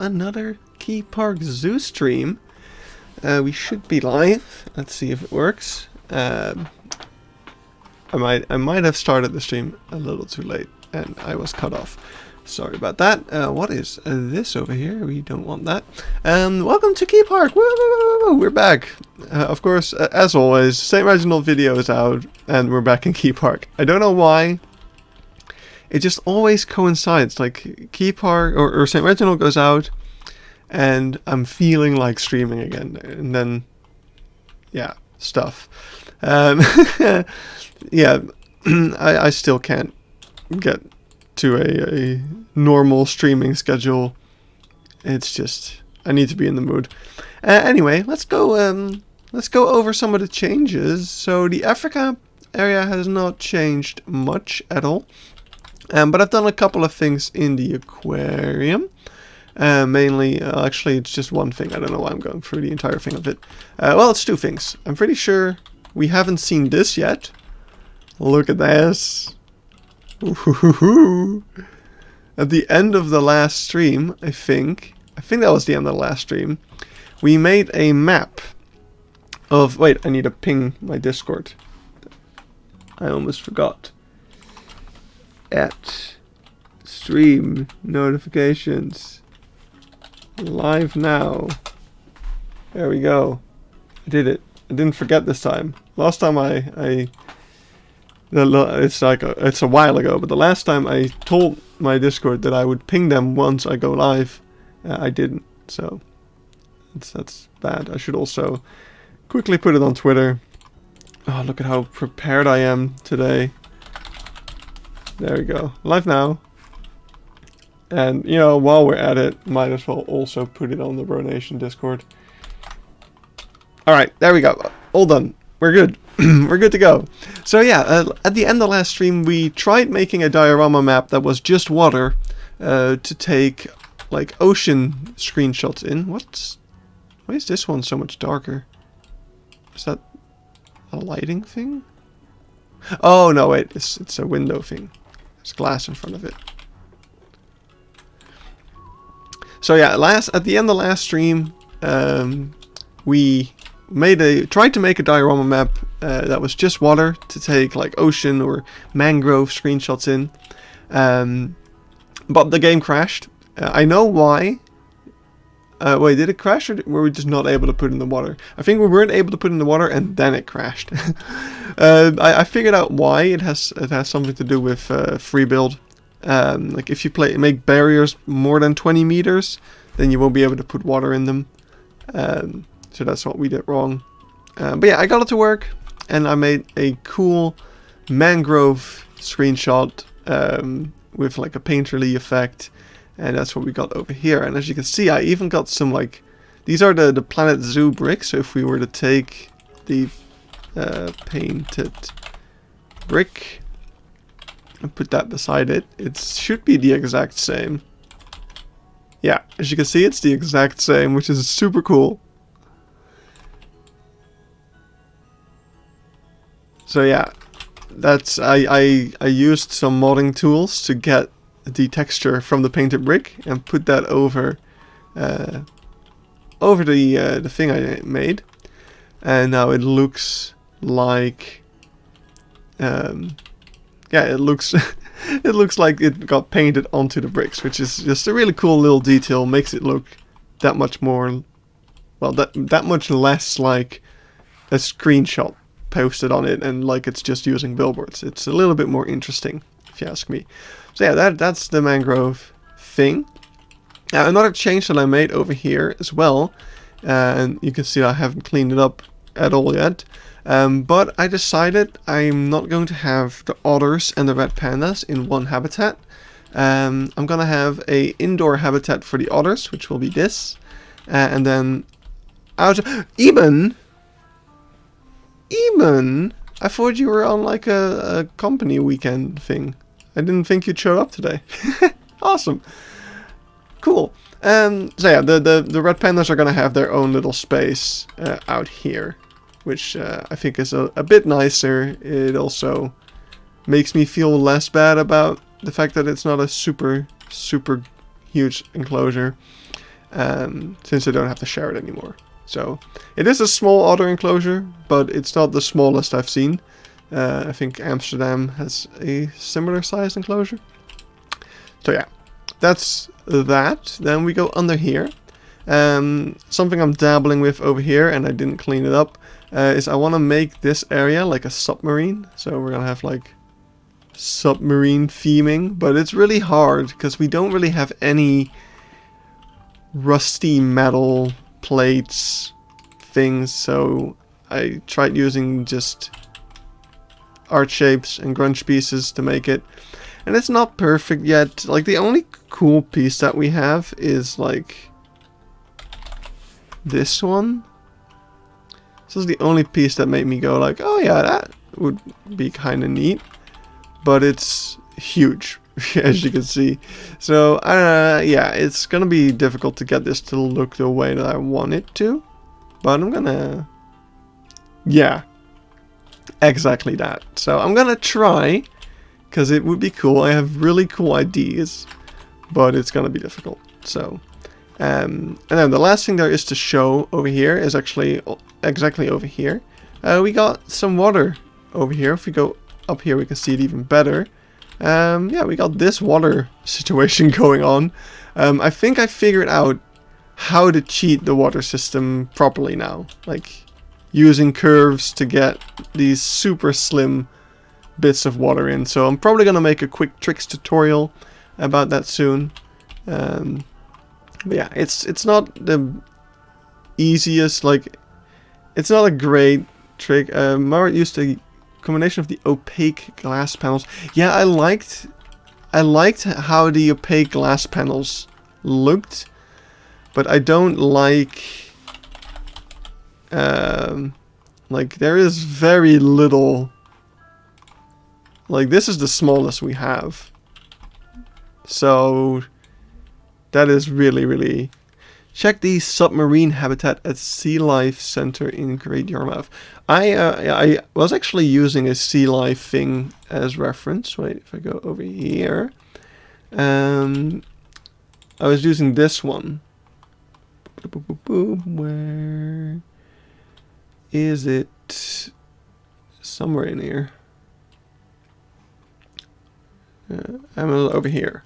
another Keypark Zoo stream. We should be live. Let's see if it works. I might have started the stream a little too late and I was cut off. Sorry about that. What is this over here? We don't want that. Welcome to Keypark. Woo! We're back. Of course, as always, St. Reginald video is out and we're back in Keypark. I don't know why. It just always coincides. Like Keypark or St. Reginald goes out and I'm feeling like streaming again. And then, yeah, stuff. Yeah, I still can't get to a normal streaming schedule. It's just, I need to be in the mood. Anyway, let's go over some of the changes. So the Africa area has not changed much at all. But I've done a couple of things in the aquarium. Mainly, actually it's just one thing. I don't know why I'm going through the entire thing of it. Well, it's two things. I'm pretty sure we haven't seen this yet. Look at this. Ooh. At the end of the last stream, I think that was the end of the last stream, we made a map of, wait, I need to ping my Discord. I almost forgot. At stream notifications. Live now. There we go. I did it. I didn't forget this time. Last time it's a while ago, but the last time I told my Discord that I would ping them once I go live, I didn't. So that's bad. I should also quickly put it on Twitter. Oh, look at how prepared I am today. There we go. Live now. And, you know, while we're at it, might as well also put it on the Bro Nation Discord. Alright, there we go. All done. We're good. We're good to go. So yeah, at the end of last stream, we tried making a diorama map that was just water to take, like, ocean screenshots in. Why is this one so much darker? Is that a lighting thing? Oh, no, wait. It's a window thing. There's glass in front of it. So yeah, at the end of the last stream, we tried to make a diorama map that was just water to take like ocean or mangrove screenshots in. But the game crashed. I know why. Wait, did it crash or were we just not able to put in the water? I think we weren't able to put in the water and then it crashed. I figured out why. It has something to do with free build. Like if you make barriers more than 20 meters, then you won't be able to put water in them. So that's what we did wrong. But yeah, I got it to work and I made a cool mangrove screenshot with like a painterly effect. And that's what we got over here. And as you can see, I even got some like, these are the Planet Zoo bricks. So if we were to take the painted brick and put that beside it, it should be the exact same. Yeah, as you can see, it's the exact same, which is super cool. So yeah, that's I used some modding tools to get the texture from the painted brick and put that over the thing I made, and now it looks like yeah, it looks it looks like it got painted onto the bricks, which is just a really cool little detail. Makes it look that much more, well, that much less like a screenshot posted on it and like it's just using billboards. It's a little bit more interesting, if you ask me. So yeah, that's the mangrove thing. Another change that I made over here as well, and you can see I haven't cleaned it up at all yet, but I decided I'm not going to have the otters and the red pandas in one habitat. I'm gonna have a indoor habitat for the otters, which will be this, and then Eben, I thought you were on like a company weekend thing. I didn't think you'd show up today. Awesome. Cool. So yeah, the red pandas are gonna have their own little space out here, which I think is a bit nicer. It also makes me feel less bad about the fact that it's not a super huge enclosure. since I don't have to share it anymore. So it is a small otter enclosure, but it's not the smallest I've seen. I think Amsterdam has a similar sized enclosure. So yeah, that's that. Then we go under here. Something I'm dabbling with over here, and I didn't clean it up, is I want to make this area like a submarine. So we're gonna have like submarine theming, but it's really hard because we don't really have any rusty metal plates things. So I tried using just art shapes and grunge pieces to make it, and it's not perfect yet. Like the only cool piece that we have is like this one. This is the only piece that made me go like, oh yeah, that would be kind of neat, but it's huge as you can see. So yeah, it's gonna be difficult to get this to look the way that I want it to, but I'm gonna, yeah, exactly that. So I'm gonna try, because it would be cool. I have really cool ideas, but it's gonna be difficult. So and then the last thing there is to show over here is actually exactly over here. We got some water over here. If we go up here, we can see it even better. Yeah, we got this water situation going on. I think I figured out how to cheat the water system properly now. Like using curves to get these super slim bits of water in. So I'm probably going to make a quick tricks tutorial about that soon. But yeah, it's not the easiest, like, it's not a great trick. Mara used a combination of the opaque glass panels. Yeah, I liked how the opaque glass panels looked, but I don't like there is very little. Like, this is the smallest we have, so that is really. Check the submarine habitat at Sea Life Center in Great Yarmouth. I was actually using a sea life thing as reference. Wait, if I go over here, I was using this one. Where is it? Somewhere in here. I'm over here.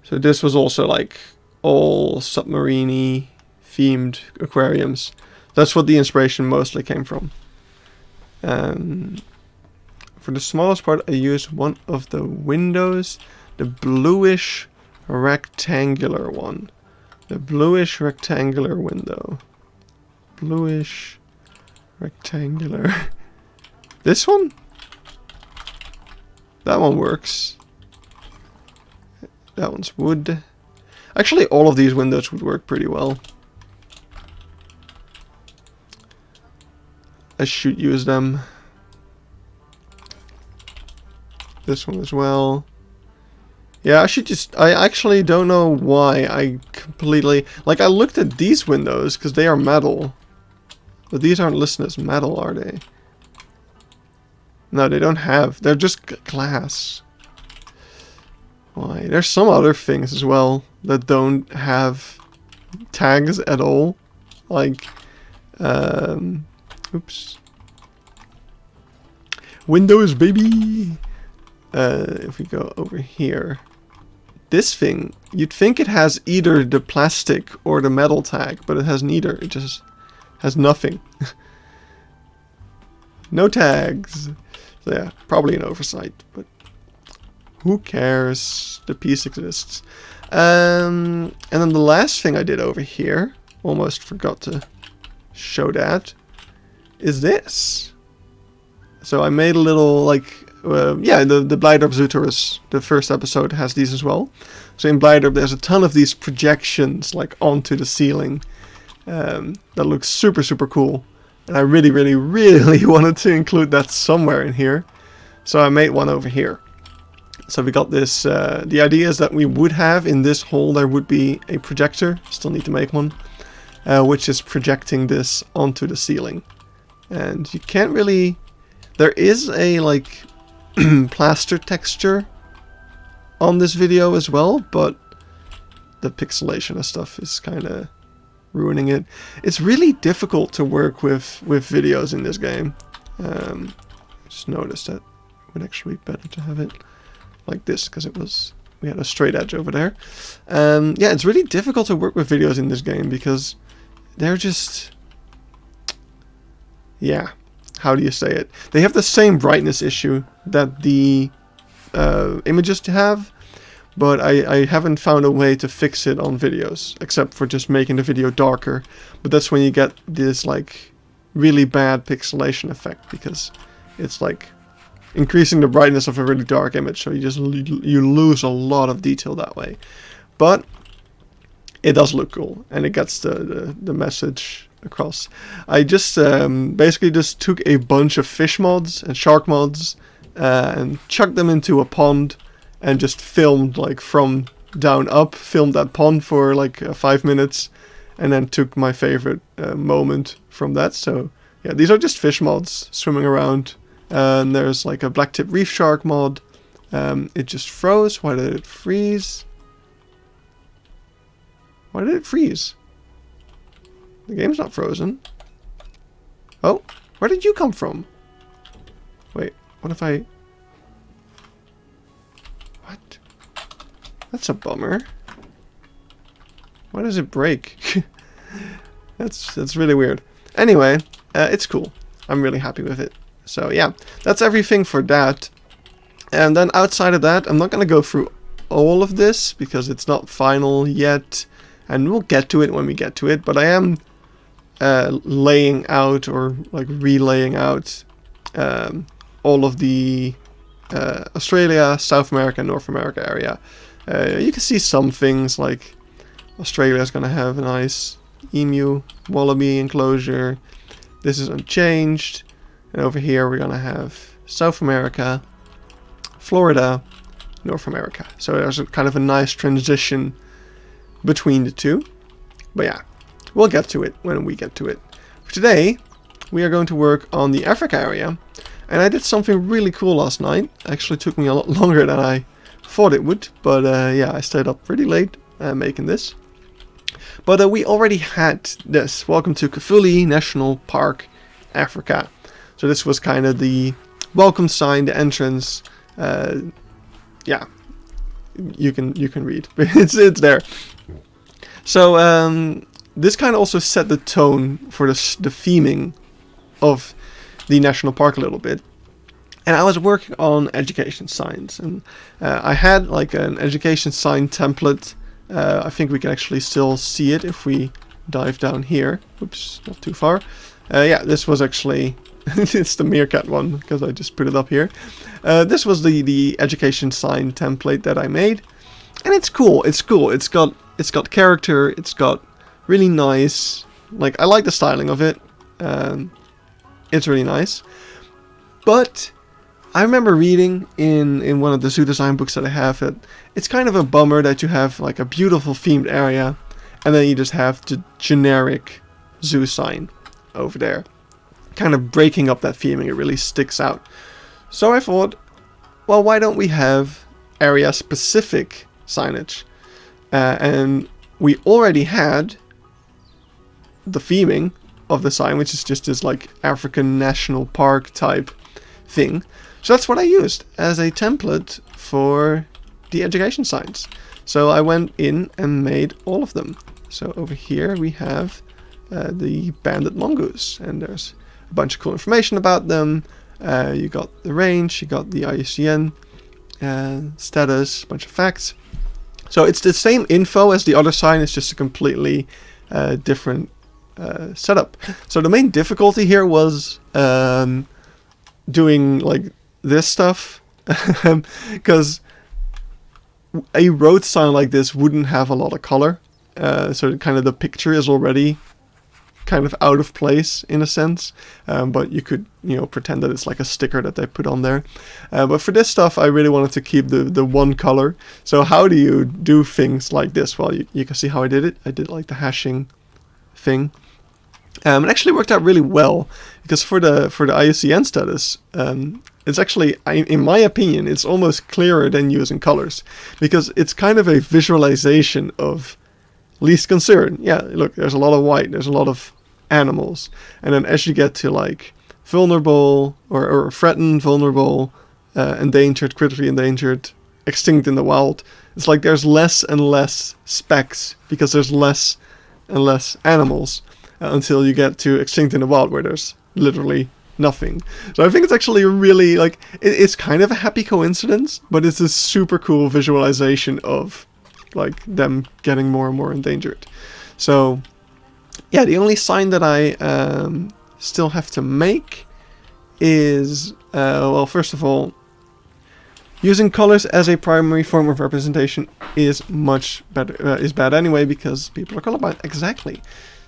So this was also like all submarine-y themed aquariums. That's what the inspiration mostly came from. For the smallest part, I used one of the windows, the bluish rectangular one. The bluish rectangular window. Bluish rectangular. This one? That one works. That one's wood. Actually, all of these windows would work pretty well. I should use them. This one as well. Yeah, I actually don't know why I completely... Like, I looked at these windows, because they are metal. But these aren't listed as metal, are they? No, they don't have... They're just glass. Why? There's some other things as well that don't have tags at all. Like, oops. Windows, baby! If we go over here. This thing, you'd think it has either the plastic or the metal tag, but it has neither. It just has nothing. No tags. So yeah, probably an oversight, but who cares? The piece exists. And then the last thing I did over here, almost forgot to show that, is this. So I made a little, like, yeah, the Blighter Zoo Tours, the first episode has these as well. So in Blighter there's a ton of these projections, like, onto the ceiling, that looks super cool. And I really wanted to include that somewhere in here. So I made one over here. So we got this, the idea is that we would have in this hole, there would be a projector, still need to make one, which is projecting this onto the ceiling. And you can't really, there is a, like, plaster texture on this video as well, but the pixelation and stuff is kind of ruining it. It's really difficult to work with videos in this game. Just noticed that it would actually be better to have it like this, because we had a straight edge over there. Yeah, it's really difficult to work with videos in this game because they're just, yeah, how do you say it? They have the same brightness issue that the images have, but I haven't found a way to fix it on videos, except for just making the video darker. But that's when you get this like really bad pixelation effect, because it's like increasing the brightness of a really dark image, so you lose a lot of detail that way. But it does look cool, and it gets the message across. I just basically just took a bunch of fish mods and shark mods and chucked them into a pond and just filmed like from down up, filmed that pond for like 5 minutes, and then took my favorite moment from that. So yeah, these are just fish mods swimming around. And there's like a blacktip reef shark mod. It just froze. Why did it freeze? Why did it freeze? The game's not frozen. Oh, where did you come from? Wait, what if I... What? That's a bummer. Why does it break? That's really weird. Anyway, it's cool. I'm really happy with it. So yeah, that's everything for that. And then outside of that, I'm not going to go through all of this because it's not final yet, and we'll get to it when we get to it. But I am laying out, or like relaying out, all of the Australia, South America, North America area. You can see some things like Australia is going to have a nice emu wallaby enclosure. This is unchanged. And over here we're going to have South America, Florida, North America. So there's a kind of a nice transition between the two. But yeah, we'll get to it when we get to it. For today, we are going to work on the Africa area. And I did something really cool last night. Actually took me a lot longer than I thought it would. But yeah, I stayed up pretty late making this. But we already had this. Welcome to Kafuli National Park, Africa. So this was kind of the welcome sign, the entrance. Yeah, you can read. it's there. So this kind of also set the tone for the theming of the national park a little bit. And I was working on education signs, and I had like an education sign template. I think we can actually still see it if we dive down here. Oops, not too far. Yeah, this was actually... it's the meerkat one, because I just put it up here. This was the education sign template that I made, and it's cool. It's cool. It's got character. It's got really nice. Like, I like the styling of it. It's really nice. But I remember reading in one of the zoo design books that I have that it's kind of a bummer that you have like a beautiful themed area, and then you just have the generic zoo sign over there, kind of breaking up that theming. It really sticks out. So I thought, well, why don't we have area specific signage? And we already had the theming of the sign, which is just this like African national park type thing. So that's what I used as a template for the education signs. So I went in and made all of them. So over here we have the banded mongoose, and there's a bunch of cool information about them. You got the range, you got the IUCN status, a bunch of facts. So it's the same info as the other sign, it's just a completely different setup. So the main difficulty here was doing like this stuff, because a road sign like this wouldn't have a lot of color. So kind of the picture is already kind of out of place in a sense, but you could, you know, pretend that it's like a sticker that they put on there. But for this stuff, I really wanted to keep the one color. So how do you do things like this? Well, you can see how I did it. I did like the hashing thing. It actually worked out really well because for the IUCN status, it's actually, in my opinion, it's almost clearer than using colors because it's kind of a visualization of least concern. Yeah, look, there's a lot of white, there's a lot of animals, and then as you get to like vulnerable or threatened, vulnerable, endangered, critically endangered, extinct in the wild, it's like there's less and less specks because there's less and less animals. Until you get to extinct in the wild where there's literally nothing. So I think it's actually really like it's kind of a happy coincidence, but it's a super cool visualization of like them getting more and more endangered. So yeah, the only sign that I still have to make is well, first of all, using colors as a primary form of representation is much better, is bad anyway because people are colorblind. Exactly.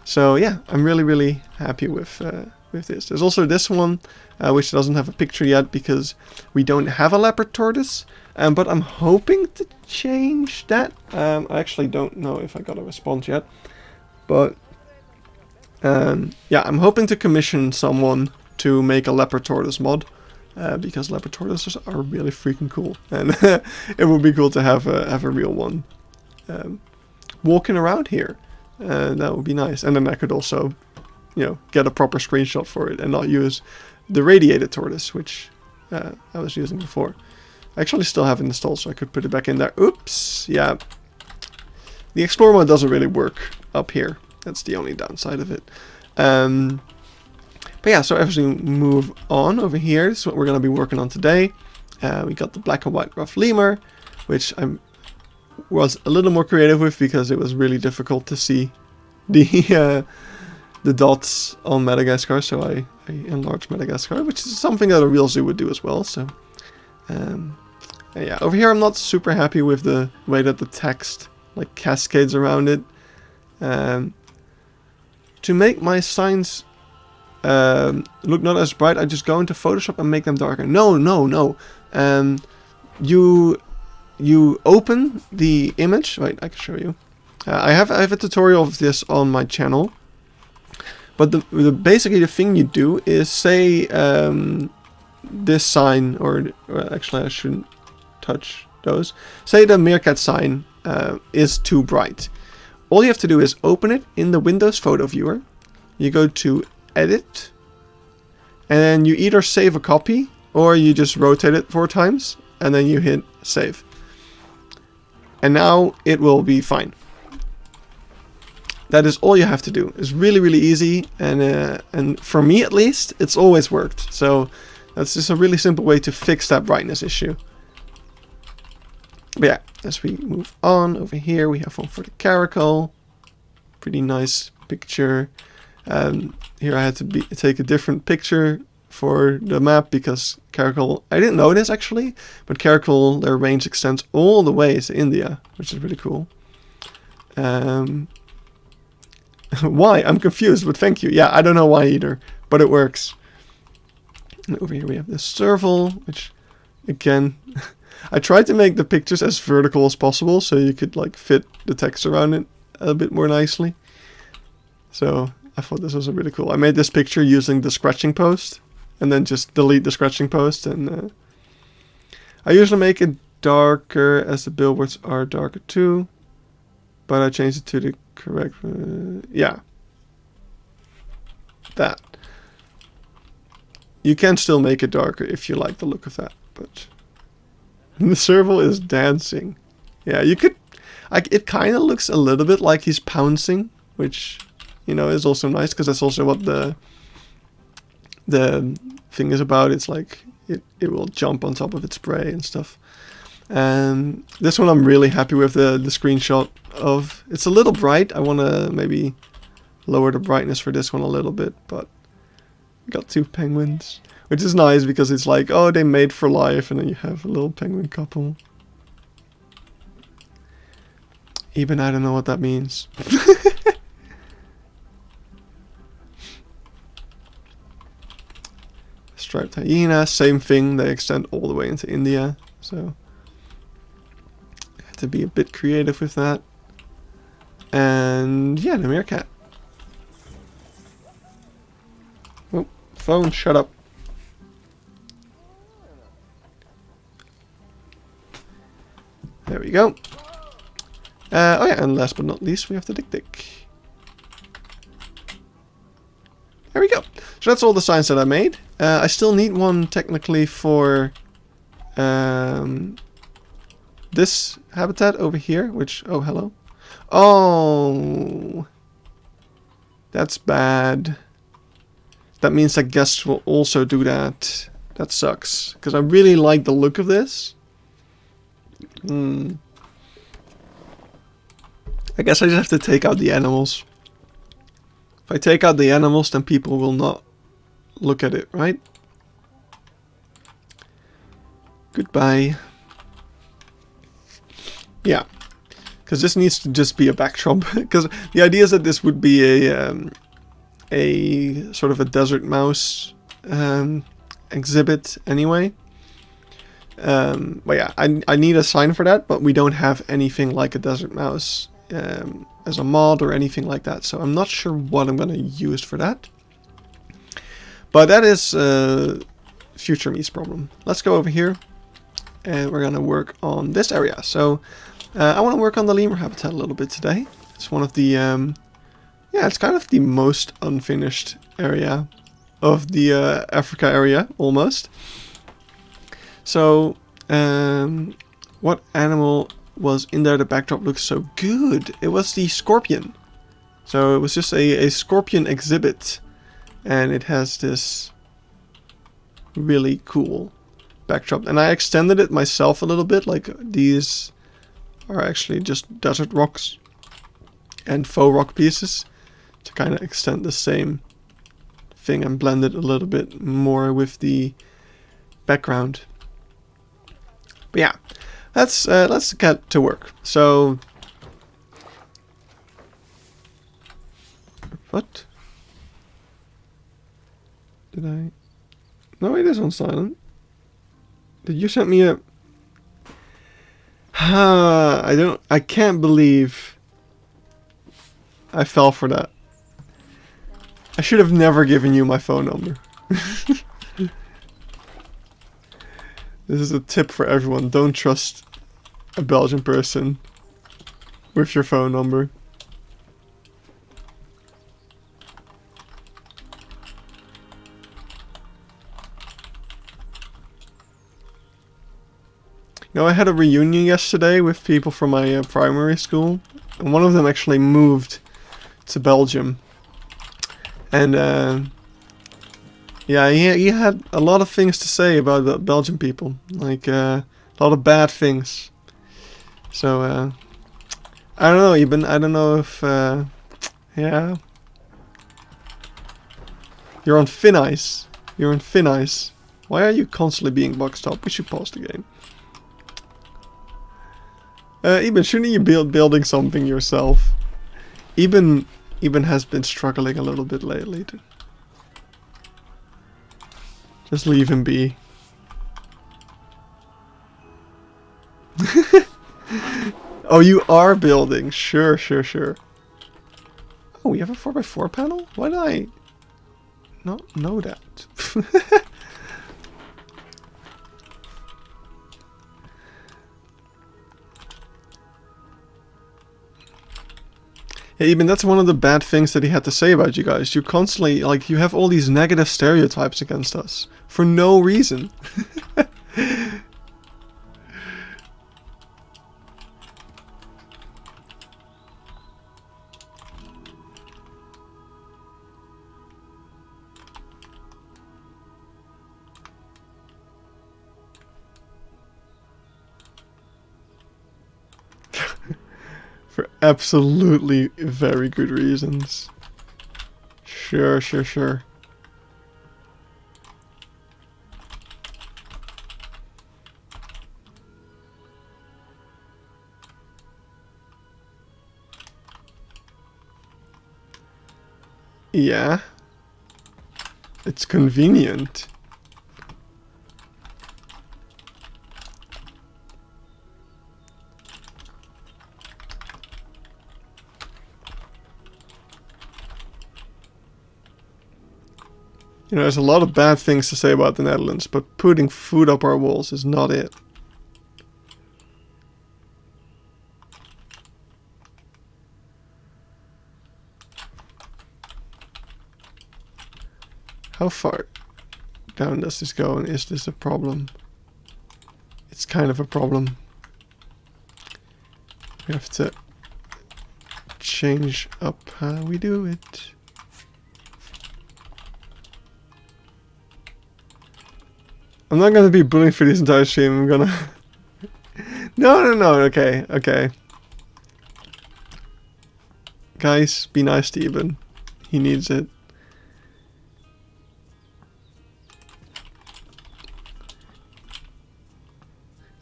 So yeah, I'm really happy with this. There's also this one, which doesn't have a picture yet because we don't have a leopard tortoise. But I'm hoping to change that. I actually don't know if I got a response yet. But yeah, I'm hoping to commission someone to make a leopard tortoise mod. Because leopard tortoises are really freaking cool. And it would be cool to have a real one walking around here. That would be nice. And then I could also, you know, get a proper screenshot for it and not use the radiated tortoise, which I was using before. I actually still have it installed, so I could put it back in there. Oops, yeah. The Explorer mode doesn't really work up here. That's the only downside of it. But yeah, so as we move on over here, this is what we're going to be working on today. We got the black and white rough lemur, which was a little more creative with because it was really difficult to see the dots on Madagascar, so I enlarged Madagascar, which is something that a real zoo would do as well. So yeah, over here I'm not super happy with the way that the text like cascades around it. To make my signs look not as bright, I just go into Photoshop and make them darker. No. You open the image. Wait, I can show you. I have a tutorial of this on my channel. But basically the thing you do is say this sign, or actually I shouldn't touch those. Say the meerkat sign is too bright. All you have to do is open it in the Windows photo viewer. You go to Edit, and then you either save a copy or you just rotate it 4 times, and then you hit save. And now it will be fine. That is all you have to do. It's really easy, and for me at least, it's always worked. So that's just a really simple way to fix that brightness issue. But yeah, as we move on over here, we have one for the caracal. Pretty nice picture. Here I had to take a different picture for the map because caracal, I didn't know this actually, but caracal, their range extends all the way to India, which is really cool. Why? I'm confused, but thank you. Yeah, I don't know why either, but it works. And over here we have the serval, which again, I tried to make the pictures as vertical as possible so you could like fit the text around it a bit more nicely. So I thought this was really cool. I made this picture using the scratching post and then just delete the scratching post. And I usually make it darker as the billboards are darker too, but I changed it to the correct, yeah, that. You can still make it darker if you like the look of that, but the serval is dancing. Yeah, you could, it kind of looks a little bit like he's pouncing, which, you know, is also nice because that's also what the thing is about. It's like it will jump on top of its prey and stuff. And this one I'm really happy with the screenshot of. It's a little bright. I want to maybe lower the brightness for this one a little bit, but got 2 penguins, which is nice because it's like, oh, they mate for life, and then you have a little penguin couple. Even I don't know what that means. Striped hyena, same thing. They extend all the way into India, so I had to be a bit creative with that. And yeah, the meerkat. phone, shut up. There we go. Oh yeah, and last but not least, we have the dick. There we go. So that's all the signs that I made. I still need one technically for this habitat over here, which, oh, hello. Oh, that's bad. That means that guests will also do that. That sucks, because I really like the look of this. I guess I just have to take out the animals. If I take out the animals, then people will not look at it, right? Goodbye. Yeah, because this needs to just be a backdrop. Because the idea is that this would be a sort of a desert mouse exhibit anyway. But yeah, I need a sign for that, but we don't have anything like a desert mouse as a mod or anything like that, so I'm not sure what I'm going to use for that. But that is future me's problem. Let's go over here and we're going to work on this area. So I want to work on the lemur habitat a little bit today. It's one of the yeah, it's kind of the most unfinished area of the Africa area, almost. So, what animal was in there? The backdrop looks so good. It was the scorpion. So it was just a scorpion exhibit. And it has this really cool backdrop. And I extended it myself a little bit. Like, these are actually just desert rocks and faux rock pieces to kind of extend the same thing and blend it a little bit more with the background. But yeah, let's get to work. So, what? Did I? No, it is on silent. Did you send me a? I can't believe I fell for that. I should have never given you my phone number. This is a tip for everyone. Don't trust a Belgian person with your phone number. You know, I had a reunion yesterday with people from my primary school. And one of them actually moved to Belgium. And yeah, he had a lot of things to say about the Belgian people, like a lot of bad things. So I don't know, Eben. I don't know if yeah, you're on thin ice. You're on thin ice. Why are you constantly being boxed up? We should pause the game. Eben, shouldn't you be building something yourself? Eben has been struggling a little bit lately. Just leave him be. Oh, you are building. Sure. Oh, we have a 4x4 panel? Why did I not know that? Yeah, even that's one of the bad things that he had to say about you guys. You constantly, like, you have all these negative stereotypes against us. For no reason. For absolutely very good reasons. Sure. Yeah. It's convenient. You know, there's a lot of bad things to say about the Netherlands, but putting food up our walls is not it. How far down does this go, and is this a problem? It's kind of a problem. We have to change up how we do it. I'm not gonna be bullying for this entire stream. I'm gonna... No. Okay. Guys, be nice to Eben. He needs it.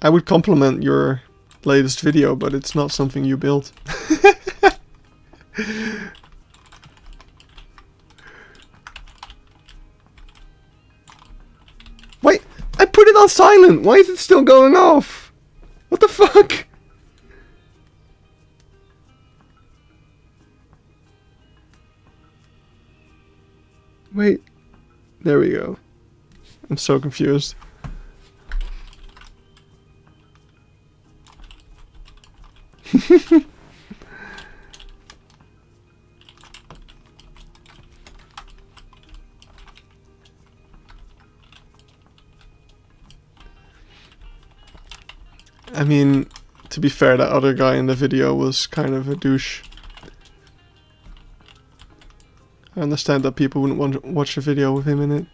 I would compliment your latest video, but it's not something you built. Wait, I put it on silent. Why is it still going off? What the fuck? Wait, there we go. I'm so confused. I mean, to be fair, that other guy in the video was kind of a douche. I understand that people wouldn't want to watch a video with him in it.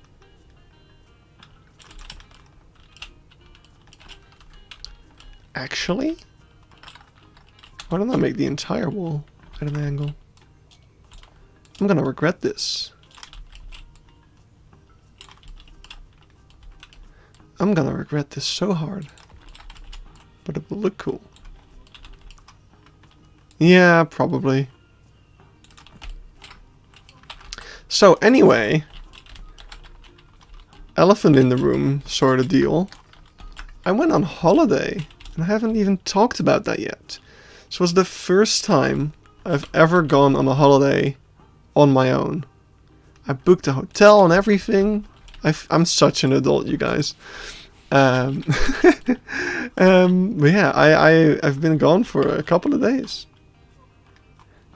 Actually? Why don't I make the entire wall at an angle? I'm gonna regret this. I'm gonna regret this so hard. But it will look cool. Yeah, probably. So anyway, elephant in the room sort of deal. I went on holiday and I haven't even talked about that yet. This was the first time I've ever gone on a holiday on my own. I booked a hotel and everything. I'm such an adult, you guys. But yeah, I've been gone for a couple of days.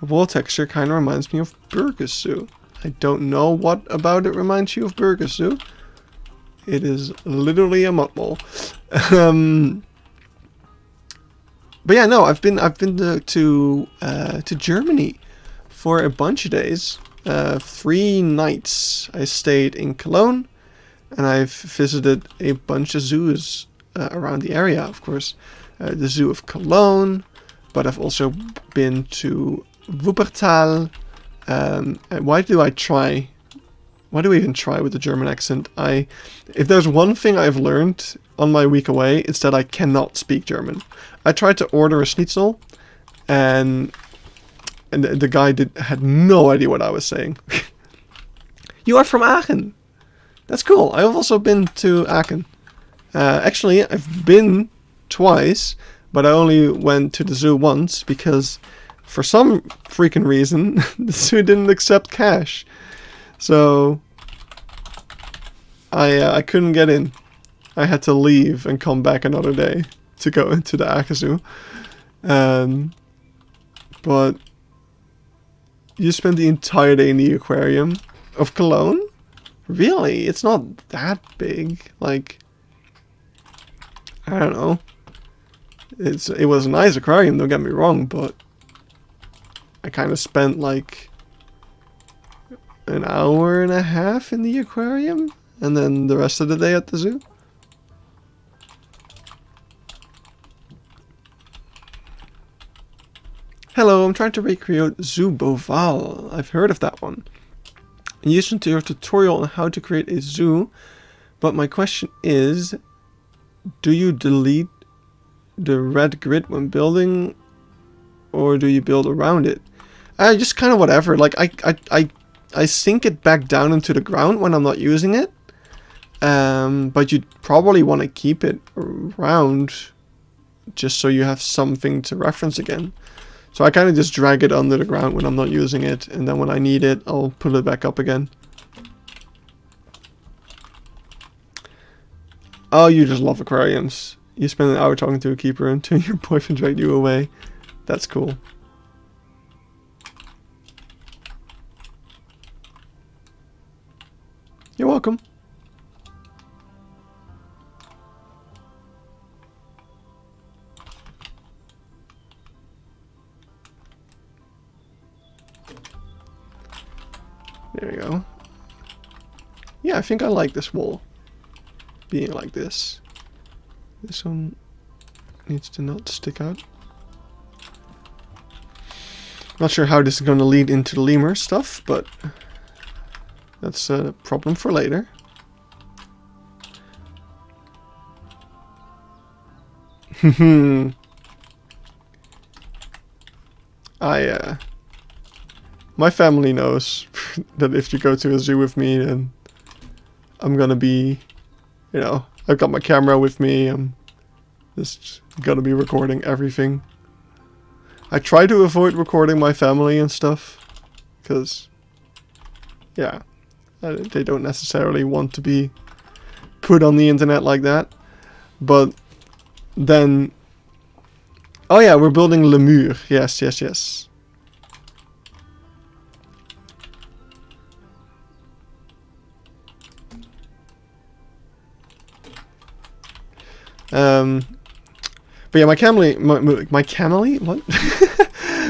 The wall texture kind of reminds me of Burgers Zoo. I don't know what about it reminds you of Burgers Zoo. It is literally a mud wall. But yeah, no, I've been to Germany for a bunch of days. 3 nights. I stayed in Cologne. And I've visited a bunch of zoos around the area, of course. The Zoo of Cologne, but I've also been to Wuppertal. And why do I even try with the German accent? If there's one thing I've learned on my week away, it's that I cannot speak German. I tried to order a schnitzel, and the guy had no idea what I was saying. You are from Aachen. That's cool. I've also been to Aachen. Actually, I've been twice, but I only went to the zoo once because for some freaking reason, the zoo didn't accept cash. So I couldn't get in. I had to leave and come back another day to go into the Aachen Zoo. But you spent the entire day in the aquarium of Cologne? Really? It's not that big. Like, I don't know. It was a nice aquarium, don't get me wrong, but I kind of spent like an hour and a half in the aquarium and then the rest of the day at the zoo. Hello, I'm trying to recreate Zoo Boval. I've heard of that one. I listened to your tutorial on how to create a zoo, but my question is, do you delete the red grid when building, or do you build around it? Just kind of whatever. Like I sink it back down into the ground when I'm not using it, but you'd probably want to keep it around just so you have something to reference again. So I kind of just drag it under the ground when I'm not using it, and then when I need it, I'll put it back up again. Oh, you just love aquariums. You spend an hour talking to a keeper until your boyfriend dragged you away. That's cool. You're welcome. There we go. Yeah, I think I like this wall being like this. This one needs to not stick out. Not sure how this is going to lead into the lemur stuff, but that's a problem for later. My family knows that if you go to a zoo with me, then I'm gonna be, you know, I've got my camera with me. I'm just gonna be recording everything. I try to avoid recording my family and stuff, because, yeah, they don't necessarily want to be put on the internet like that. But then, oh yeah, we're building lemur. Yes, yes, yes. But yeah, my family, what?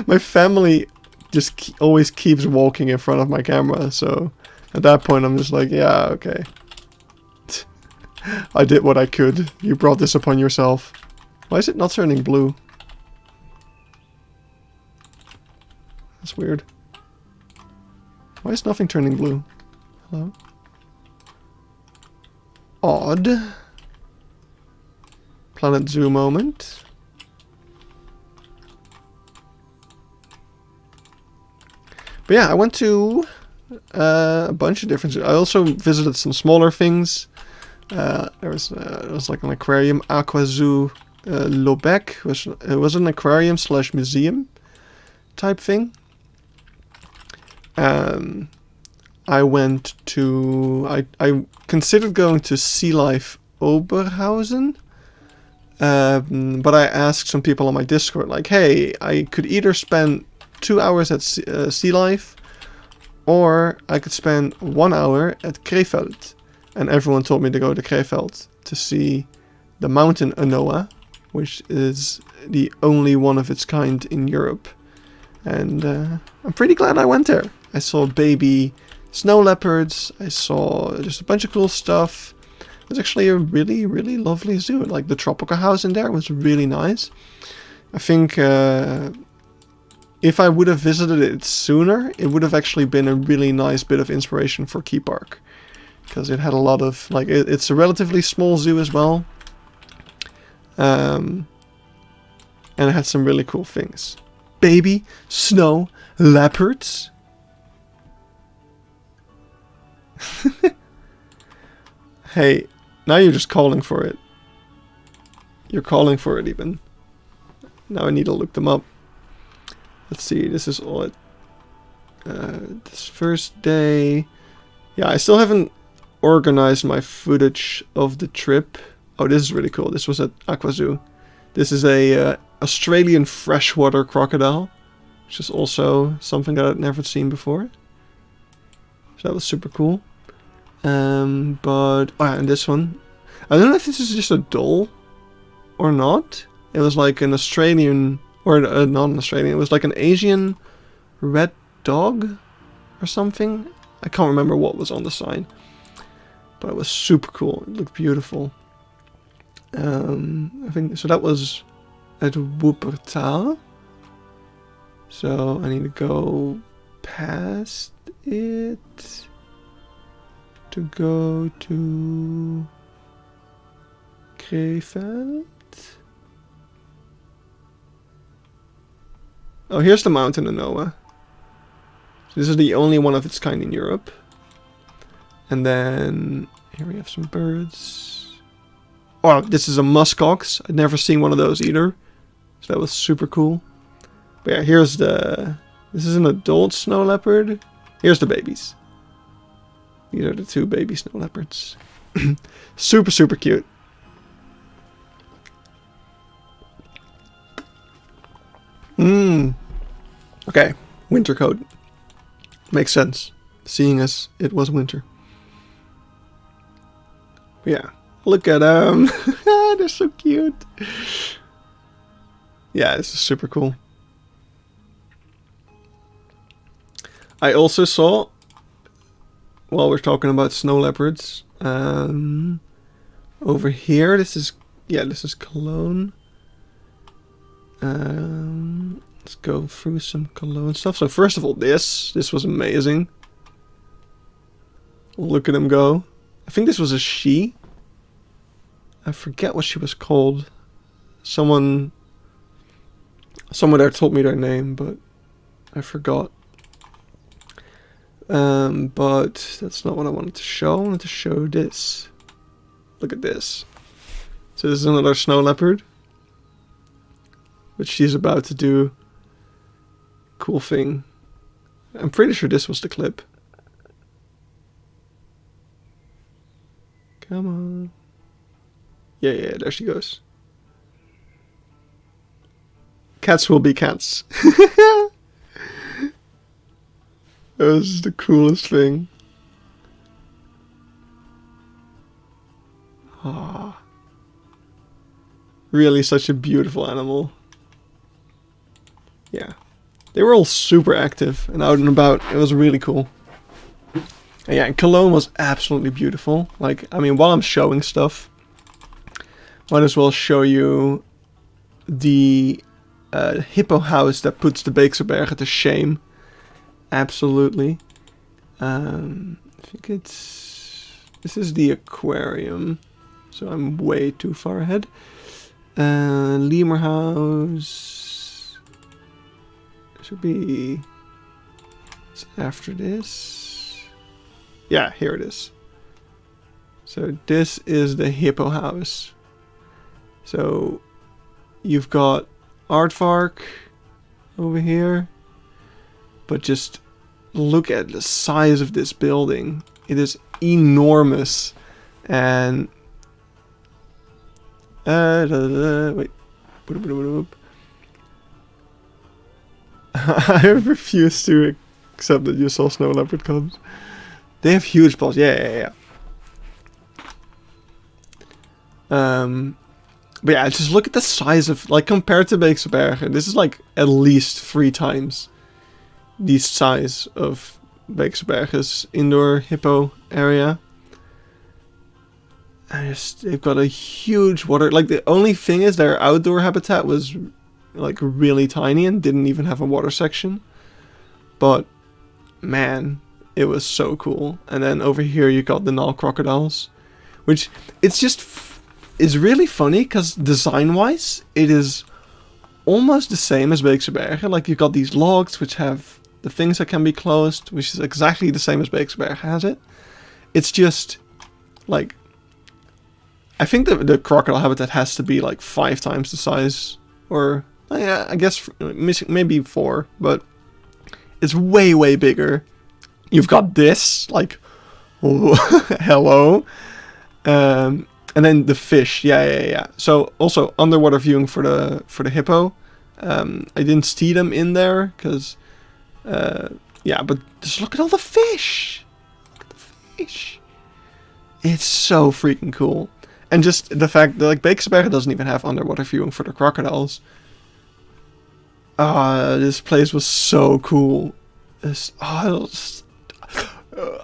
My family just always keeps walking in front of my camera, so at that point I'm just like, yeah, okay. I did what I could. You brought this upon yourself. Why is it not turning blue? That's weird. Why is nothing turning blue? Hello? Odd. Planet Zoo moment. But yeah, I went to a bunch of different zoos. I also visited some smaller things. There was like an aquarium, Aqua Zoo Lobeck. It was an aquarium / museum type thing. I went to... I considered going to Sea Life Oberhausen. But I asked some people on my Discord, like, hey, I could either spend 2 hours at Sea Life, or I could spend 1 hour at Krefeld. And everyone told me to go to Krefeld to see the mountain anoa, which is the only one of its kind in Europe. And I'm pretty glad I went there. I saw baby snow leopards, I saw just a bunch of cool stuff. It was actually a really, really lovely zoo. Like, the tropical house in there was really nice. I think if I would have visited it sooner, it would have actually been a really nice bit of inspiration for Keypark. Because it had a lot of, like, it's a relatively small zoo as well. And it had some really cool things. Baby snow leopards. Hey, now you're just calling for it. You're calling for it even. Now I need to look them up. Let's see, this is all this first day. Yeah, I still haven't organized my footage of the trip. Oh, this is really cool. This was at Aqua Zoo. This is a Australian freshwater crocodile, which is also something that I'd never seen before. So that was super cool. But, oh yeah, and this one. I don't know if this is just a doll or not. It was like an Australian, or not an Australian, it was like an Asian red dog or something. I can't remember what was on the sign. But it was super cool. It looked beautiful. I think, so that was at Wuppertal. So I need to go past it to go to Krefeld. Oh, here's the mountain anoa. This is the only one of its kind in Europe. And then here we have some birds. Oh, this is a muskox. I'd never seen one of those either. So that was super cool. But yeah, here's the... This is an adult snow leopard. Here's the babies. These are the two baby snow leopards. Super, super cute. Okay, winter coat. Makes sense, seeing as it was winter. But yeah, look at them. They're so cute. Yeah, this is super cool. I also saw, while we're talking about snow leopards, over here, this is Cologne. Let's go through some Cologne stuff. So first of all, this was amazing. Look at him go. I think this was a she. I forget what she was called. Someone there told me their name, but I forgot. But that's not what I wanted to show. I wanted to show this. Look at this. So this is another snow leopard, but she's about to do a cool thing. I'm pretty sure this was the clip. Come on. Yeah, there she goes. Cats will be cats. That was the coolest thing. Ah, really such a beautiful animal. Yeah. They were all super active and out and about. It was really cool. And yeah, Cologne was absolutely beautiful. Like, I mean, while I'm showing stuff, might as well show you the hippo house that puts the Beekse Bergen to shame. Absolutely. I think this is the aquarium, so I'm way too far ahead. Lemur house should be, it's after this. Yeah, here it is. So this is the hippo house. So you've got aardvark over here, but just look at the size of this building. It is enormous. And wait. I refuse to accept that you saw snow leopard cubs. They have huge balls. Yeah. But yeah, just look at the size of, like, compared to Beekse Bergen, this is like at least 3 times the size of Beekse Bergen's indoor hippo area. And they've got a huge water, like, the only thing is their outdoor habitat was like really tiny and didn't even have a water section. But man, it was so cool. And then over here you got the Nile crocodiles, which it's really funny because design-wise, it is almost the same as Beekse Bergen. Like, you've got these logs which have the things that can be closed, which is exactly the same as Beekse Bergen has it. It's just, like, I think the crocodile habitat has to be like 5 times the size, or I guess maybe 4, but it's way bigger. You've got this, like, oh, hello. And then the fish, yeah. So also underwater viewing for the hippo. I didn't see them in there because, yeah. But just look at all the fish. Look at the fish. It's so freaking cool, and just the fact that, like, Beekse Bergen doesn't even have underwater viewing for the crocodiles. This place was so cool.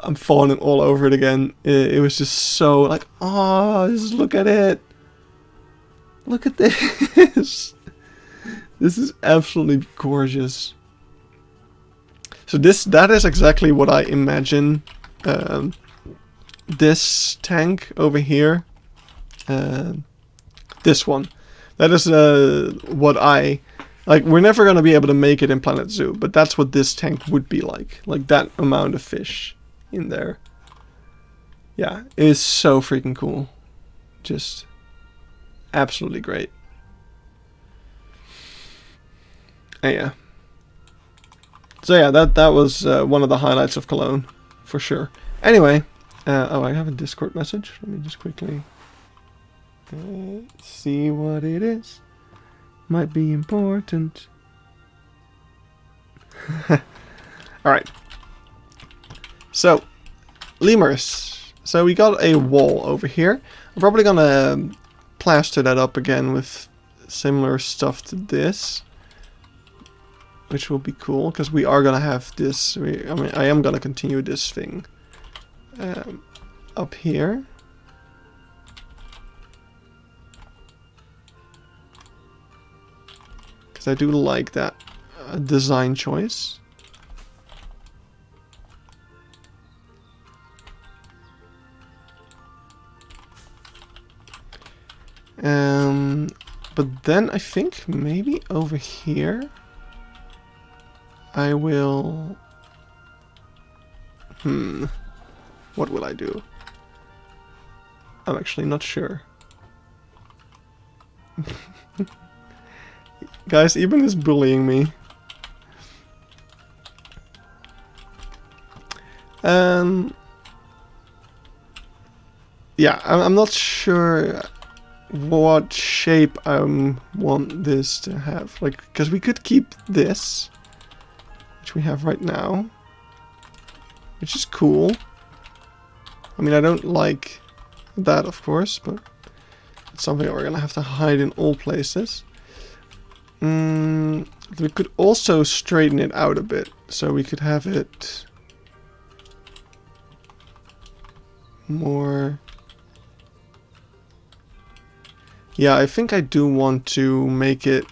I'm falling all over it again. It was just so, like, just look at it. Look at this. This is absolutely gorgeous. So that is exactly what I imagine. This tank over here. This one. That is what I... Like, we're never going to be able to make it in Planet Zoo, but that's what this tank would be like. Like, that amount of fish in there. Yeah, it is so freaking cool. Just absolutely great. And yeah. So yeah, that was one of the highlights of Cologne, for sure. Anyway, I have a Discord message. Let me just quickly see what it is. Might be important. Alright. So, lemurs. So we got a wall over here. I'm probably gonna plaster that up again with similar stuff to this. Which will be cool, because we are gonna have this. I am gonna continue this thing up here. Because I do like that design choice. But then I think maybe over here I will... What will I do? I'm actually not sure. Guys, Eben is bullying me. Yeah, I'm not sure what shape I want this to have. Like, because we could keep this, which we have right now, which is cool. I mean, I don't like that, of course, but it's something that we're gonna have to hide in all places. We could also straighten it out a bit, so we could have it more... Yeah, I think I do want to make it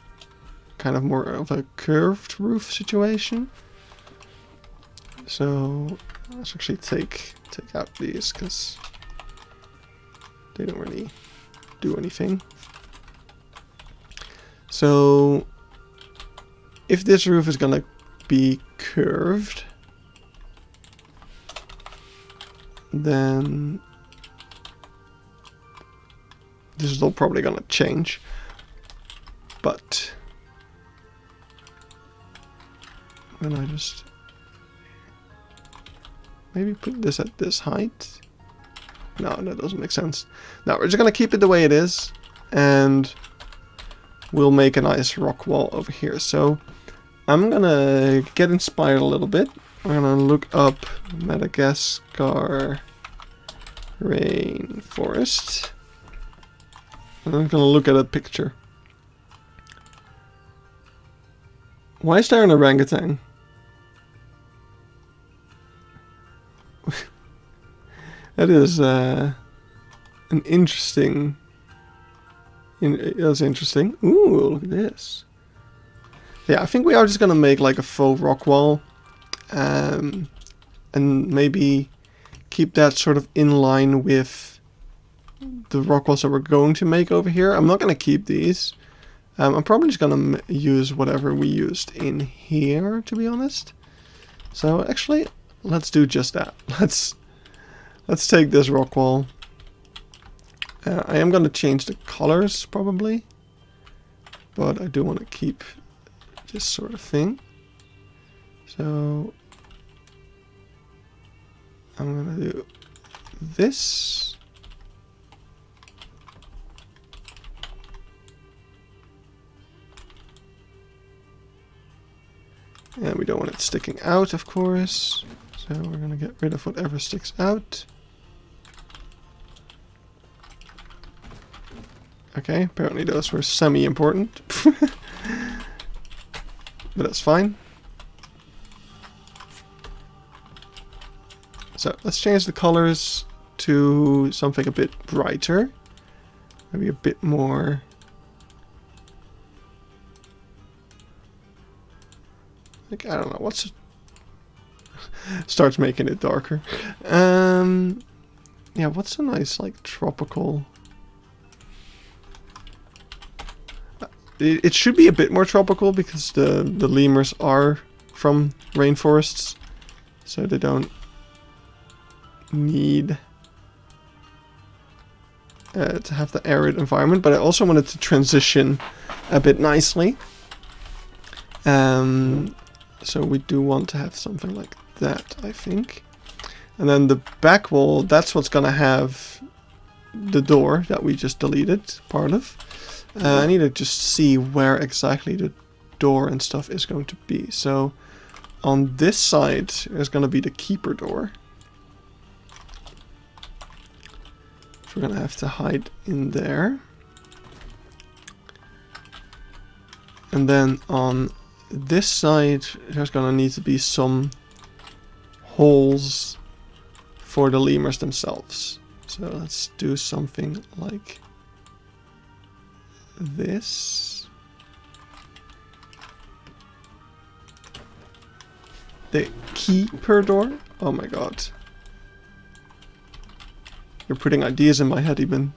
kind of more of a curved roof situation. So let's actually take out these, because they don't really do anything. So if this roof is gonna be curved, then this is all probably gonna change. But then I just maybe put this at this height. No, that doesn't make sense. No, we're just gonna keep it the way it is, and we'll make a nice rock wall over here. So I'm gonna get inspired a little bit. I'm gonna look up Madagascar rainforest. And I'm gonna look at a picture. Why is there an orangutan? That is an interesting... That's interesting. Ooh, look at this. Yeah, I think we are just gonna make like a faux rock wall, and maybe keep that sort of in line with the rock walls that we're going to make over here. I'm not gonna keep these. I'm probably just gonna use whatever we used in here, to be honest. So actually, let's do just that. Let's take this rock wall. I am gonna change the colors probably, but I do want to keep this sort of thing. So I'm gonna do this. And we don't want it sticking out, of course. So we're gonna get rid of whatever sticks out. Okay, apparently those were semi-important. But that's fine. So let's change the colors to something a bit brighter. Maybe a bit more... Like, I don't know, what's... Starts making it darker. Yeah, what's a nice, like, tropical... It should be a bit more tropical because the lemurs are from rainforests, so they don't need to have the arid environment. But I also wanted to transition a bit nicely, so we do want to have something like that, I think. And then the back wall, that's what's gonna have the door that we just deleted part of. I need to just see where exactly the door and stuff is going to be. So on this side is going to be the keeper door. So we're going to have to hide in there. And then on this side, there's going to need to be some holes for the lemurs themselves. So let's do something like this. The keeper door? Oh my god. You're putting ideas in my head even.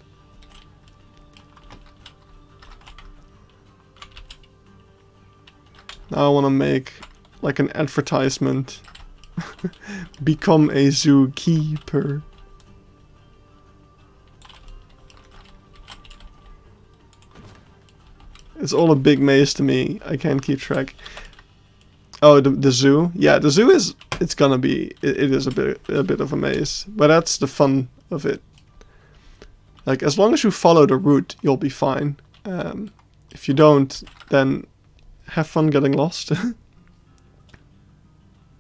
Now I want to make like an advertisement. Become a zookeeper. It's all a big maze to me. I can't keep track. Oh, the zoo? Yeah, the zoo is... It's gonna be... It is a bit of a maze. But that's the fun of it. Like, as long as you follow the route, you'll be fine. If you don't, then have fun getting lost.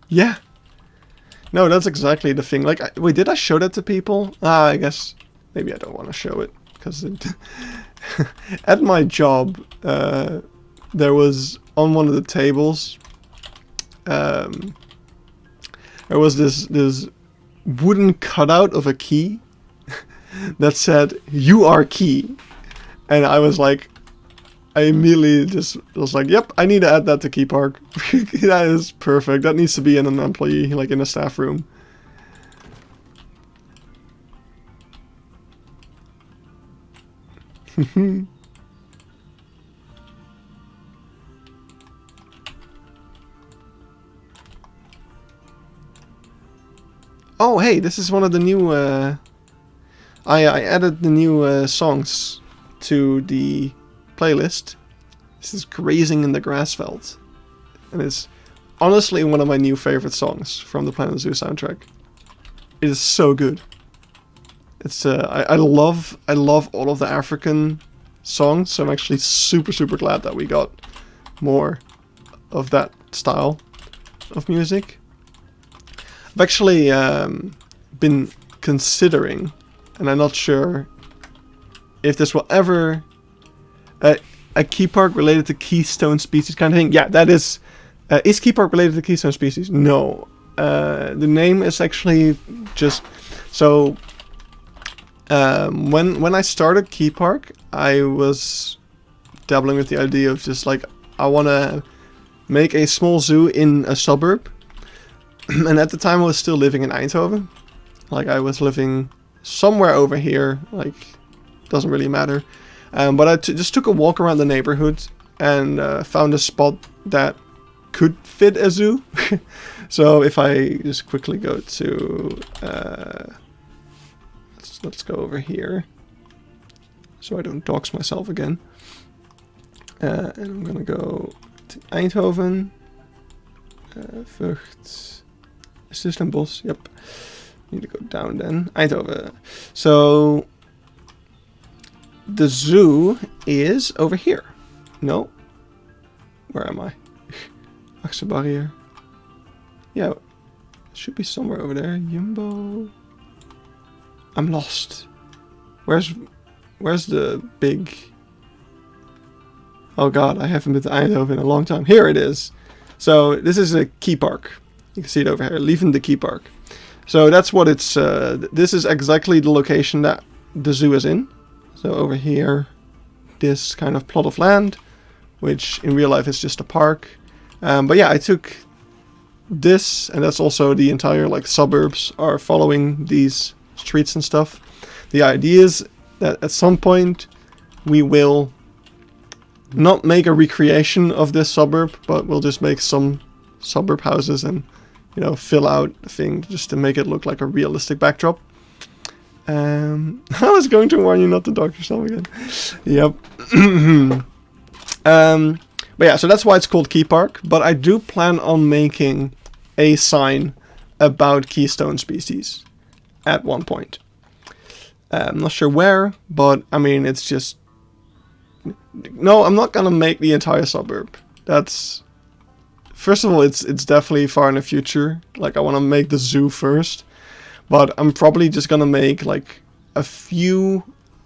Yeah. No, that's exactly the thing. Like, wait, did I show that to people? Ah, I guess maybe I don't want to show it. Because at my job, there was on one of the tables... there was this wooden cutout of a key that said, "You are key." And I was like, I immediately just was like, yep, I need to add that to Keypark. That is perfect. That needs to be in an employee, like in a staff room. Oh, hey, this is one of the new... I added the new songs to the playlist. This is Grazing in the Grassveld. And it's honestly one of my new favorite songs from the Planet Zoo soundtrack. It is so good. It's I love all of the African songs, so I'm actually super glad that we got more of that style of music. I've actually been considering, and I'm not sure if this will ever... a Keypark related to keystone species kind of thing. Yeah, that is... is Keypark related to keystone species? No. The name is actually just... So, when I started Keypark, I was dabbling with the idea of just like, I want to make a small zoo in a suburb. And at the time I was still living in Eindhoven. Like, I was living somewhere over here, like, doesn't really matter. But I just took a walk around the neighborhood and found a spot that could fit a zoo. So if I just quickly go to... let's go over here, so I don't dox myself again. And I'm gonna go to Eindhoven. Vught. Is this Den Bosch? Yep. Need to go down then. Eindhoven. So the zoo is over here. No. Where am I? Axel barrier. Yeah. It should be somewhere over there. Jumbo. I'm lost. Where's the big... Oh god, I haven't been to Eindhoven in a long time. Here it is. So this is a Keypark. You can see it over here. Leaving the Keypark. So that's what it's... this is exactly the location that the zoo is in. So over here, this kind of plot of land, which in real life is just a park. But yeah, I took this, and that's also the entire like suburbs are following these streets and stuff. The idea is that at some point we will not make a recreation of this suburb, but we'll just make some suburb houses and, you know, fill out the thing just to make it look like a realistic backdrop. I was going to warn you not to dock yourself again. Yep. But yeah, so that's why it's called Keypark. But I do plan on making a sign about keystone species at one point. I'm not sure where, but I mean, it's just... No, I'm not gonna make the entire suburb. That's first of all, it's definitely far in the future. Like, I want to make the zoo first, but I'm probably just gonna make like a few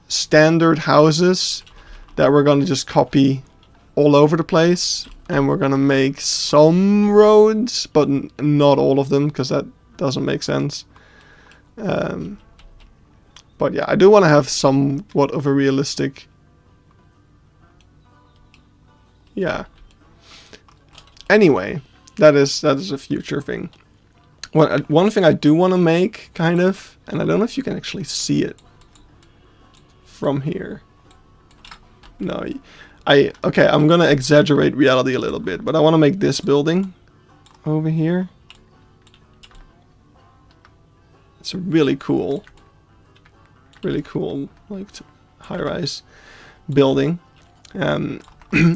standard houses that we're gonna just copy all over the place, and we're gonna make some roads, but not all of them, because that doesn't make sense. But yeah, I do want to have somewhat of a realistic... Yeah. Anyway, that is a future thing. One thing I do want to make, kind of, and I don't know if you can actually see it from here. No, okay, I'm gonna exaggerate reality a little bit, but I want to make this building over here. It's a really cool, like, high-rise building, and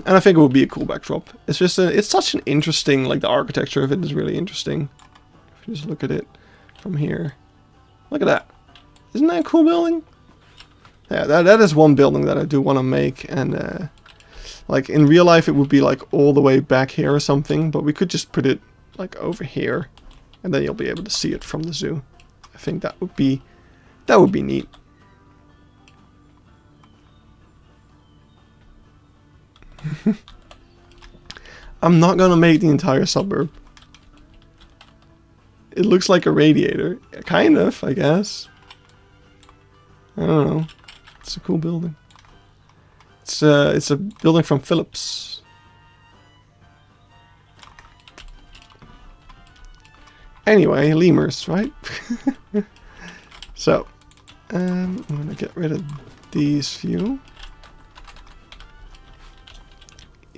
I think it would be a cool backdrop. It's just it's such an interesting, like, the architecture of it is really interesting. If you just look at it from here, look at that. Isn't that a cool building? Yeah, that is one building that I do want to make, and like in real life it would be like all the way back here or something, but we could just put it like over here, and then you'll be able to see it from the zoo. I think that would be neat. I'm not gonna make the entire suburb. It looks like a radiator, kind of, I guess. I don't know. It's a cool building. It's a building from Philips. Anyway, lemurs, right? So, I'm gonna get rid of these few.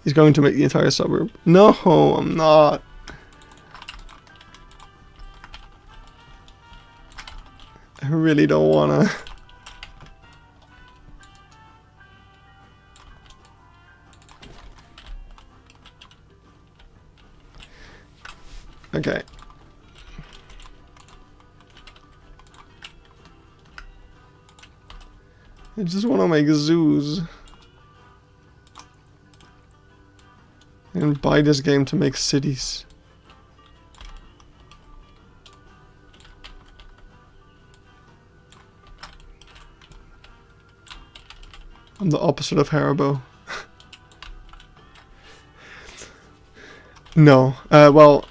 He's going to make the entire suburb. No, I'm not. I really don't wanna. Okay. I just want to make zoos. And buy this game to make cities. I'm the opposite of Haribo. No. Well,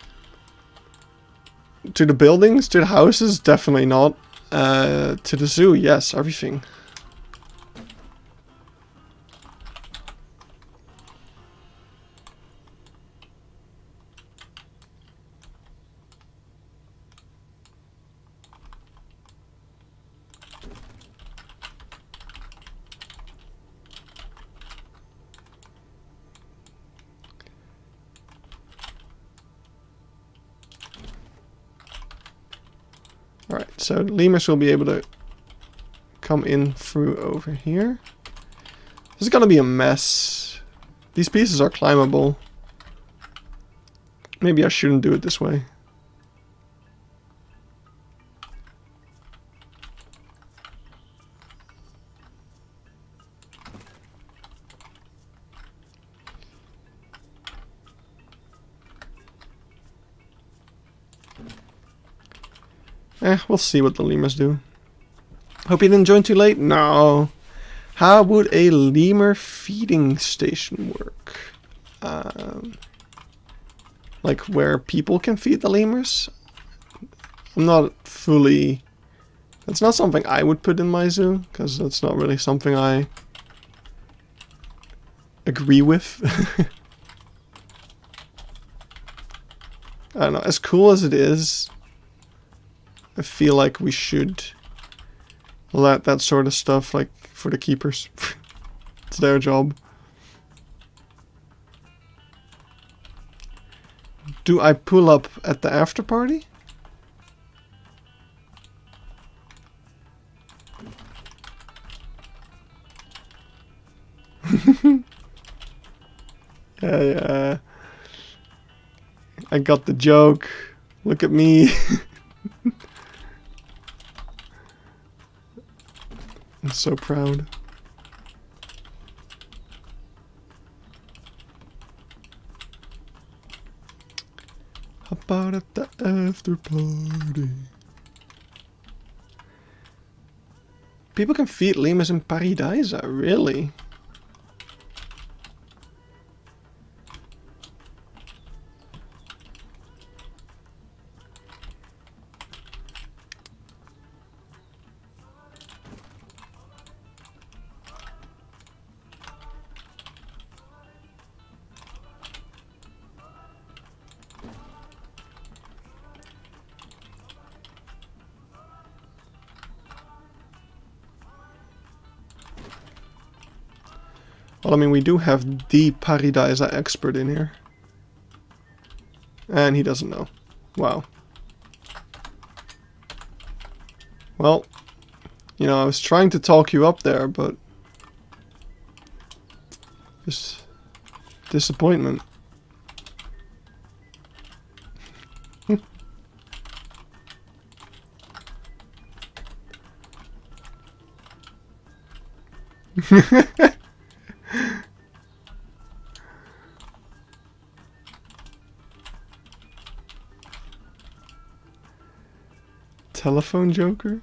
to the buildings, to the houses, definitely not. To the zoo, yes, everything. Alright, so lemurs will be able to come in through over here. This is gonna be a mess. These pieces are climbable. Maybe I shouldn't do it this way. We'll see what the lemurs do. Hope you didn't join too late? No. How would a lemur feeding station work? Like where people can feed the lemurs? I'm not fully... That's not something I would put in my zoo, because that's not really something I agree with. I don't know, as cool as it is, I feel like we should let that sort of stuff, like, for the keepers. It's their job. Do I pull up at the after party? Yeah. I got the joke. Look at me. I'm so proud. pop out at the after party. People can feed lemurs in Paradise, really? Well, I mean, we do have the Paradise expert in here. And he doesn't know. Wow. Well, you know, I was trying to talk you up there, but... just... disappointment. Telephone Joker?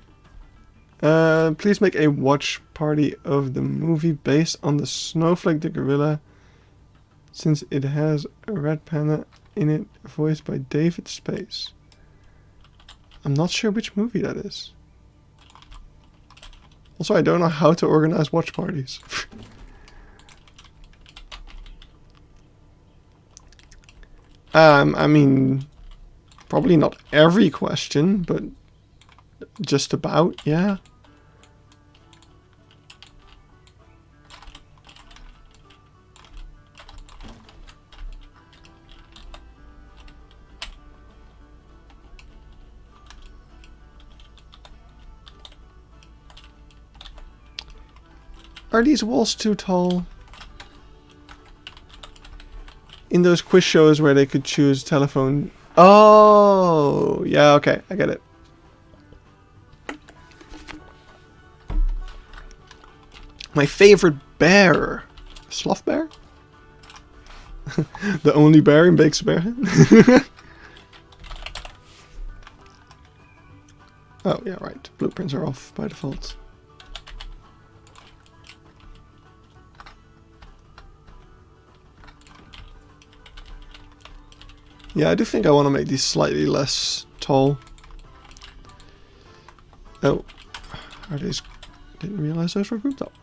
Please make a watch party of the movie based on the Snowflake the Gorilla, since it has a red panda in it voiced by David Space. I'm not sure which movie that is. Also, I don't know how to organize watch parties. I mean, probably not every question, but just about, yeah. Are these walls too tall? In those quiz shows where they could choose telephone... Oh! Yeah, okay, I get it. My favorite bear. Sloth bear? The only bear in Bake's Bear. Oh, yeah, right. Blueprints are off by default. Yeah, I do think I want to make these slightly less tall. Oh, are these... Didn't realize those were grouped up.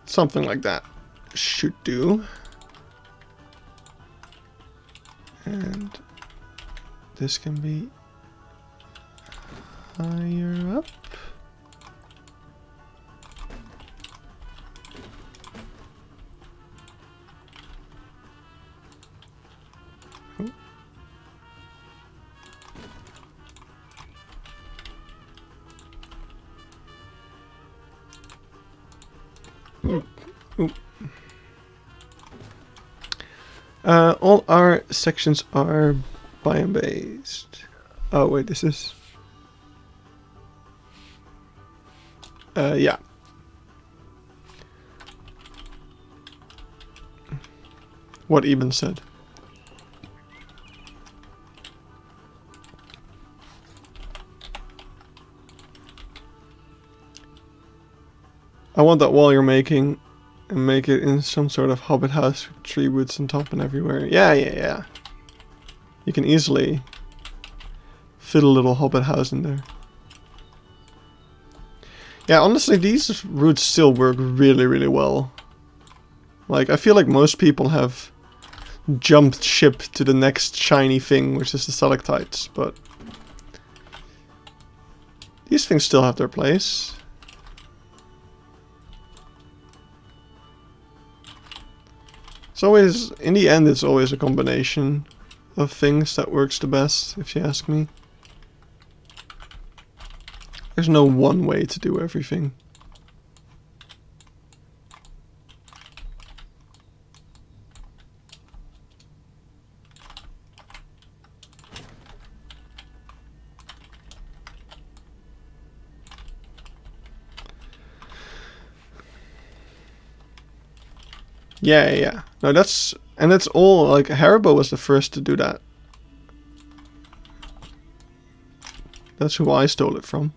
Something like that should do. And this can be higher up. All our sections are biome based. Oh wait, this is... yeah. What Eben said. I want that wall you're making and make it in some sort of hobbit house with tree roots on top and everywhere. Yeah. You can easily fit a little hobbit house in there. Yeah, honestly, these roots still work really, really well. Like, I feel like most people have jumped ship to the next shiny thing, which is the stalactites, but these things still have their place. It's always, in the end, it's always a combination of things that works the best, if you ask me. There's no one way to do everything. Yeah, yeah, yeah. No, that's all. Like Haribo was the first to do that. That's who I stole it from.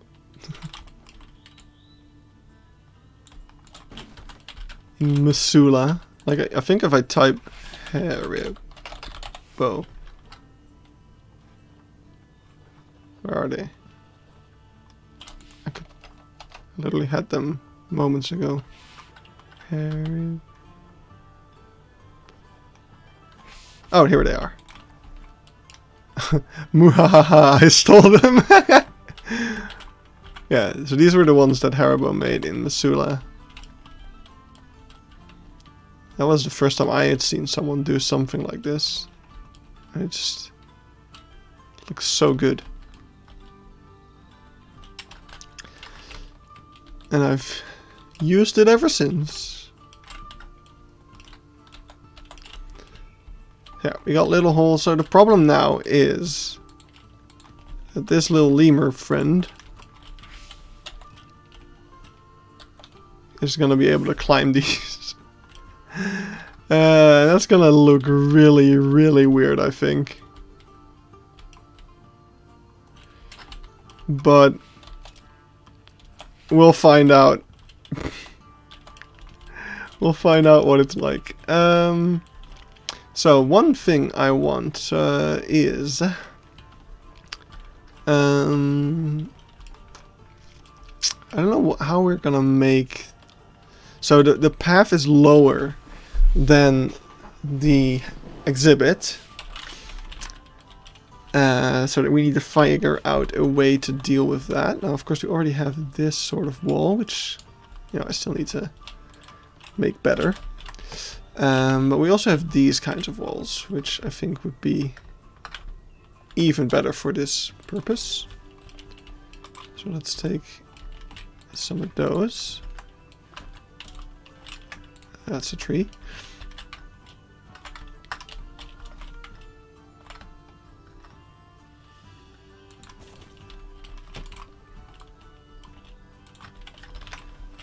In Missoula. Like I think if I type Haribo, where are they? I literally had them moments ago. Haribo. Oh, here they are. Muhahaha, I stole them. Yeah, so these were the ones that Haribo made in Missoula. That was the first time I had seen someone do something like this. And it just looks so good. And I've used it ever since. Yeah, we got little holes. So the problem now is that this little lemur friend is going to be able to climb these. That's going to look really, really weird, I think. But we'll find out. We'll find out what it's like. So one thing I want is I don't know how we're gonna make. So the path is lower than the exhibit, so that we need to figure out a way to deal with that. Now, of course, we already have this sort of wall, which I still need to make better. But we also have these kinds of walls, which I think would be even better for this purpose. So let's take some of those. That's a tree.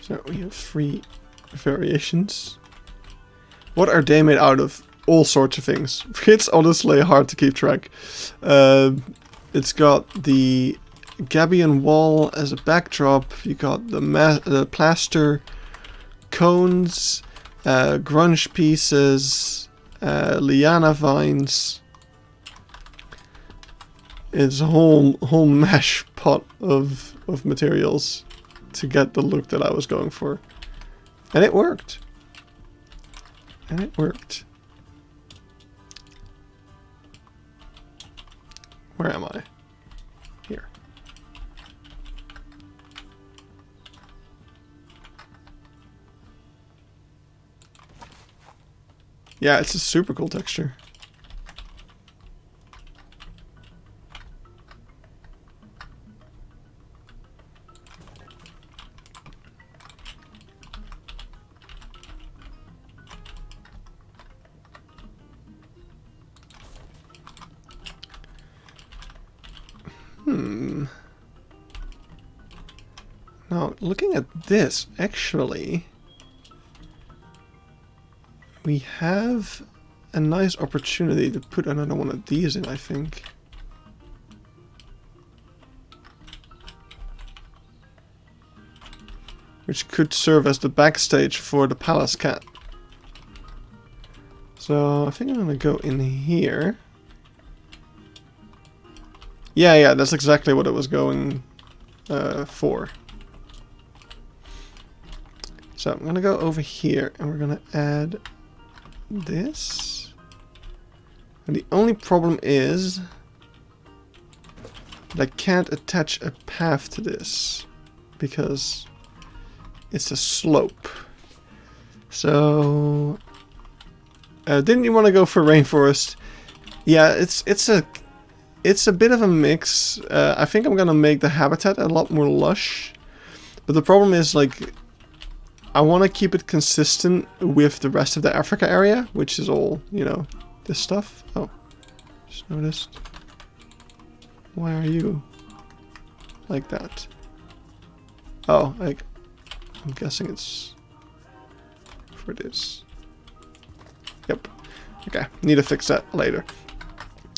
So we have 3 variations. What are they made out of? All sorts of things. It's honestly hard to keep track. It's got the gabion wall as a backdrop. You got the plaster cones, grunge pieces, liana vines. It's a whole mash pot of materials to get the look that I was going for, and it worked. And it worked. Where am I? Here. Yeah, it's a super cool texture. Now, looking at this, actually, we have a nice opportunity to put another one of these in, I think. Which could serve as the backstage for the palace cat. So, I think I'm gonna go in here. Yeah, that's exactly what it was going for. So I'm gonna go over here and we're gonna add this. And the only problem is that I can't attach a path to this because it's a slope. So didn't you want to go for rainforest? Yeah, it's a bit of a mix. I think I'm gonna make the habitat a lot more lush, but the problem is, like, I want to keep it consistent with the rest of the Africa area, which is all, this stuff. Oh, just noticed. Why are you like that? Oh, I'm guessing it's for this. Yep. Okay, need to fix that later.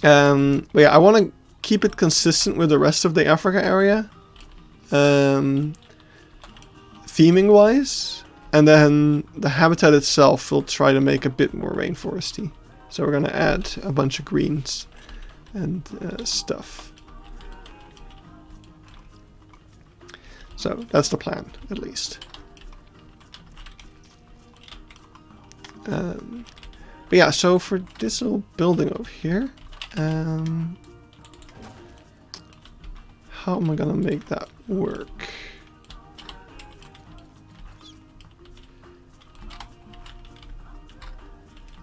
But yeah, I want to keep it consistent with the rest of the Africa area. Theming wise. And then the habitat itself will try to make a bit more rainforesty. So we're going to add a bunch of greens and stuff. So that's the plan, at least. But yeah, so for this little building over here, how am I gonna make that work?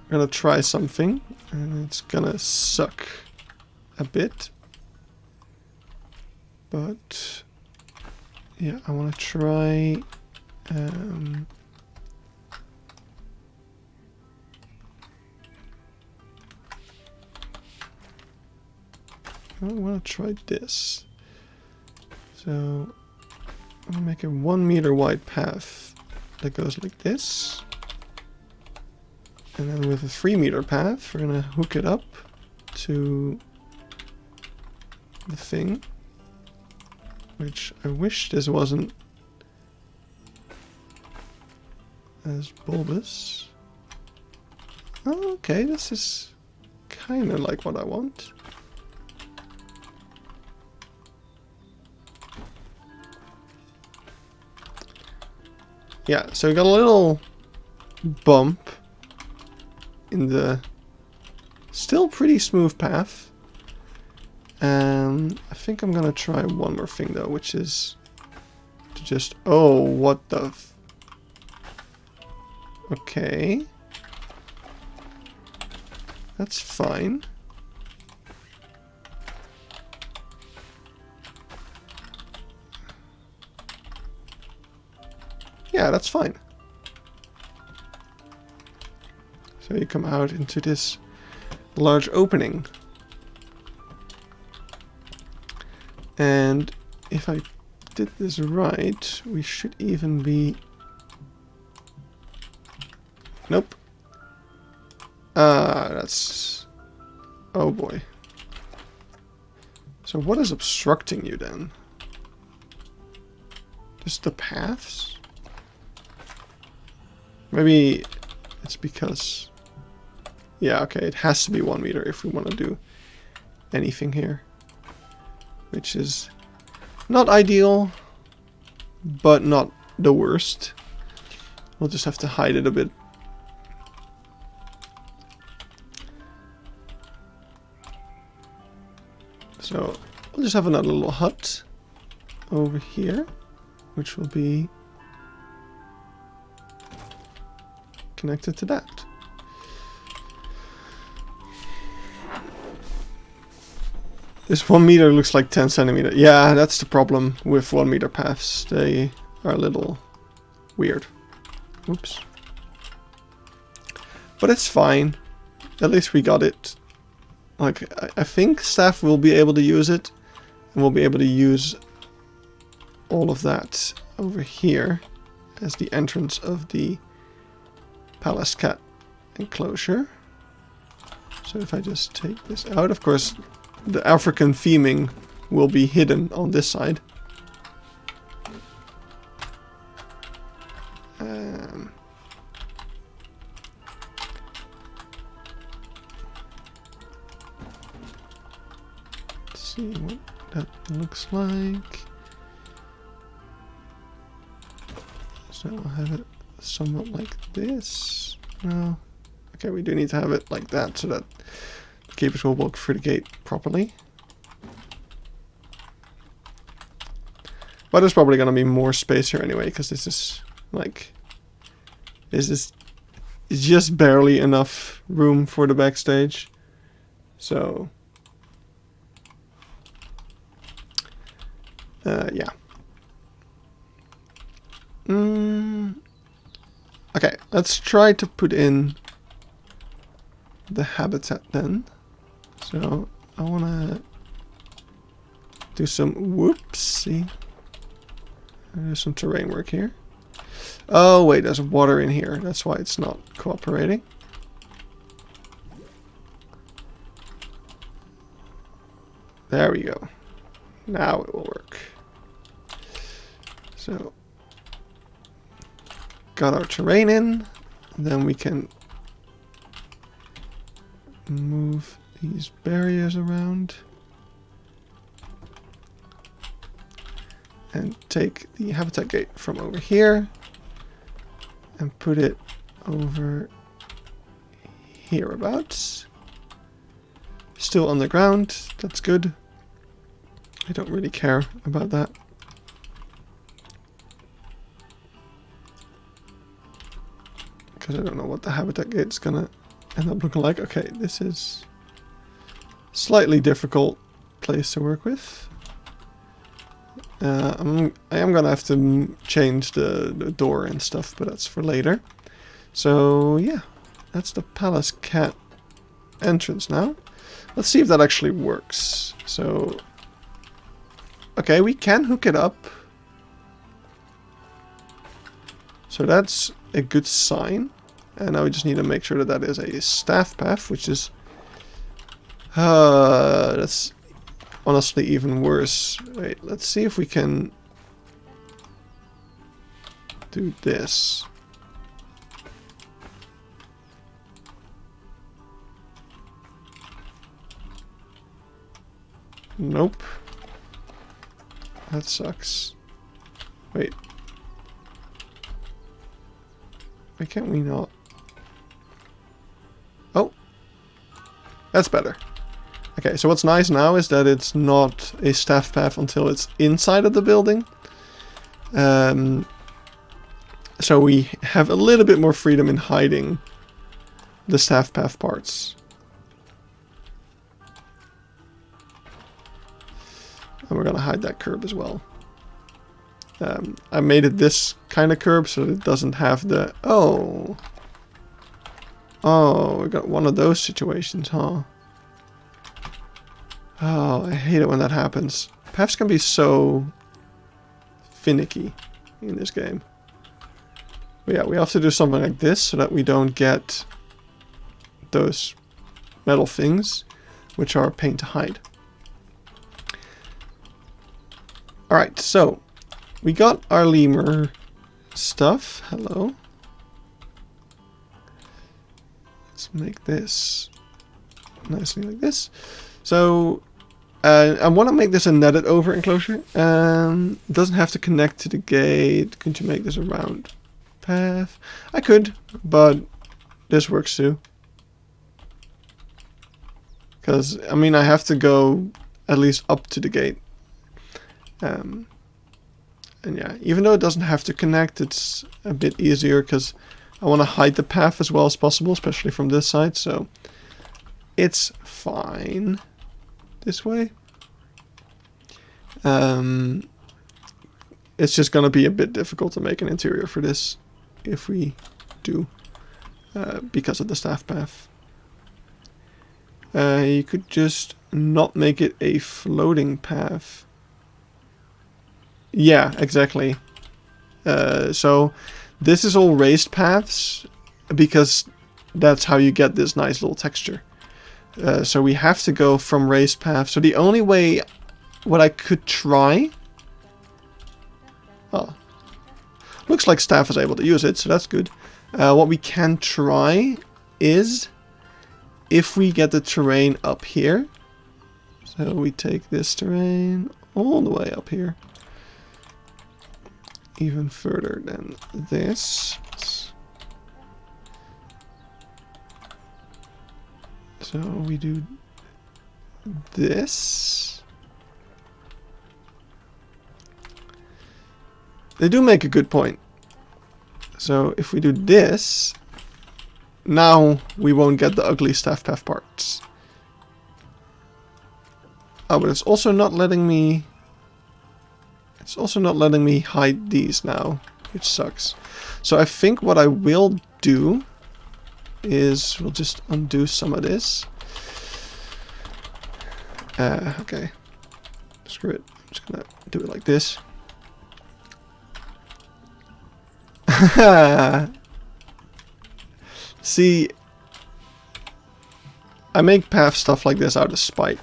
I'm gonna try something, and it's gonna suck a bit. But yeah, I want to try. I want to try this. So I'm gonna make a 1 meter wide path that goes like this. And then with a 3 meter path, we're gonna hook it up to the thing. Which I wish this wasn't as bulbous. Oh, okay, this is kind of like what I want. Yeah, so we got a little bump in the still pretty smooth path. I think I'm gonna try one more thing though, which is to just... Oh, what the... Okay. That's fine. Yeah, that's fine. So you come out into this large opening. And if I did this right, we should even be... Nope. That's... Oh boy. So what is obstructing you then? Just the paths? Maybe it's because... Yeah, okay, it has to be 1 meter if we want to do anything here. Which is not ideal, but not the worst. We'll just have to hide it a bit. So we'll just have another little hut over here, which will be connected to that. This 1 meter looks like 10 centimeters. Yeah, that's the problem with 1 meter paths. They are a little weird. Oops. But it's fine. At least we got it. Like, I think staff will be able to use it. And we'll be able to use all of that over here as the entrance of the Palace Cat enclosure. So if I just take this out, of course... The African theming will be hidden on this side. Let's see what that looks like. So I'll have it somewhat like this. No. Okay, we do need to have it like that so that keepers will walk through the gate properly. But there's probably going to be more space here anyway, because this is like... This is just barely enough room for the backstage. So... yeah. Okay, let's try to put in the habitat then. So I want to do some whoopsie. There's some terrain work here. Oh wait, there's water in here. That's why it's not cooperating. There we go. Now it will work. So, got our terrain in. Then we can move these barriers around. And take the habitat gate from over here. And put it over hereabouts. Still on the ground. That's good. I don't really care about that. Because I don't know what the habitat gate's gonna end up looking like. Okay, this is slightly difficult place to work with. I am gonna have to change the door and stuff, but that's for later. So yeah, that's the palace cat entrance now. Let's see if that actually works. So, okay, we can hook it up. So that's a good sign. And now we just need to make sure that that is a staff path, which is... that's honestly even worse. Wait, let's see if we can do this. Nope. That sucks. Wait. Why can't we not? Oh. That's better. Okay, so what's nice now is that it's not a staff path until it's inside of the building. So we have a little bit more freedom in hiding the staff path parts. And we're gonna hide that curb as well. I made it this kind of curb so that it doesn't have the... Oh, we got one of those situations, huh? Oh, I hate it when that happens. Paths can be so finicky in this game. But yeah, we have to do something like this so that we don't get those metal things, which are a pain to hide. Alright, so we got our lemur stuff. Hello. Let's make this nicely like this. So I want to make this a netted over enclosure. It doesn't have to connect to the gate. Could you make this a round path? I could, but this works too. Because, I mean, I have to go at least up to the gate. And yeah, even though it doesn't have to connect, it's a bit easier because I want to hide the path as well as possible, especially from this side, so it's fine this way. It's just going to be a bit difficult to make an interior for this if we do, because of the staff path. You could just not make it a floating path. Yeah, exactly. So this is all raised paths because that's how you get this nice little texture. So we have to go from raised paths. So the only way, what I could try... Oh, looks like staff is able to use it, so that's good. What we can try is if we get the terrain up here. So we take this terrain all the way up here. Even further than this. So we do this. They do make a good point. So if we do this, now we won't get the ugly staff path parts. Oh, but it's also not letting me... It's also not letting me hide these now, which sucks. So I think what I will do is we'll just undo some of this. Okay. Screw it. I'm just gonna do it like this. See, I make path stuff like this out of spite.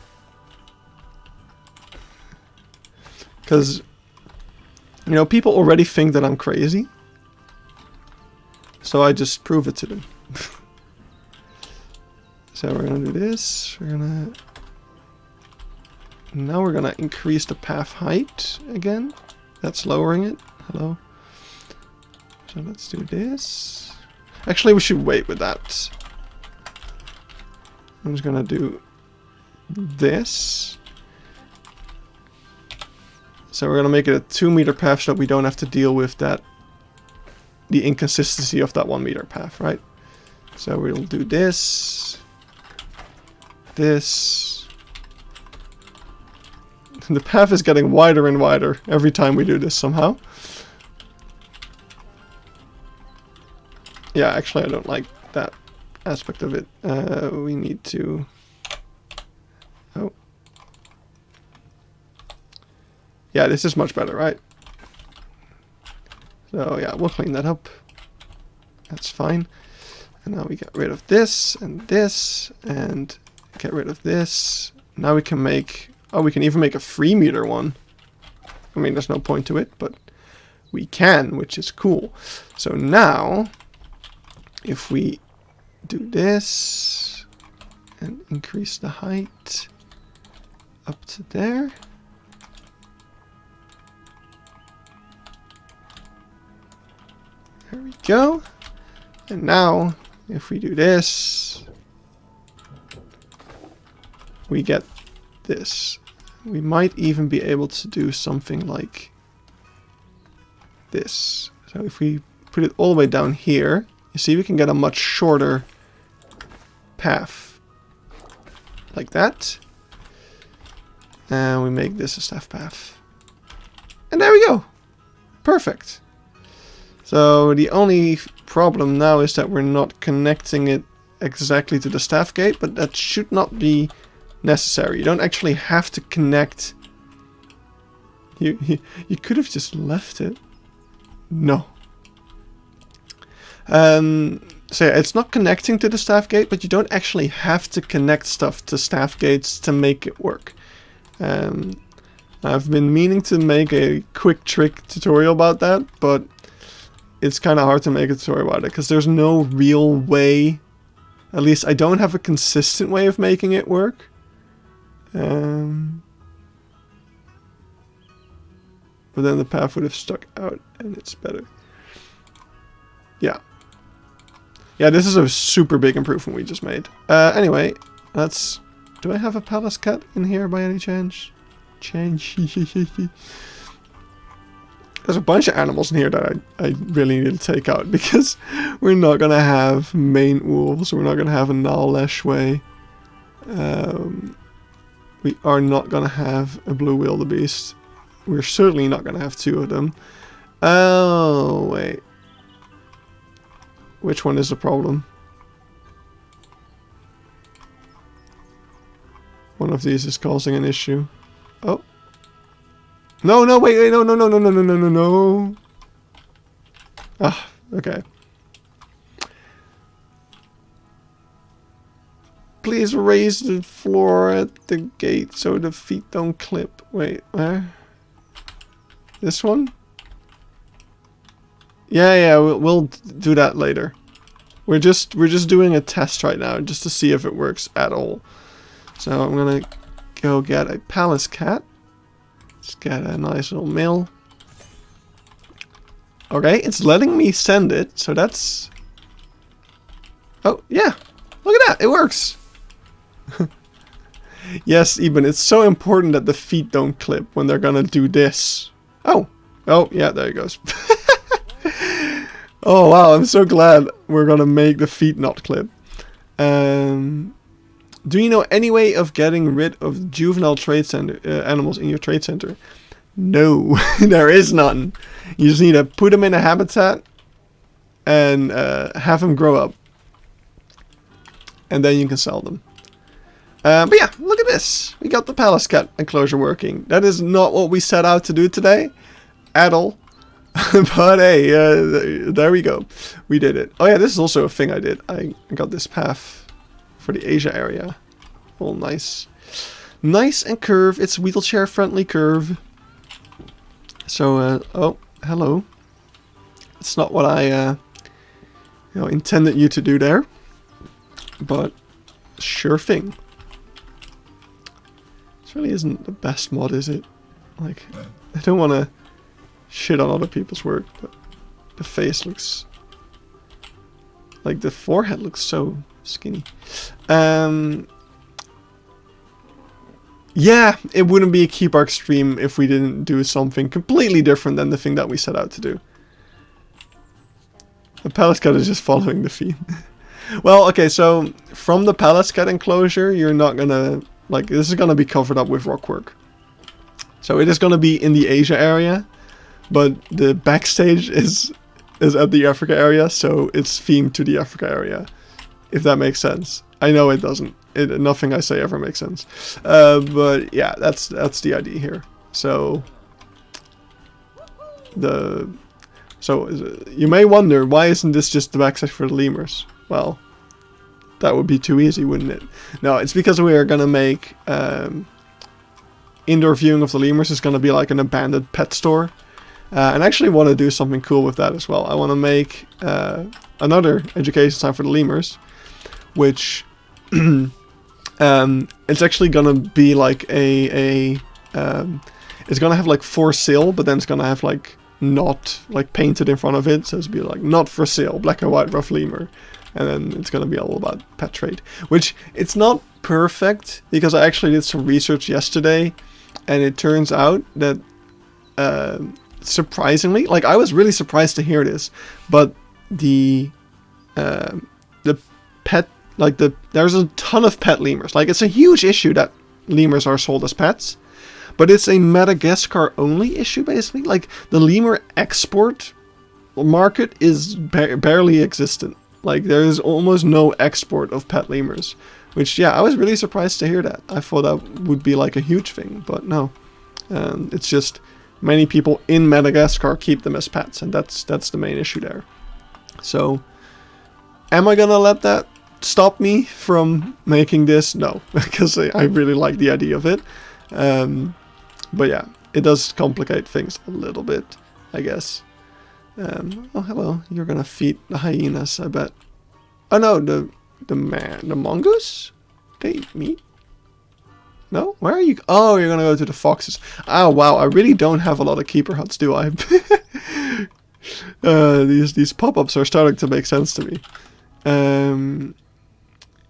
Because, you know, people already think that I'm crazy. So I just prove it to them. So we're gonna do this. Now we're gonna increase the path height again. That's lowering it. Hello. So let's do this. Actually, we should wait with that. I'm just gonna do this. So we're gonna make it a 2-meter path so that we don't have to deal with that, the inconsistency of that 1-meter path, right? So we'll do this. This. The path is getting wider and wider every time we do this somehow. Yeah, actually I don't like that aspect of it. We need to... Oh. Yeah, this is much better, right? So yeah, we'll clean that up. That's fine. And now we get rid of this and get rid of this. Now we can make... Oh, we can even make a 3-meter one. I mean, there's no point to it, but we can, which is cool. So now, if we do this and increase the height up to there. There we go. And now, if we do this, we get this. We might even be able to do something like this. So if we put it all the way down here, you see we can get a much shorter path. Like that. And we make this a staff path. And there we go. Perfect. So the only problem now is that we're not connecting it exactly to the staff gate, but that should not be necessary. You don't actually have to connect. You could have just left it. No. So yeah, it's not connecting to the staff gate, but you don't actually have to connect stuff to staff gates to make it work. I've been meaning to make a quick trick tutorial about that, but it's kind of hard to make a tutorial about it because there's no real way. At least I don't have a consistent way of making it work. But then the path would have stuck out and it's better. Yeah. Yeah, this is a super big improvement we just made. Anyway, let's... Do I have a palace cat in here by any chance? There's a bunch of animals in here that I really need to take out because we're not going to have Maine wolves. We're not going to have a Nile Leshway. We are not going to have a blue wildebeest. We're certainly not going to have 2 of them. Oh, wait. Which one is the problem? One of these is causing an issue. Oh. No, no, wait, no. Ah, okay. Please raise the floor at the gate so the feet don't clip. Wait, where? This one? Yeah, we'll do that later. We're just doing a test right now just to see if it works at all. So I'm gonna go get a palace cat. Let's get a nice little male. Okay, it's letting me send it, so that's... Oh, yeah. Look at that, it works. Yes, Eben, it's so important that the feet don't clip when they're gonna do this. Oh, yeah, there it goes. Oh, wow, I'm so glad we're gonna make the feet not clip. Do you know any way of getting rid of juvenile trade center animals in your trade center? No, there is none. You just need to put them in a habitat and have them grow up. And then you can sell them. But yeah, look at this. We got the palace cat enclosure working. That is not what we set out to do today at all. But hey, there we go. We did it. Oh yeah, this is also a thing I did. I got this path for the Asia area. All nice. Nice and curved. It's wheelchair friendly curve. So, oh, hello. It's not what I intended you to do there, but sure thing. This really isn't the best mod, is it? Like, I don't want to shit on other people's work, but the face looks... like, the forehead looks so skinny. Yeah, it wouldn't be a Keypark stream if we didn't do something completely different than the thing that we set out to do. The palace cat is just following the theme. Well, okay, so from the palace cat enclosure, you're not gonna... like, this is gonna be covered up with rockwork. So it is gonna be in the Asia area, but the backstage is at the Africa area, so it's themed to the Africa area. If that makes sense. I know it doesn't. Nothing I say ever makes sense. But yeah, that's the idea here. So you may wonder, why isn't this just the backstage for the lemurs? Well, that would be too easy, wouldn't it? No, it's because we are gonna make indoor viewing of the lemurs is gonna be like an abandoned pet store. And I actually want to do something cool with that as well. I want to make another education sign for the lemurs, which it's actually gonna be like it's gonna have like for sale, but then it's gonna have like not like painted in front of it, so it's be like not for sale, black and white rough lemur, and then it's gonna be all about pet trade, which it's not perfect because I actually did some research yesterday, and it turns out that surprisingly, like I was really surprised to hear this, but the pet, like there's a ton of pet lemurs. Like it's a huge issue that lemurs are sold as pets, but it's a Madagascar only issue basically. Like the lemur export market is barely existent. Like there is almost no export of pet lemurs, which yeah, I was really surprised to hear that. I thought that would be like a huge thing, but no, it's just many people in Madagascar keep them as pets, and that's the main issue there. So, am I gonna let that stop me from making this? No, because I really like the idea of it. But yeah, it does complicate things a little bit, I guess. Oh, hello. You're gonna feed the hyenas, I bet. Oh no, the mongoose? They eat meat? No? Where are you? Oh, you're gonna go to the foxes. Oh wow, I really don't have a lot of keeper huts, do I? These pop-ups are starting to make sense to me.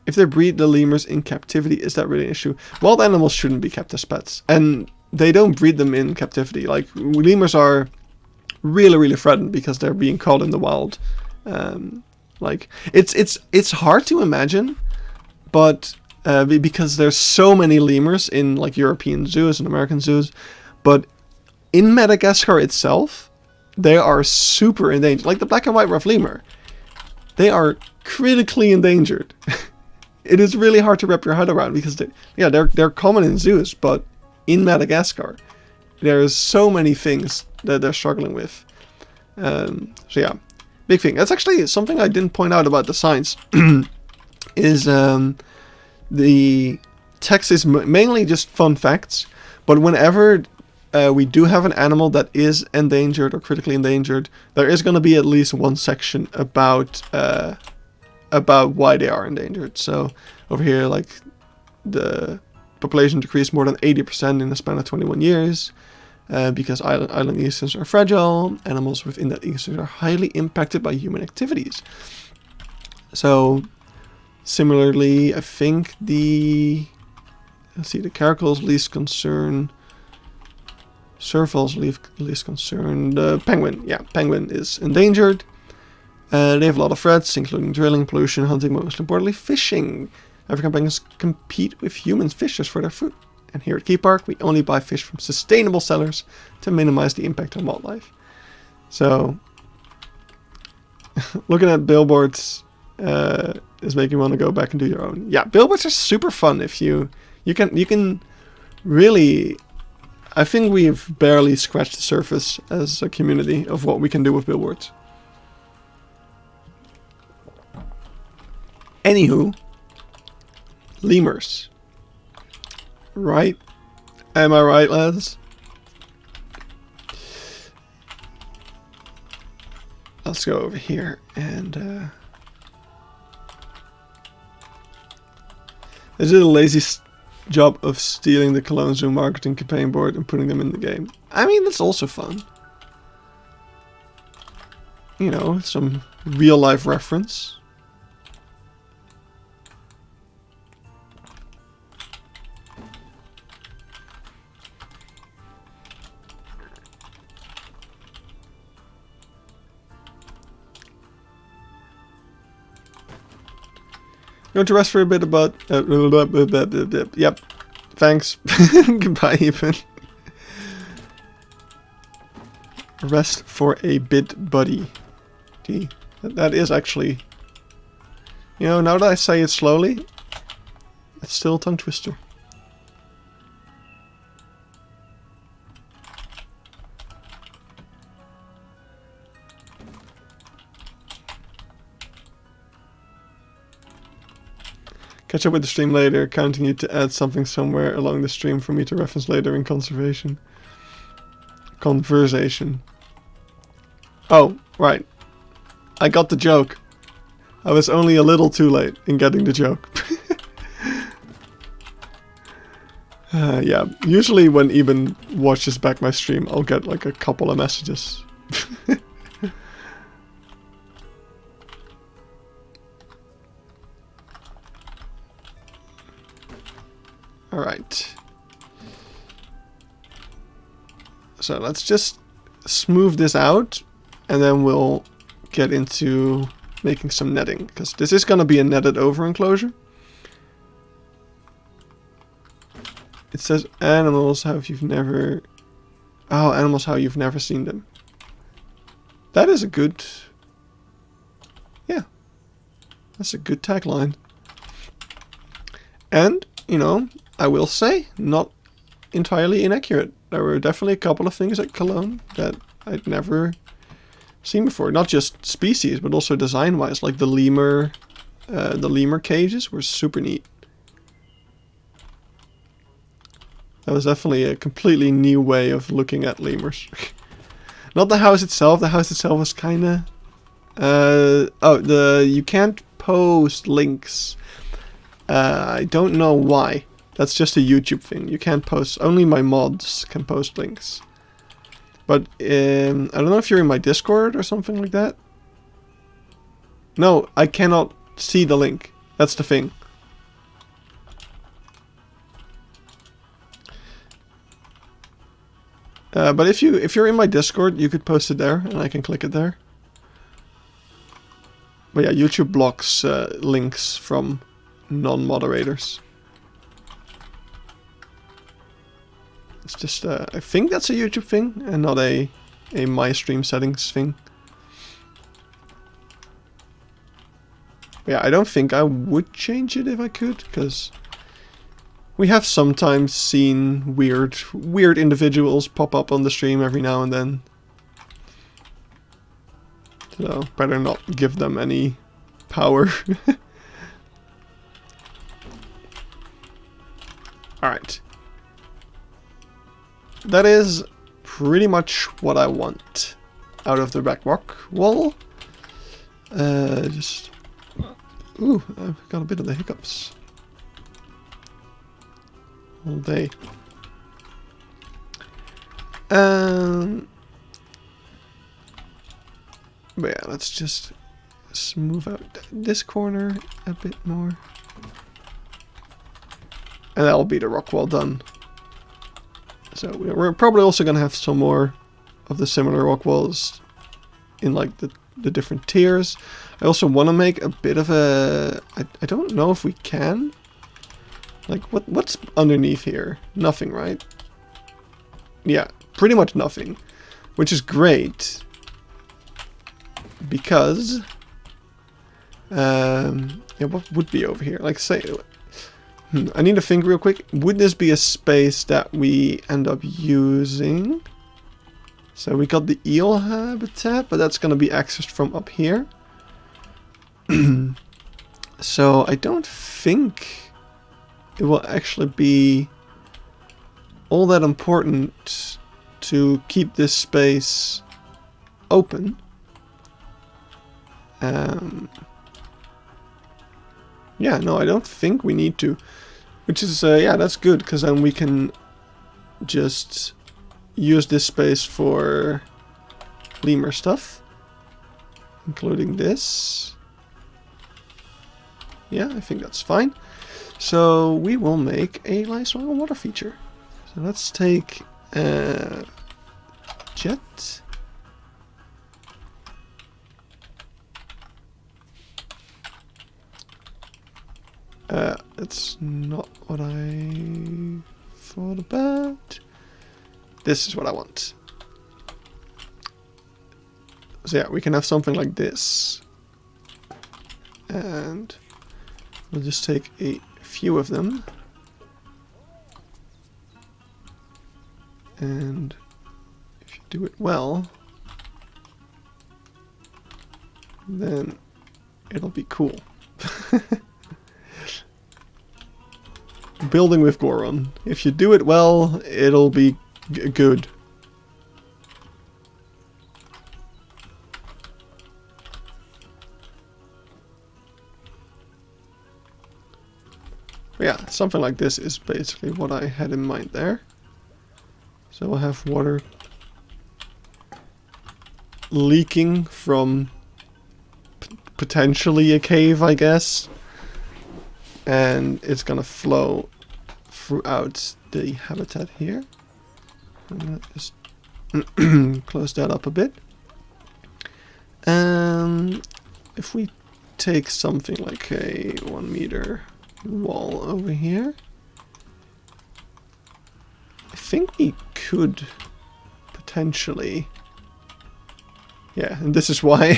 If they breed the lemurs in captivity, is that really an issue? Wild animals shouldn't be kept as pets, and they don't breed them in captivity. Like lemurs are really threatened because they're being caught in the wild. Like it's hard to imagine, but because there's so many lemurs in like European zoos and American zoos, but in Madagascar itself, they are super endangered. Like the black and white rough lemur, they are critically endangered. It is really hard to wrap your head around because they're common in zoos, but in Madagascar, there's so many things that they're struggling with. So yeah, big thing. That's actually something I didn't point out about the signs. Is the text is mainly just fun facts, but whenever we do have an animal that is endangered or critically endangered, there is going to be at least one section about why they are endangered. So over here, like the population decreased more than 80% in the span of 21 years because island ecosystems are fragile. Animals within that ecosystem are highly impacted by human activities. So similarly, I think the caracals least concern, servals least concern. The penguin, penguin is endangered. They have a lot of threats, including drilling, pollution, hunting, but most importantly, fishing. African penguins compete with human fishers for their food. And here at Keypark, we only buy fish from sustainable sellers to minimize the impact on wildlife. So, looking at billboards is making me want to go back and do your own. Yeah, billboards are super fun if you can really... I think we've barely scratched the surface as a community of what we can do with billboards. Anywho, lemurs. Right? Am I right, lads? let's go over here and I did a lazy job of stealing the Cologne Zoo marketing campaign board and putting them in the game. I mean, that's also fun. You know, some real life reference. Going to rest for a bit about... yep. Thanks. Goodbye, Ethan. Rest for a bit, buddy. Gee, that is actually... You know, now that I say it slowly, it's still a tongue twister. Catch up with the stream later, counting you to add something somewhere along the stream for me to reference later in conversation. Oh, right. I got the joke. I was only a little too late in getting the joke. Yeah, usually when Eben watches back my stream, I'll get like a couple of messages. Alright. So let's just smooth this out and then we'll get into making some netting, because this is going to be a netted over enclosure. It says animals how you've never... Oh, animals how you've never seen them. That is a good... Yeah. That's a good tagline. And, you know, I will say, not entirely inaccurate. There were definitely a couple of things at Cologne that I'd never seen before. Not just species, but also design-wise. Like the lemur cages were super neat. That was definitely a completely new way of looking at lemurs. Not the house itself. The house itself was kind of... you can't post links. I don't know why. That's just a YouTube thing. You can't post... Only my mods can post links. But I don't know if you're in my Discord or something like that. No, I cannot see the link. That's the thing. But if you're in my Discord, you could post it there, and I can click it there. But yeah, YouTube blocks links from non-moderators. It's just, I think that's a YouTube thing, and not a my stream settings thing. But yeah, I don't think I would change it if I could, because we have sometimes seen weird individuals pop up on the stream every now and then. So, better not give them any power. Alright. That is pretty much what I want out of the back rock wall. Just... Ooh, I've got a bit of the hiccups. All day. But yeah, let's just smooth out this corner a bit more. And that'll be the rock wall done. So we're probably also going to have some more of the similar rock walls in like the different tiers. I also want to make a bit of a... I don't know if we can. Like, what's underneath here? Nothing, right? Yeah, pretty much nothing. Which is great. Because... yeah, what would be over here? Like, say... I need to think real quick. Would this be a space that we end up using? So we got the eel habitat, but that's going to be accessed from up here. So I don't think it will actually be all that important to keep this space open. Yeah, no, I don't think we need to. Which is, yeah, that's good, because then we can just use this space for lemur stuff. Including this. Yeah, I think that's fine. So we will make a nice little water feature. So let's take jet. That's not what I thought about. This is what I want. So yeah, we can have something like this. And we'll just take a few of them. And if you do it well, then it'll be cool. Building with Goron. If you do it well, it'll be good. Yeah, something like this is basically what I had in mind there. So we'll have water leaking from potentially a cave, I guess. And it's gonna flow throughout the habitat here. I'm gonna just close that up a bit. If we take something like a 1 meter wall over here, I think we could potentially, yeah, and this is why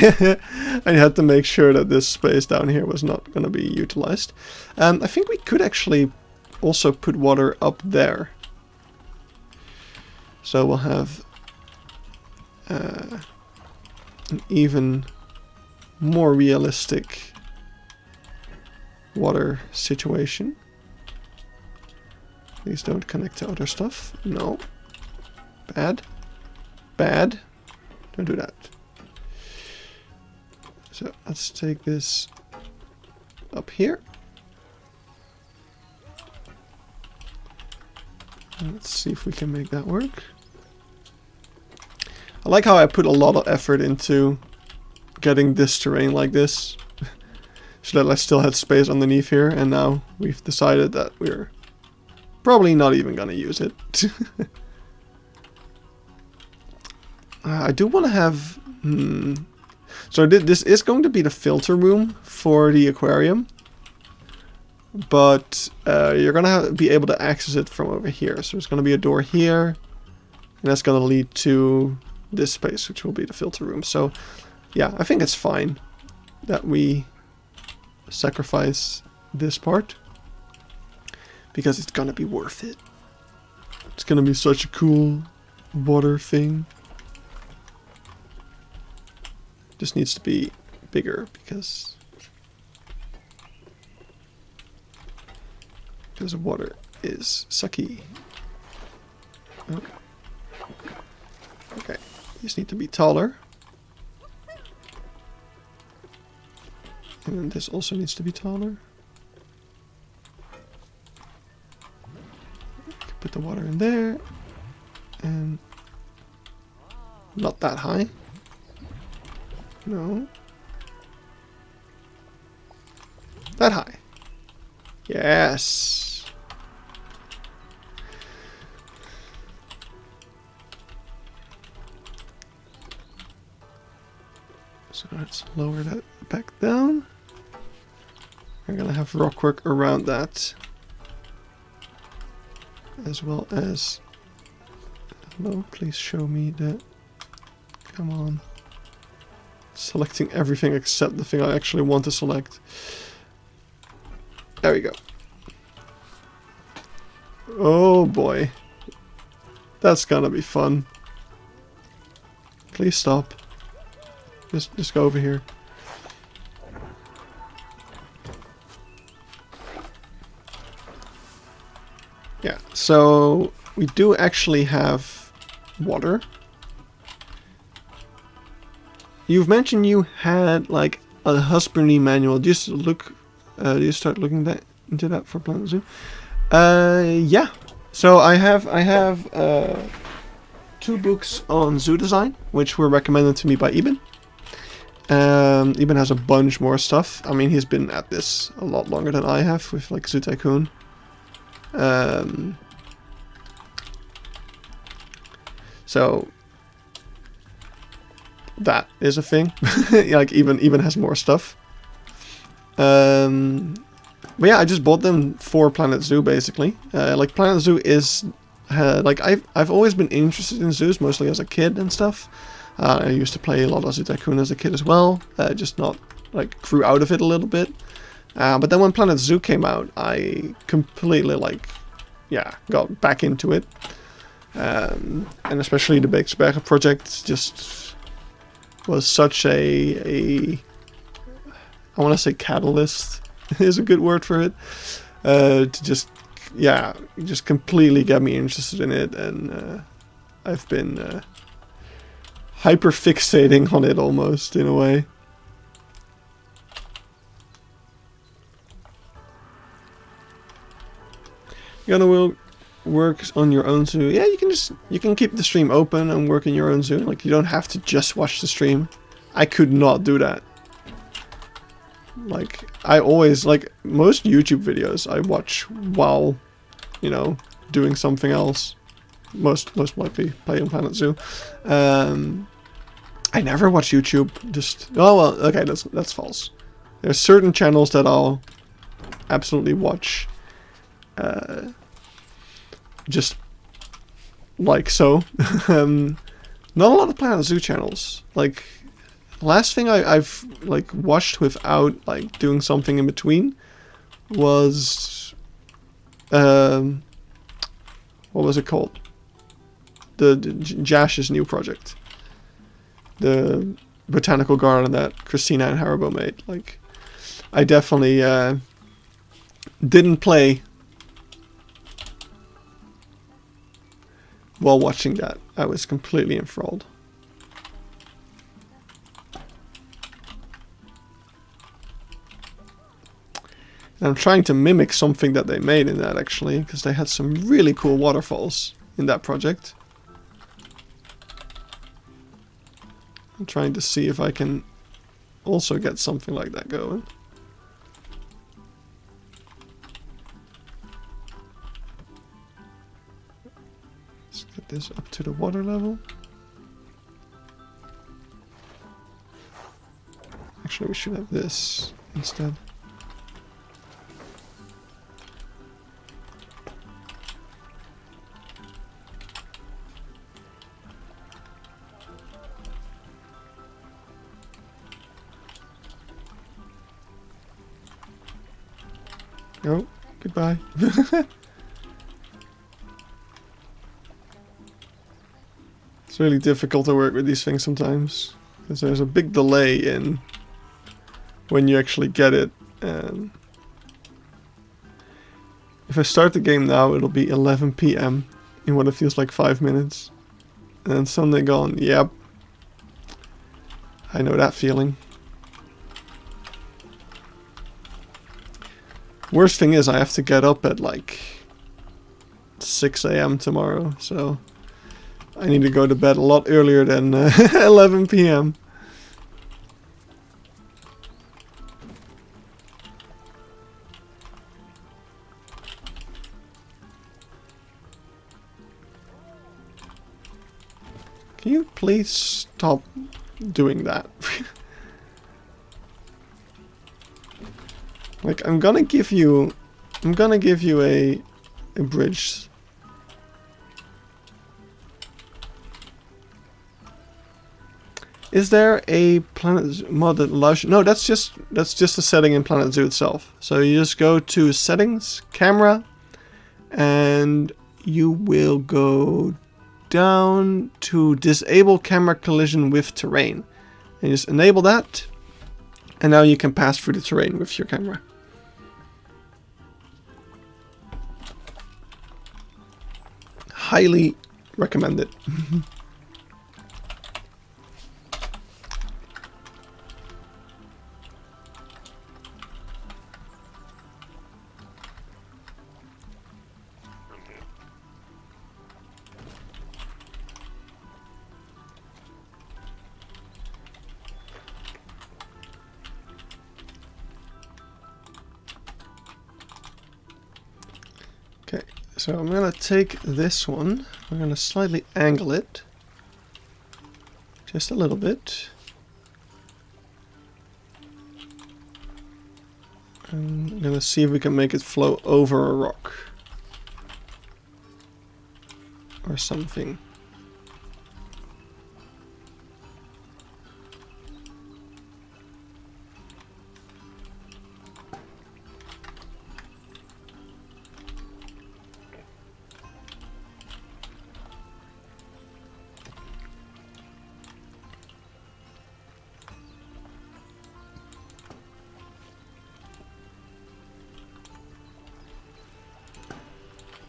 I had to make sure that this space down here was not going to be utilized. I think we could actually also put water up there. So we'll have an even more realistic water situation. Please don't connect to other stuff. No. Bad. Bad. Don't do that. So let's take this up here. And let's see if we can make that work. I like how I put a lot of effort into getting this terrain like this. So that I still had space underneath here, and now we've decided that we're probably not even gonna use it. I do want to have... So this is going to be the filter room for the aquarium. But you're going to be able to access it from over here. So there's going to be a door here. And that's going to lead to this space, which will be the filter room. So yeah, I think it's fine that we sacrifice this part. Because it's going to be worth it. It's going to be such a cool water thing. Just needs to be bigger because the water is sucky. Oh. Okay, these need to be taller. And then this also needs to be taller. Put the water in there. And not that high. No. That high. Yes. So let's lower that back down. We're gonna have rockwork around that. As well as... Hello, please show me that. Come on. Selecting everything except the thing I actually want to select. There we go. Oh boy. That's gonna be fun. Please stop. Just go over here. Yeah, so we do actually have water. You've mentioned you had like a husbandry manual. Just look. Do you start looking into that for Planet Zoo? Yeah. So I have 2 books on zoo design, which were recommended to me by Eben. Eben has a bunch more stuff. I mean, he's been at this a lot longer than I have with like Zoo Tycoon. So that is a thing. Like Eben has more stuff. But yeah, I just bought them for Planet Zoo basically. Like Planet Zoo is like I've always been interested in zoos, mostly as a kid and stuff. I used to play a lot of Zoo Tycoon as a kid as well, just not like grew out of it a little bit. But then when Planet Zoo came out, I completely like, yeah, got back into it. And especially the Beeksbergen project just was such a I want to say catalyst is a good word for it. To just, yeah, just completely get me interested in it, and I've been hyper fixating on it almost in a way. You gonna work on your own zoo? Yeah, you can keep the stream open and work in your own zoo. Like, you don't have to just watch the stream. I could not do that. Like, I always, like, most YouTube videos I watch while, you know, doing something else. Most likely playing Planet Zoo. I never watch YouTube. Just, oh well, okay, that's false. There's certain channels that I'll absolutely watch. Just like so. Not a lot of Planet Zoo channels. Like, last thing I've like watched without like doing something in between was what was it called? The Jash's new project, the botanical garden that Christina and Haribo made. Like, I definitely didn't play while watching that. I was completely enthralled. And I'm trying to mimic something that they made in that, actually, because they had some really cool waterfalls in that project. I'm trying to see if I can also get something like that going. Let's get this up to the water level. Actually, we should have this instead. Oh, goodbye. It's really difficult to work with these things sometimes, because there's a big delay in when you actually get it. And if I start the game now, it'll be 11 PM in what it feels like 5 minutes. And then suddenly gone, yep. I know that feeling. Worst thing is I have to get up at like 6 AM tomorrow, so I need to go to bed a lot earlier than 11 PM. Can you please stop doing that? Like, I'm gonna give you a bridge. Is there a Planet Zoo mod that allows you? No, that's just a setting in Planet Zoo itself. So you just go to settings, camera, and you will go down to disable camera collision with terrain. And just enable that. And now you can pass through the terrain with your camera. Highly recommend it. So I'm gonna take this one. I'm gonna slightly angle it. Just a little bit. And I'm gonna see if we can make it flow over a rock. Or something.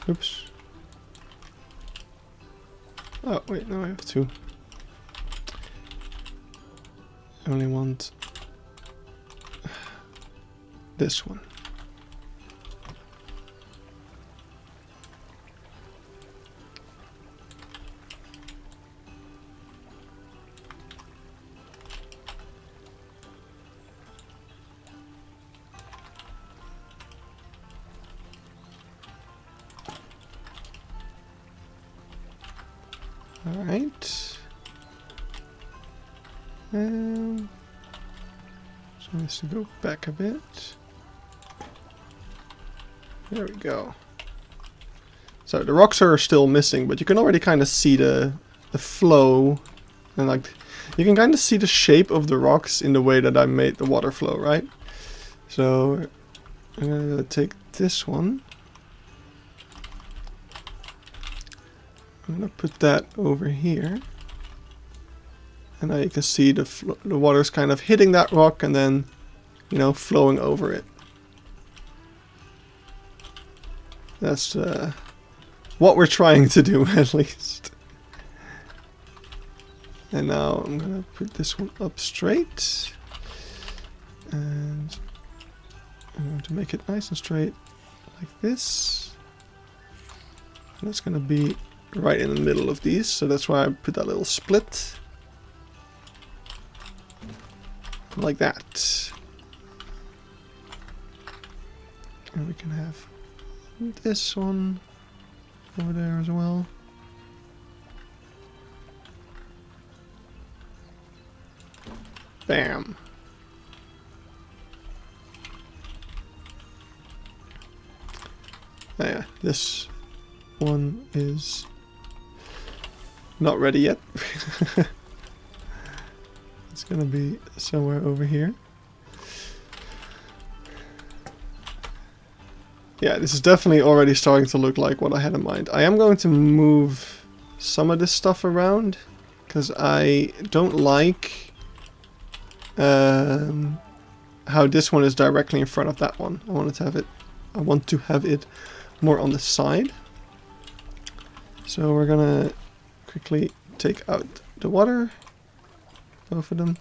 Oops. Oh, wait, no, I have two. I only want this one. Alright. So this to go back a bit. There we go. So the rocks are still missing, but you can already kind of see the flow, and like you can kind of see the shape of the rocks in the way that I made the water flow, right? So I'm gonna take this one. I'm gonna put that over here, and now you can see the water's kind of hitting that rock and then, you know, flowing over it. That's what we're trying to do, at least. And now I'm gonna put this one up straight, and I'm going to make it nice and straight like this. And it's gonna be right in the middle of these, so that's why I put that little split. Like that. And we can have this one over there as well. Bam. Oh yeah, this one is not ready yet. It's gonna be somewhere over here. Yeah, this is definitely already starting to look like what I had in mind. I am going to move some of this stuff around because I don't like how this one is directly in front of that one. I want to have it more on the side. So we're gonna quickly take out the water, both of them,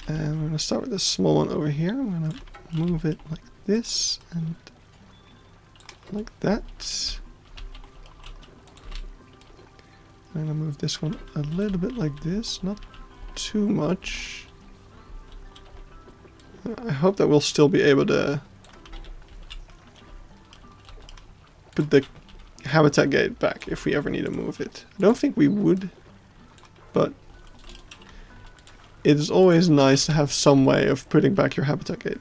and we're gonna start with this small one over here. I'm gonna move it like this and like that. I'm gonna move this one a little bit like this, not too much. I hope that we'll still be able to put the habitat gate back if we ever need to move it. I don't think we would, but it is always nice to have some way of putting back your habitat gate.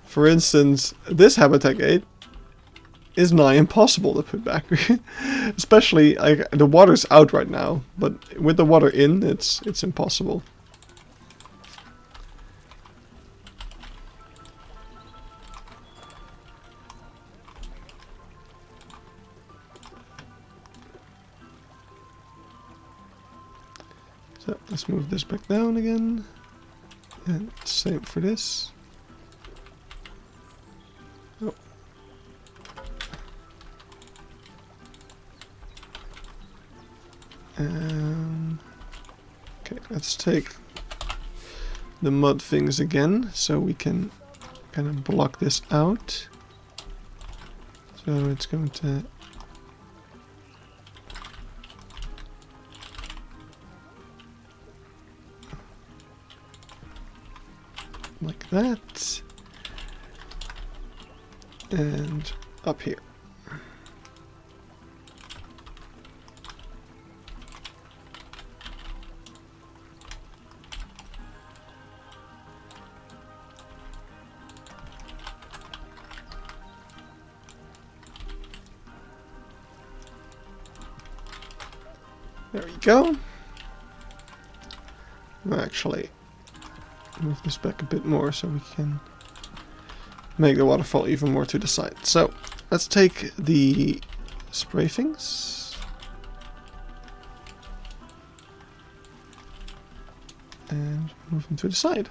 For instance, this habitat gate is nigh impossible to put back. Especially, like, the water's out right now, but with the water in, it's impossible. So let's move this back down again, and same for this. Oh. Okay, let's take the mud things again, so we can kind of block this out. So it's going to like that. And up here. There we go. I'll actually move this back a bit more so we can make the waterfall even more to the side. So let's take the spray things and move them to the side.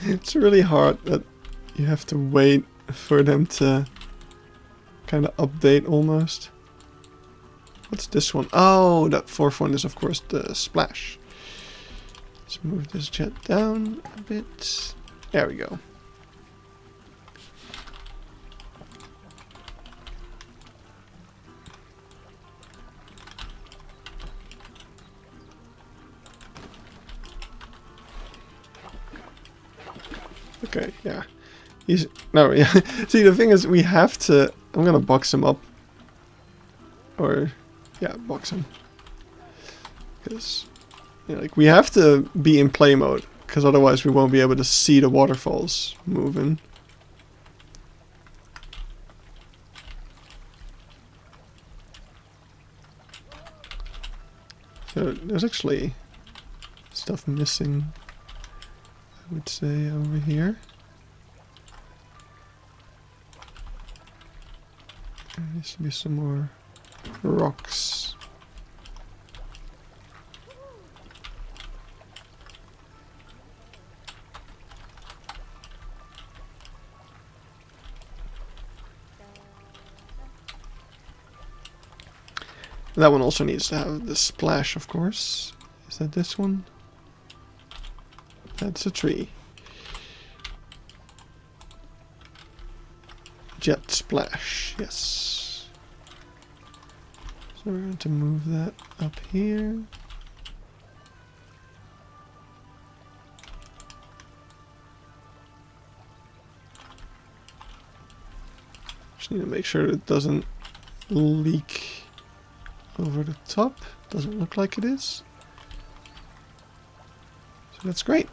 It's really hard that you have to wait for them to kind of update almost. What's this one? Oh, that fourth one is of course the splash. Let's move this jet down a bit. There we go. Okay, yeah. No, yeah. See, the thing is, we have to... I'm gonna box him up. Or, yeah, box him. Because, you know, like, we have to be in play mode. Because otherwise we won't be able to see the waterfalls moving. So, there's actually stuff missing, I would say, over here. There needs to be some more rocks. That one also needs to have the splash, of course. Is that this one? That's a tree. Jet splash, yes. So we're going to move that up here. Just need to make sure it doesn't leak over the top. Doesn't look like it is. So that's great.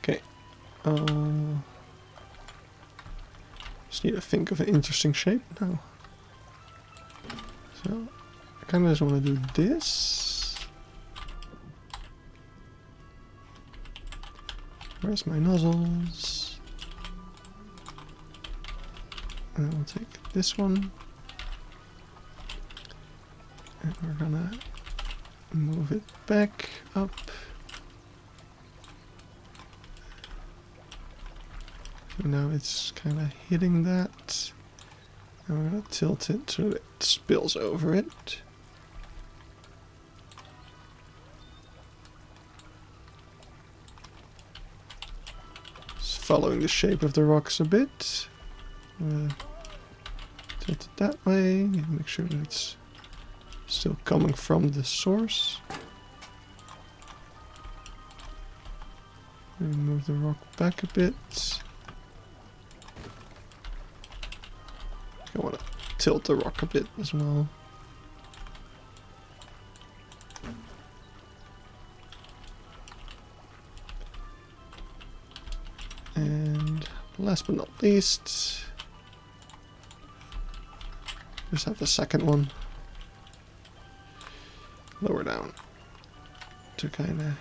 Okay. Just need to think of an interesting shape now. So, I kind of just want to do this. Where's my nozzles? And I'll take this one. And we're gonna move it back up. So now it's kind of hitting that. And we're going to tilt it so that it spills over it. Just following the shape of the rocks a bit. Tilt it that way. Make sure that it's still coming from the source. And move the rock back a bit. I want to tilt the rock a bit as well. And last but not least, just have the second one lower down to kind of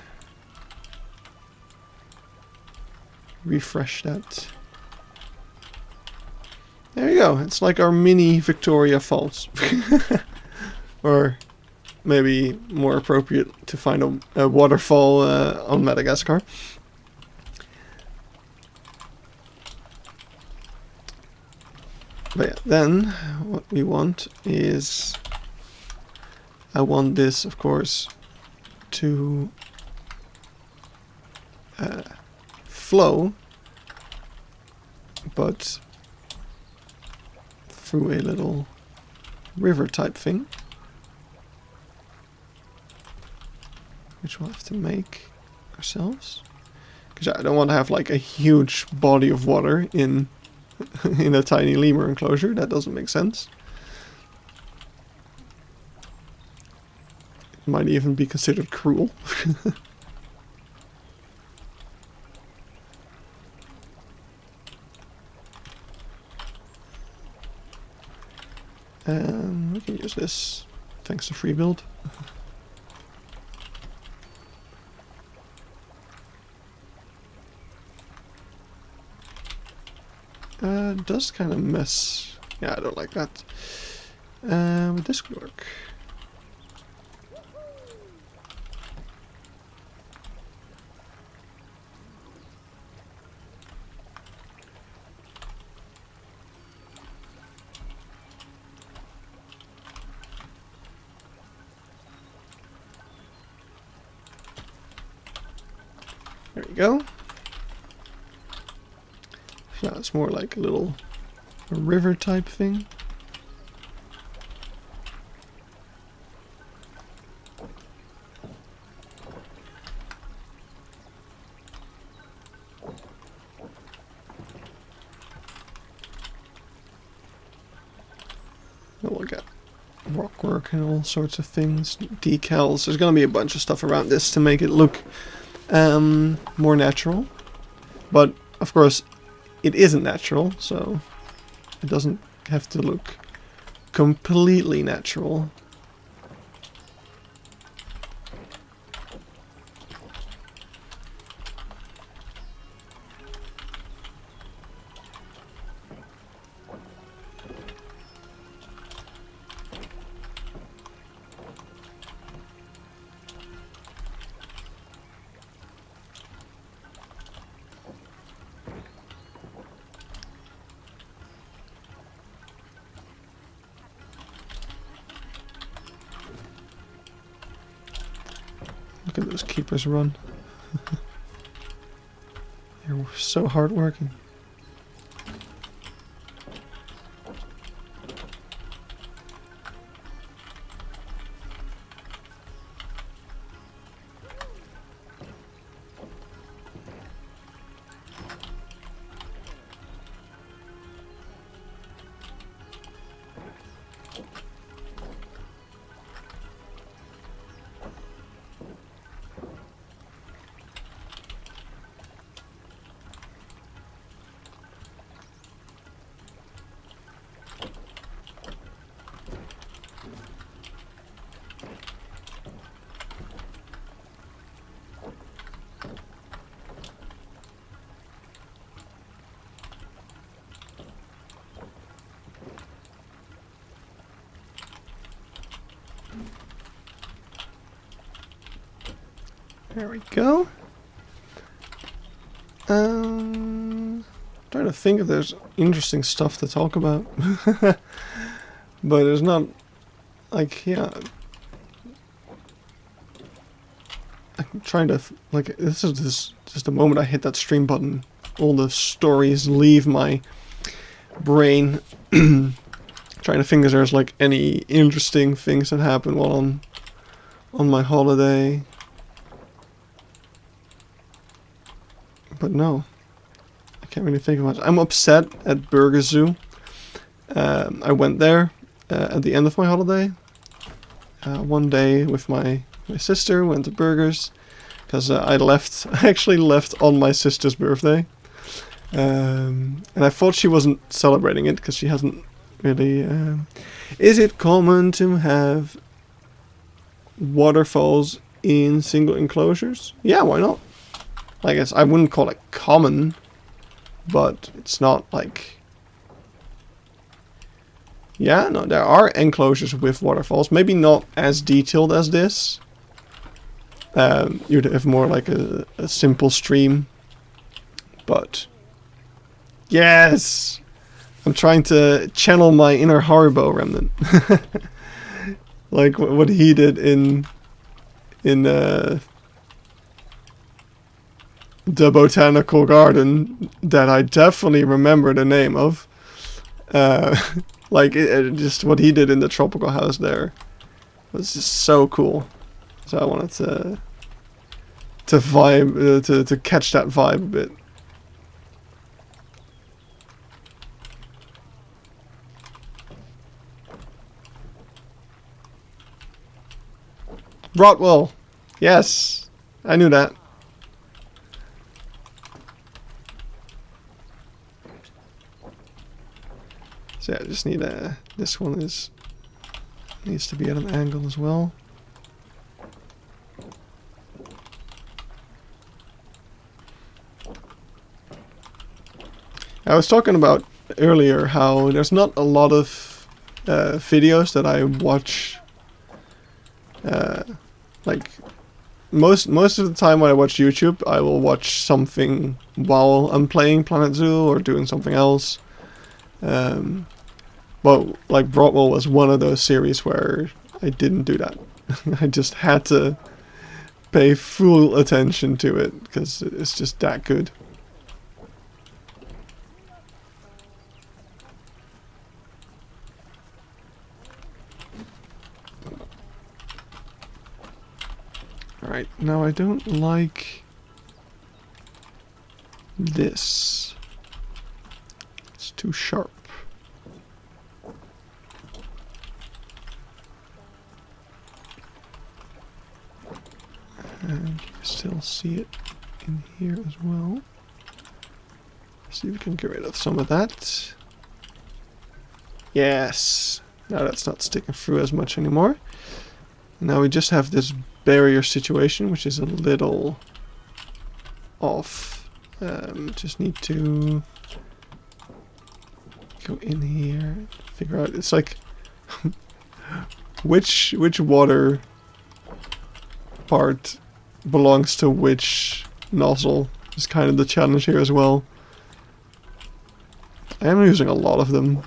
refresh that. There you go. It's like our mini Victoria Falls. Or maybe more appropriate to find a waterfall on Madagascar. But yeah, then what we want is, I want this, of course, to flow, but through a little river type thing, which we'll have to make ourselves, because I don't want to have like a huge body of water in in a tiny lemur enclosure. That doesn't make sense. It might even be considered cruel. We can use this thanks to free build. Does kind of mess. Yeah, I don't like that. But this could work. There we go. Yeah, it's more like a little river type thing. We'll get rock work and all sorts of things, decals. There's gonna be a bunch of stuff around this to make it look more natural, but of course it isn't natural, so it doesn't have to look completely natural. Look at those keepers run. They're so hard-working. There we go. Trying to think if there's interesting stuff to talk about. But there's not, like, yeah. I'm trying to, like, this is just the moment I hit that stream button, all the stories leave my brain. Trying to think if there's, like, any interesting things that happen while on my holiday. But no, I can't really think of much. I'm upset at Burger Zoo. I went there at the end of my holiday. One day with my sister, went to Burgers. Because I actually left on my sister's birthday. And I thought she wasn't celebrating it because she hasn't really... Is it common to have waterfalls in single enclosures? Yeah, why not? I guess I wouldn't call it common, but it's not like, yeah, no, there are enclosures with waterfalls. Maybe not as detailed as this. You'd have more like a simple stream. But yes! I'm trying to channel my inner Haribo remnant. Like what he did in the botanical garden that I definitely remember the name of. Like just what he did in the tropical house there was just so cool. So I wanted to vibe to catch that vibe a bit. Rotwell, yes, I knew that. So yeah, I just need this one needs to be at an angle as well. I was talking about earlier how there's not a lot of videos that I watch. Like most of the time when I watch YouTube, I will watch something while I'm playing Planet Zoo or doing something else. But like Broadwell was one of those series where I didn't do that. I just had to pay full attention to it because it's just that good. Alright, now I don't like this. It's too sharp. And you can still see it in here as well. See if we can get rid of some of that. Yes! Now that's not sticking through as much anymore. Now we just have this barrier situation, which is a little off. Just need to go in here, figure out. It's like which water part belongs to which nozzle is kind of the challenge here as well. I am using a lot of them.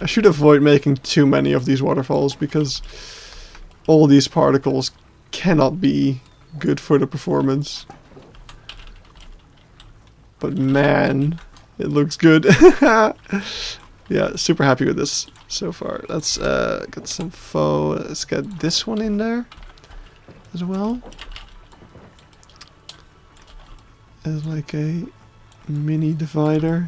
I should avoid making too many of these waterfalls because all these particles cannot be good for the performance. But man, it looks good. Yeah, super happy with this so far. Let's get some faux. Let's get this one in there as well. As like a mini divider.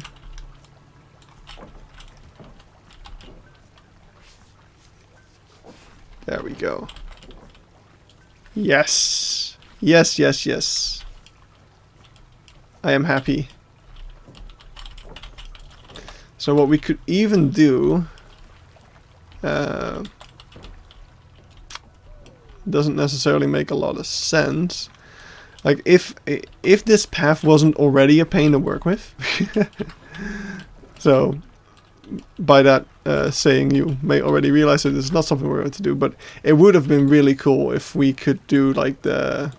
There we go. Yes. Yes, yes, yes. I am happy. So what we could even do doesn't necessarily make a lot of sense. Like if this path wasn't already a pain to work with. So by that saying, you may already realize that it's not something we're going to do, but it would have been really cool if we could do like the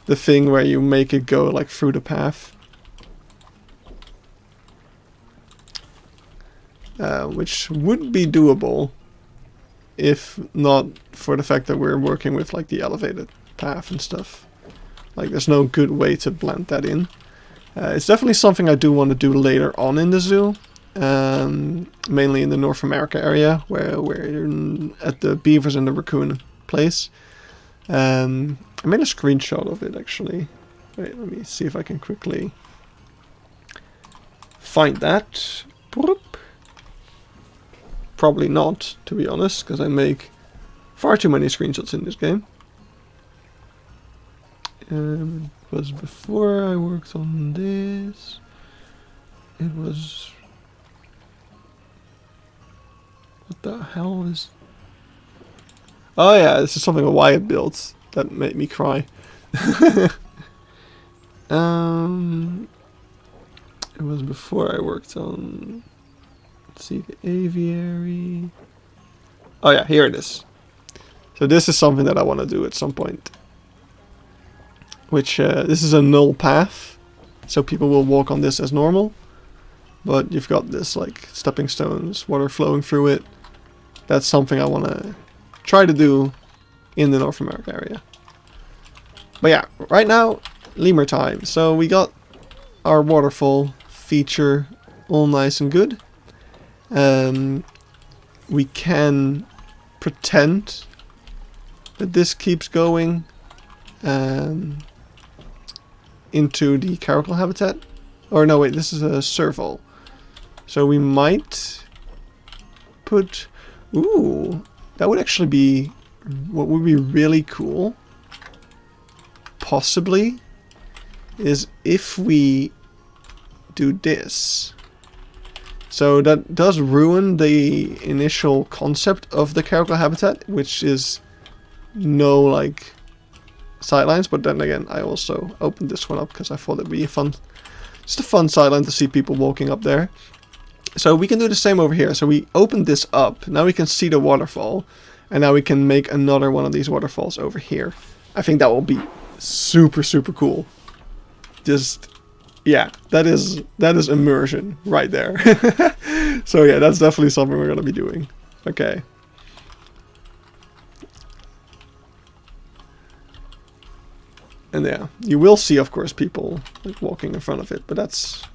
thing where you make it go like through the path. Which would be doable if not for the fact that we're working with like the elevated path and stuff. Like there's no good way to blend that in. It's definitely something I do want to do later on in the zoo. Mainly in the North America area where we're at the beavers and the raccoon place. I made a screenshot of it actually. Wait, let me see if I can quickly find that. Probably not, to be honest, because I make far too many screenshots in this game. It was before I worked on this. It was... What the hell is... Oh yeah, this is something Wyatt built that made me cry. It was before I worked on Let's see the aviary. Oh yeah, here it is. So this is something that I want to do at some point. Which, this is a null path. So people will walk on this as normal. But you've got this, like, stepping stones, water flowing through it. That's something I want to try to do in the North America area. But yeah, right now, lemur time. So we got our waterfall feature all nice and good. We can pretend that this keeps going into the caracal habitat. Or no, wait, this is a serval. So we might put... Ooh, that would actually be... What would be really cool, possibly, is if we do this. So that does ruin the initial concept of the caracal habitat, which is no, like, sidelines. But then again, I also opened this one up because I thought it'd be fun. Just a fun sideline to see people walking up there. So we can do the same over here. So we opened this up. Now we can see the waterfall. And now we can make another one of these waterfalls over here. I think that will be super, super cool. Just, yeah, that is immersion right there. So yeah, that's definitely something we're going to be doing. Okay. And yeah, you will see, of course, people like walking in front of it, but that's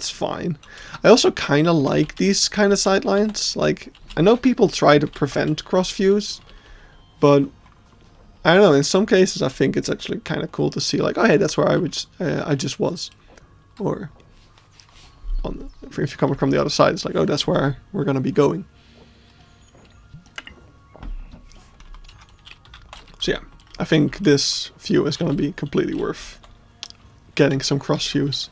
fine. I also kind of like these kind of sidelines. Like, I know people try to prevent cross views, but I don't know, in some cases I think it's actually kind of cool to see, like, oh hey, that's where I just was. Or if you're coming from the other side, it's like, oh, that's where we're going to be going. So yeah, I think this view is going to be completely worth getting some cross views.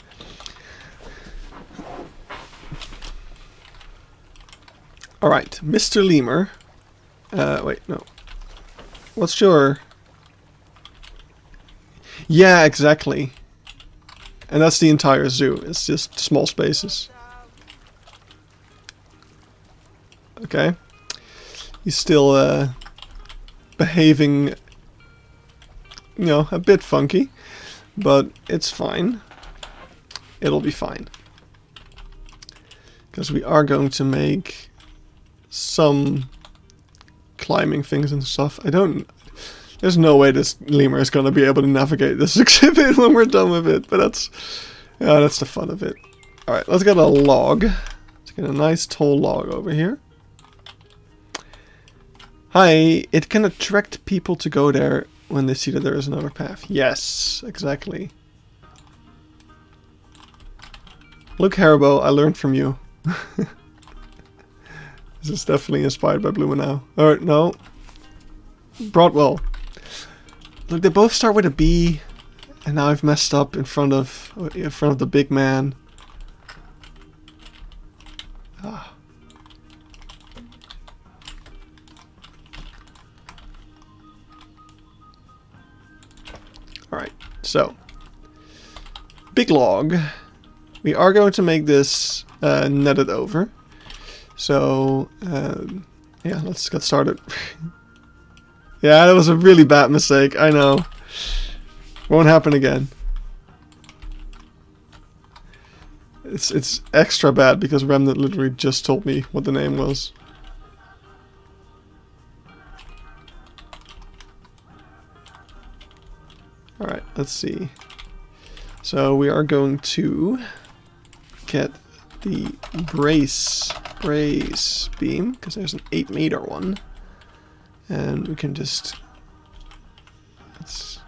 Alright, Mr. Lemur. Wait, no. What's your... Yeah, exactly. And that's the entire zoo. It's just small spaces. Okay. He's still behaving, you know, a bit funky. But it's fine. It'll be fine. Because we are going to make some climbing things and stuff. There's no way this lemur is going to be able to navigate this exhibit when we're done with it, but that's the fun of it. Alright, let's get a log. Let's get a nice tall log over here. Hi, it can attract people to go there when they see that there is another path. Yes, exactly. Look, Haribo, I learned from you. This is definitely inspired by Blumenau. Or, no. Broadwell. Look, they both start with a B. And now I've messed up in front of the big man. Ah. Alright, so. Big log. We are going to make this netted over. So, yeah, let's get started. Yeah, that was a really bad mistake, I know. Won't happen again. It's extra bad because Remnant literally just told me what the name was. Alright, let's see. So we are going to get the brace beam, because there's an 8-meter one. And we can let's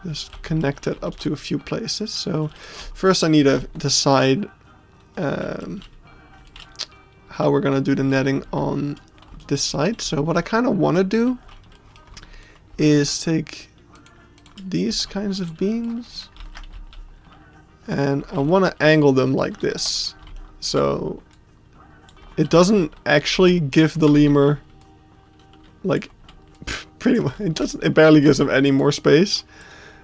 just connect it up to a few places. So first I need to decide how we're gonna do the netting on this side. So what I kind of want to do is take these kinds of beams and I want to angle them like this. So it doesn't actually give the lemur, like, pretty much, it barely gives them any more space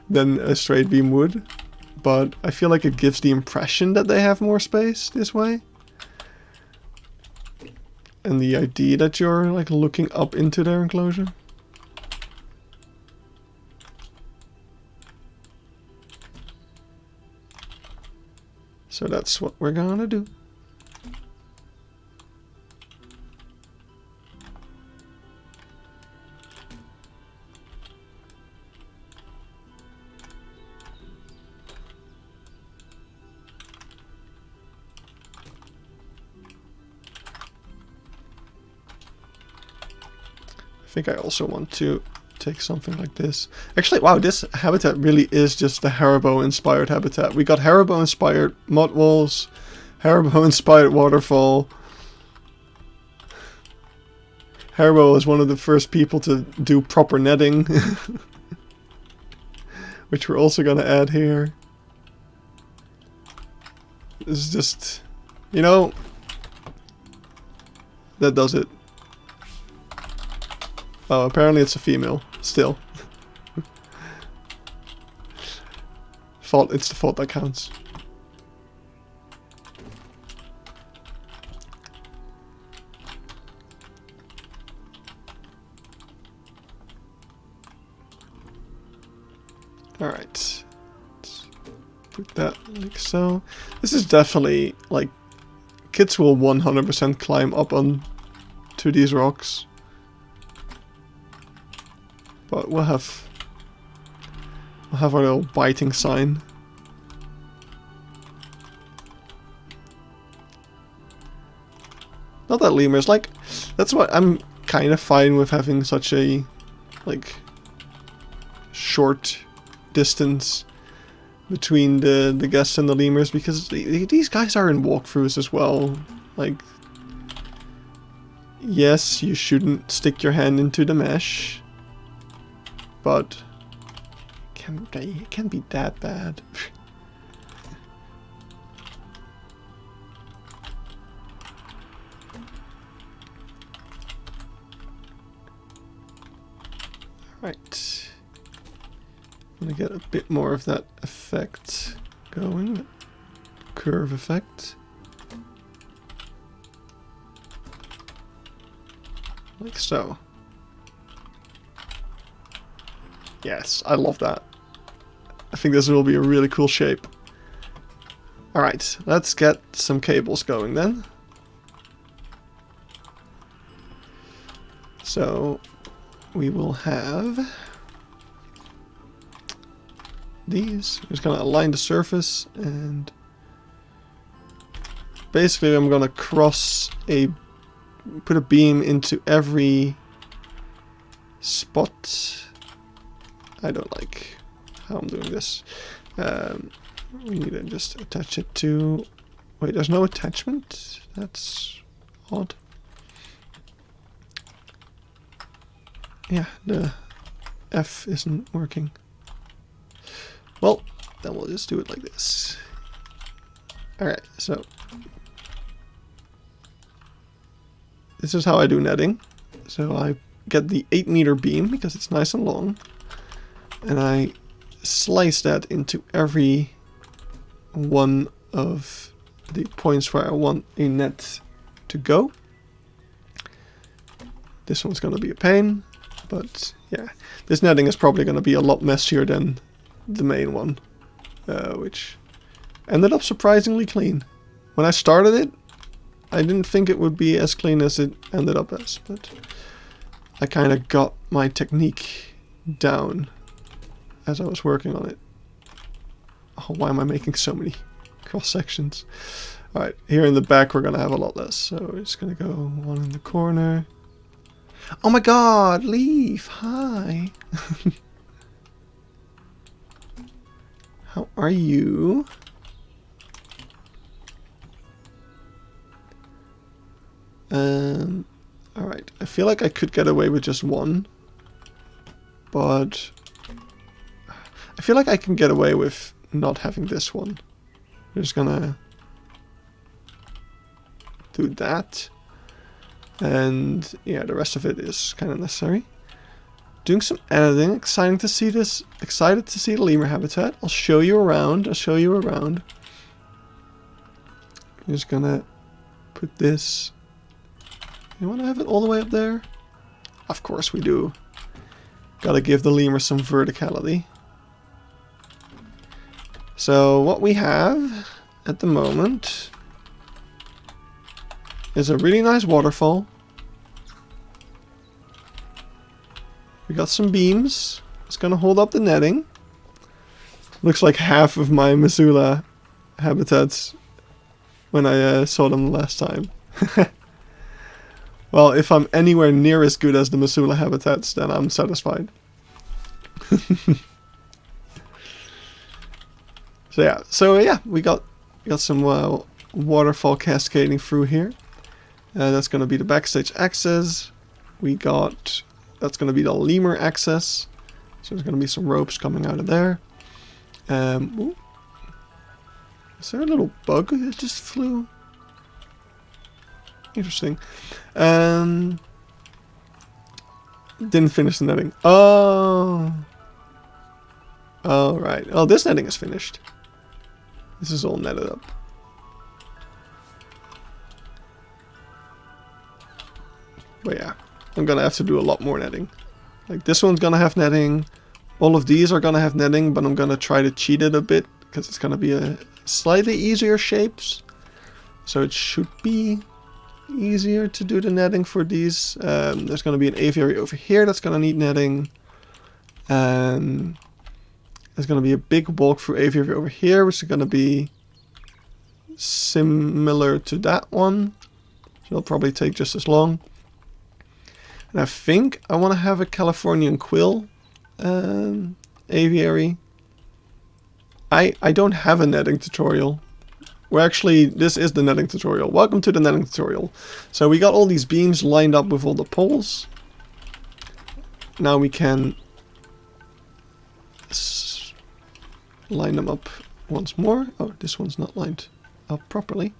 than a straight beam would, but I feel like it gives the impression that they have more space this way. and the ID that you're like looking up into their enclosure. So that's what we're gonna do. I think I also want to take something like this. Actually, wow, this habitat really is just the Haribo inspired habitat. We got Haribo inspired mud walls, Haribo inspired waterfall. Haribo was one of the first people to do proper netting, which we're also going to add here. This is just, you know, that does it. Oh, apparently it's a female, still. It's the fault that counts. Alright. Let's put that like so. This is definitely, like, kids will 100% climb up on to these rocks. But we'll have our little biting sign. Not that lemurs, like, that's what I'm kind of fine with having such a, like, short distance between the guests and the lemurs, because these guys are in walkthroughs as well. Like, yes, you shouldn't stick your hand into the mesh, but it can't be that bad. Right. I'm gonna get a bit more of that effect going. Curve effect. Like so. Yes, I love that. I think this will be a really cool shape. Alright, let's get some cables going then. So, we will have these. I'm just gonna align the surface, and basically I'm gonna put a beam into every spot. I don't like how I'm doing this. We need to just attach it to... Wait, there's no attachment? That's odd. Yeah, the F isn't working. Well, then we'll just do it like this. Alright, so this is how I do netting. So I get the 8-meter beam because it's nice and long, and I slice that into every one of the points where I want a net to go. This one's going to be a pain, but yeah, this netting is probably going to be a lot messier than the main one, which ended up surprisingly clean. When I started it, I didn't think it would be as clean as it ended up as, but I kind of got my technique down as I was working on it. Oh, why am I making so many cross sections? Alright, here in the back we're gonna have a lot less, so we're just gonna go one in the corner. Oh my god, Leaf, hi! How are you? Alright, I feel like I could get away with just one, but I feel like I can get away with not having this one. We're just gonna do that, and yeah, the rest of it is kind of necessary. Doing some editing, excited to see this, excited to see the lemur habitat. I'll show you around, I'm just gonna put this You want to have it all the way up there? Of course we do. Gotta give the lemur some verticality. So what we have at the moment is a really nice waterfall. We got some beams. It's gonna hold up the netting. Looks like half of my Missoula habitats when I saw them last time. Well, if I'm anywhere near as good as the Missoula habitats, then I'm satisfied. So yeah, we got some waterfall cascading through here. That's gonna be the backstage access. That's gonna be the lemur access. So there's gonna be some ropes coming out of there. Ooh. Is there a little bug that just flew? Interesting. Didn't finish the netting. Oh. Oh, right. Oh, this netting is finished. This is all netted up. But yeah, I'm gonna have to do a lot more netting. Like this one's gonna have netting. All of these are gonna have netting, but I'm gonna try to cheat it a bit because it's gonna be a slightly easier shapes. So it should be easier to do the netting for these. There's gonna be an aviary over here that's gonna need netting. There's gonna be a big walk-through aviary over here, which is gonna be similar to that one. So it'll probably take just as long. And I think I want to have a Californian quill aviary. I don't have a netting tutorial. This is the netting tutorial. Welcome to the netting tutorial. So we got all these beams lined up with all the poles. Now we can line them up once more. Oh, this one's not lined up properly.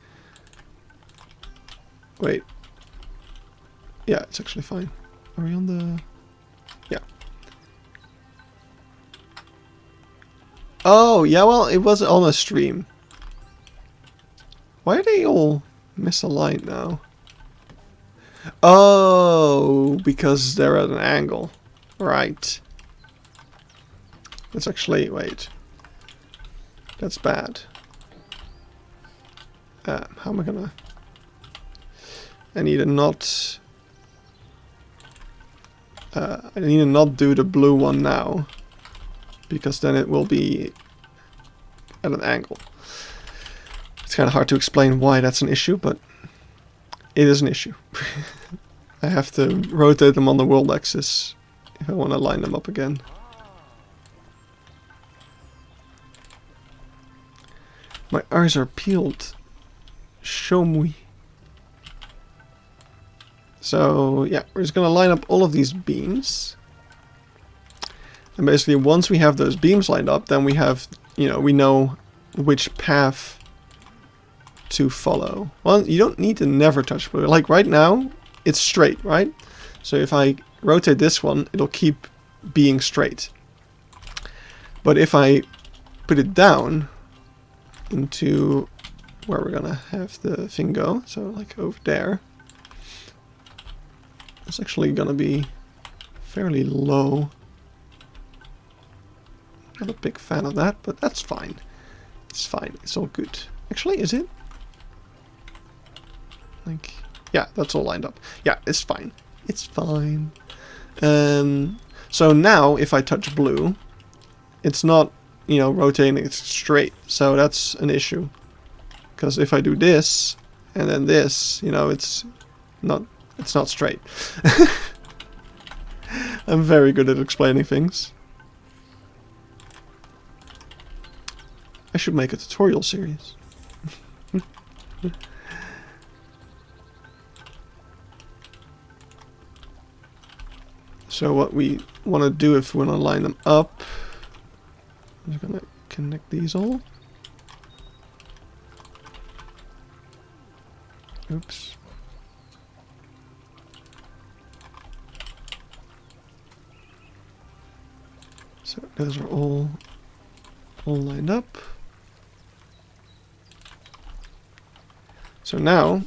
Wait. Yeah, it's actually fine. Are we on the... Yeah. Oh, yeah, well, it was on a stream. Why are they all misaligned now? Oh, because they're at an angle. Right. That's actually... Wait. That's bad. How am I gonna... I need to not... I need to not do the blue one now, because then it will be at an angle. It's kind of hard to explain why that's an issue, but it is an issue. I have to rotate them on the world axis if I want to line them up again. My eyes are peeled. Show me. So yeah, we're just gonna line up all of these beams. And basically once we have those beams lined up, then we have, we know which path to follow. Well, you don't need to never touch blue. Like right now, it's straight, right? So if I rotate this one, it'll keep being straight. But if I put it down into where we're gonna have the thing go, so like over there, it's actually gonna be fairly low. Not a big fan of that, but that's fine. It's fine. It's all good. Actually, is it? Like, yeah, that's all lined up. Yeah, it's fine. It's fine. So now, if I touch blue, it's not, rotating. It's straight. So that's an issue. Because if I do this and then this, it's not straight. I'm very good at explaining things. I should make a tutorial series. So what we want to do if we want to line them up, I'm just going to connect these all. Oops. So those are all lined up. So now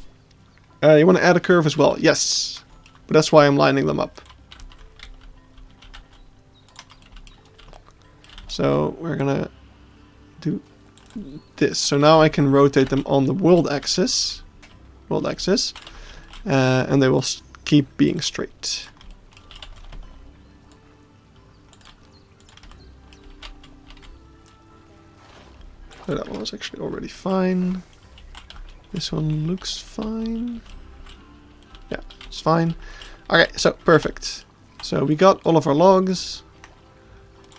You want to add a curve as well? Yes. But that's why I'm lining them up. So we're gonna do this. So now I can rotate them on the world axis. And they will keep being straight. So that one was actually already fine. This one looks fine. Yeah, it's fine. Okay, so perfect. So we got all of our logs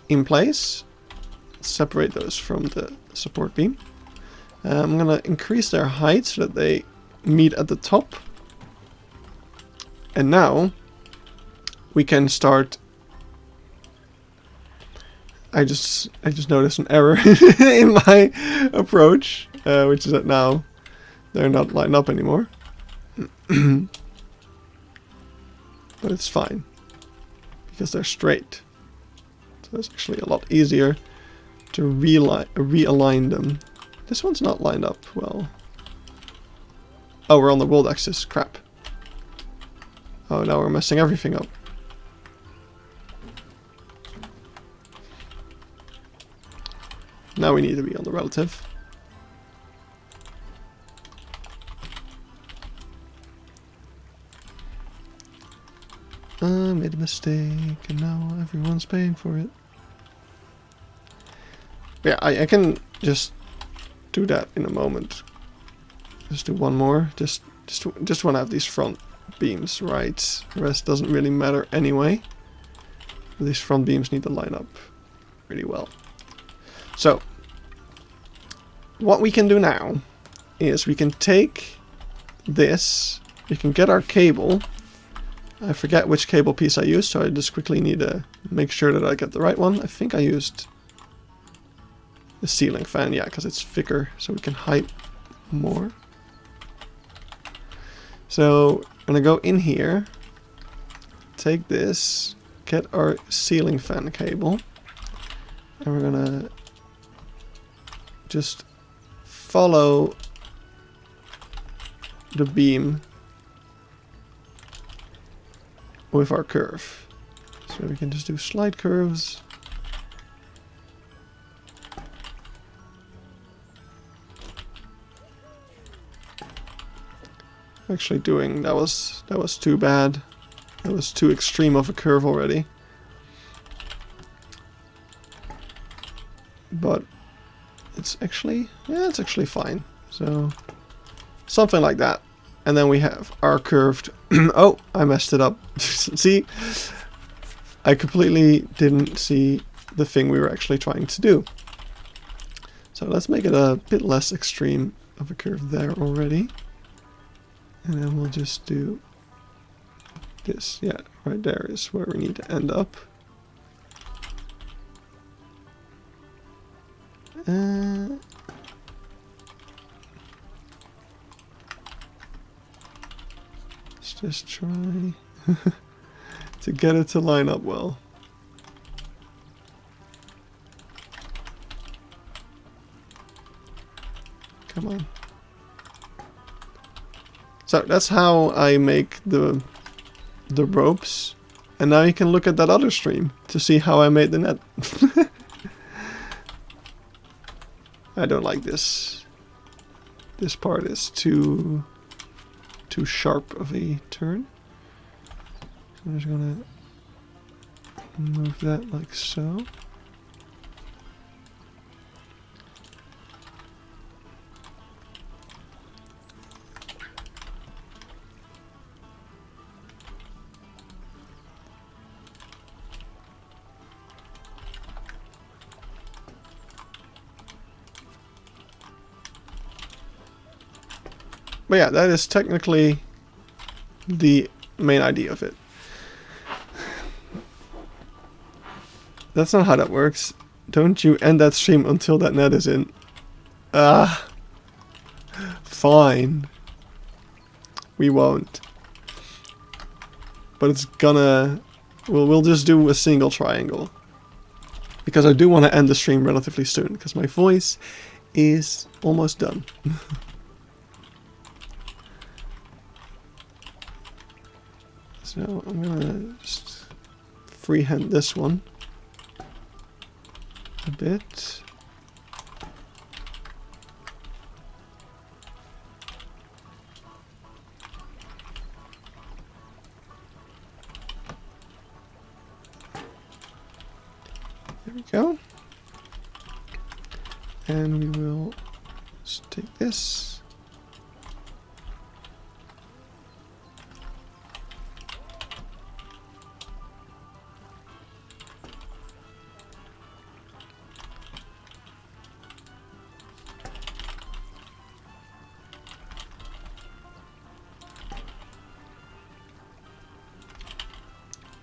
in place. Let's separate those from the support beam. I'm gonna increase their height so that they meet at the top. And now we can start. I just noticed an error in my approach, which is that now they're not lined up anymore. But it's fine because they're straight. So it's actually a lot easier to realign them. This one's not lined up well. Oh, we're on the world axis. Crap. Oh, now we're messing everything up. Now we need to be on the relative. I made a mistake and now everyone's paying for it. Yeah, I can just do that in a moment. Just do one more. Just want to have these front beams right. The rest doesn't really matter anyway. These front beams need to line up really well. So, what we can do now is we can take this, we can get our cable. I forget which cable piece I used, so I just quickly need to make sure that I get the right one. I think I used the ceiling fan, yeah, because it's thicker, so we can height more. So, I'm gonna go in here, take this, get our ceiling fan cable, and we're gonna just follow the beam with our curve. So we can just do slide curves. Actually doing, that was too bad. That was too extreme of a curve already. But it's actually, yeah, it's actually fine. So something like that. And then we have our curved, oh, I messed it up. See, I completely didn't see the thing we were actually trying to do. So let's make it a bit less extreme of a curve there already. And then we'll just do this. Yeah, right there is where we need to end up. Let's just try to get it to line up well. Come on. So that's how I make the ropes. And now you can look at that other stream to see how I made the net. I don't like this. This part is too sharp of a turn. So I'm just gonna move that like so. But yeah, that is technically the main idea of it. That's not how that works. Don't you end that stream until that net is in. Ah. Fine. We won't. But it's gonna... We'll just do a single triangle. Because I do want to end the stream relatively soon. Because my voice is almost done. So I'm gonna just freehand this one a bit. There we go. And we will just take this.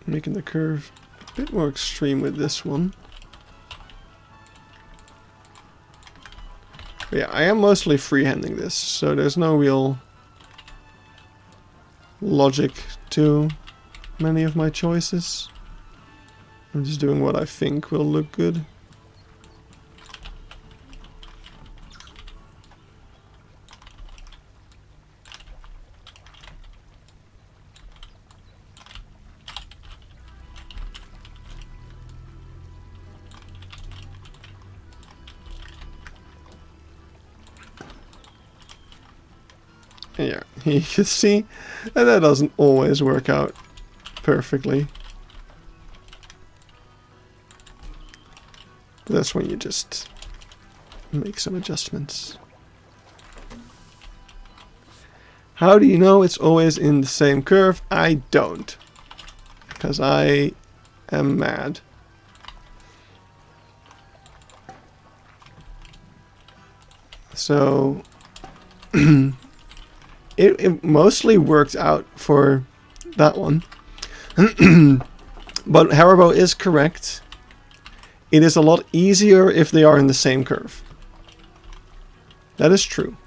Making the curve a bit more extreme with this one. But yeah, I am mostly freehanding this, so there's no real logic to many of my choices. I'm just doing what I think will look good. Yeah, you can see that doesn't always work out perfectly. That's when you just make some adjustments. How do you know it's always in the same curve? I don't. Because I am mad. So it mostly worked out for that one. But Haribo is correct. It is a lot easier if they are in the same curve. That is true.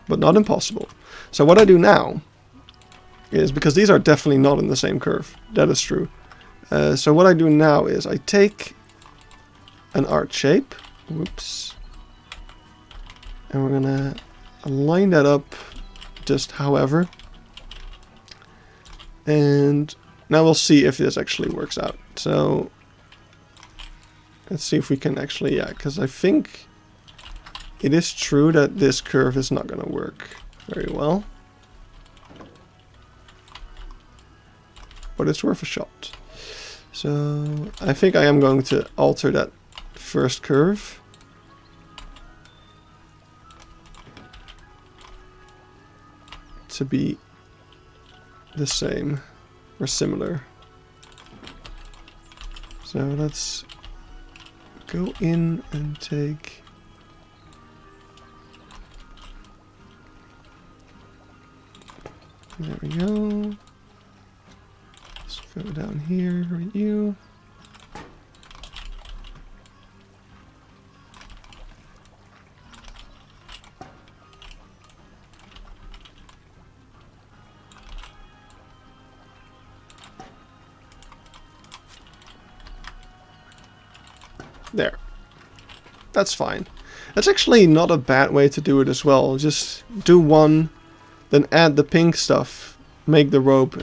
But not impossible. So what I do now is, because these are definitely not in the same curve. That is true. So what I do now is I take an arch shape. Whoops. And we're gonna line that up just however. And now we'll see if this actually works out. So let's see if we can actually, yeah, because I think it is true that this curve is not going to work very well. But it's worth a shot. So I think I am going to alter that first curve. To be the same or similar. So let's go in and take there we go. Let's go down here with you. There. That's fine. That's actually not a bad way to do it as well. Just do one, then add the pink stuff, make the rope.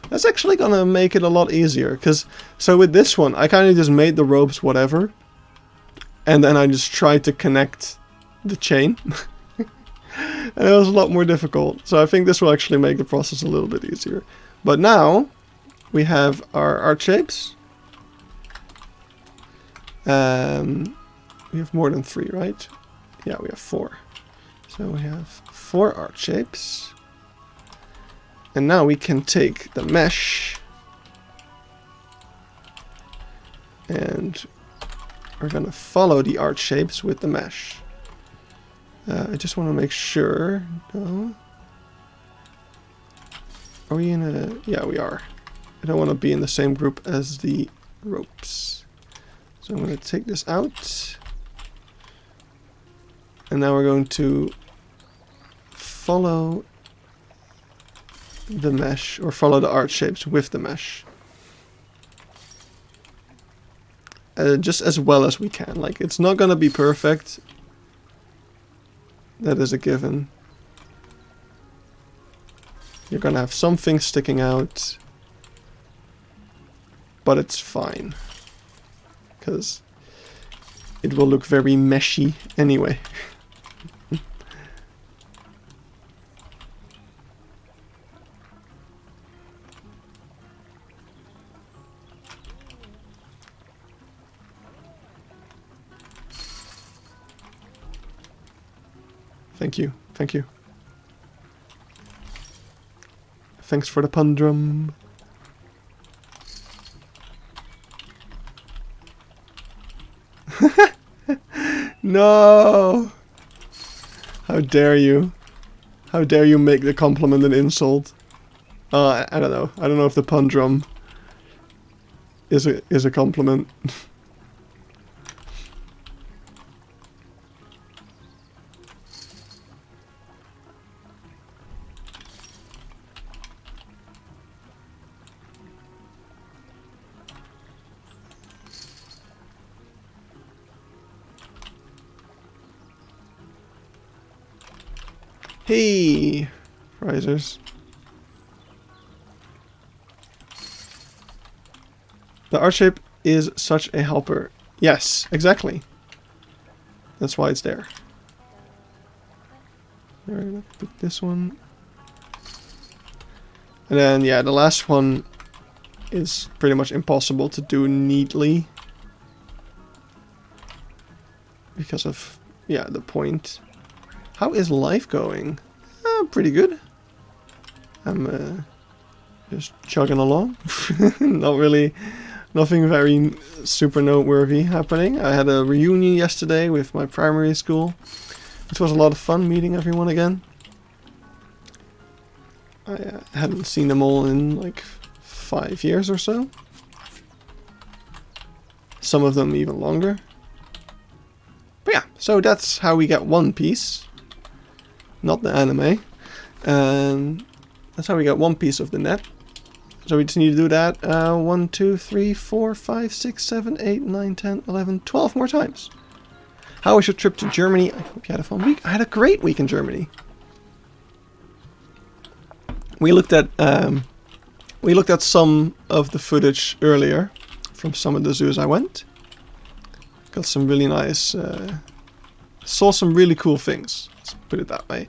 That's actually gonna make it a lot easier. Because, so with this one, I kind of just made the ropes whatever. And then I just tried to connect the chain. And it was a lot more difficult. So I think this will actually make the process a little bit easier. But now, we have our arch shapes. We have more than 3, right? Yeah, we have 4. So we have 4 arch shapes. And now we can take the mesh. And we're going to follow the arch shapes with the mesh. I just want to make sure. No. Are we in a... Yeah, we are. I don't want to be in the same group as the ropes. So I'm going to take this out. And now we're going to follow the mesh, or follow the arch shapes with the mesh. Just as well as we can. Like, it's not going to be perfect. That is a given. You're going to have some things sticking out. but it's fine. Because it will look very meshy anyway. Thank you, thank you. Thanks for the pun drum. No! How dare you? How dare you make the compliment an insult? I don't know. I don't know if the pun drum is a compliment. Hey, risers. The art shape is such a helper. Yes, exactly. That's why it's there. Alright, let's put this one. And then, yeah, the last one is pretty much impossible to do neatly. Because of, yeah, the point. How is life going? Pretty good. I'm just chugging along. Not really, nothing very super noteworthy happening. I had a reunion yesterday with my primary school. It was a lot of fun meeting everyone again. I hadn't seen them all in like 5 years or so. Some of them even longer. But yeah, so that's how we get One Piece. Not the anime. And that's how we get one piece of the net. So we just need to do that 1, 2, 3, 4, 5, 6, 7, 8, 9, 10, 11, 12 more times. How was your trip to Germany? I hope you had a fun week. I had a great week in Germany. We looked at some of the footage earlier from some of the zoos I went. Got some really nice, saw some really cool things. Let's put it that way.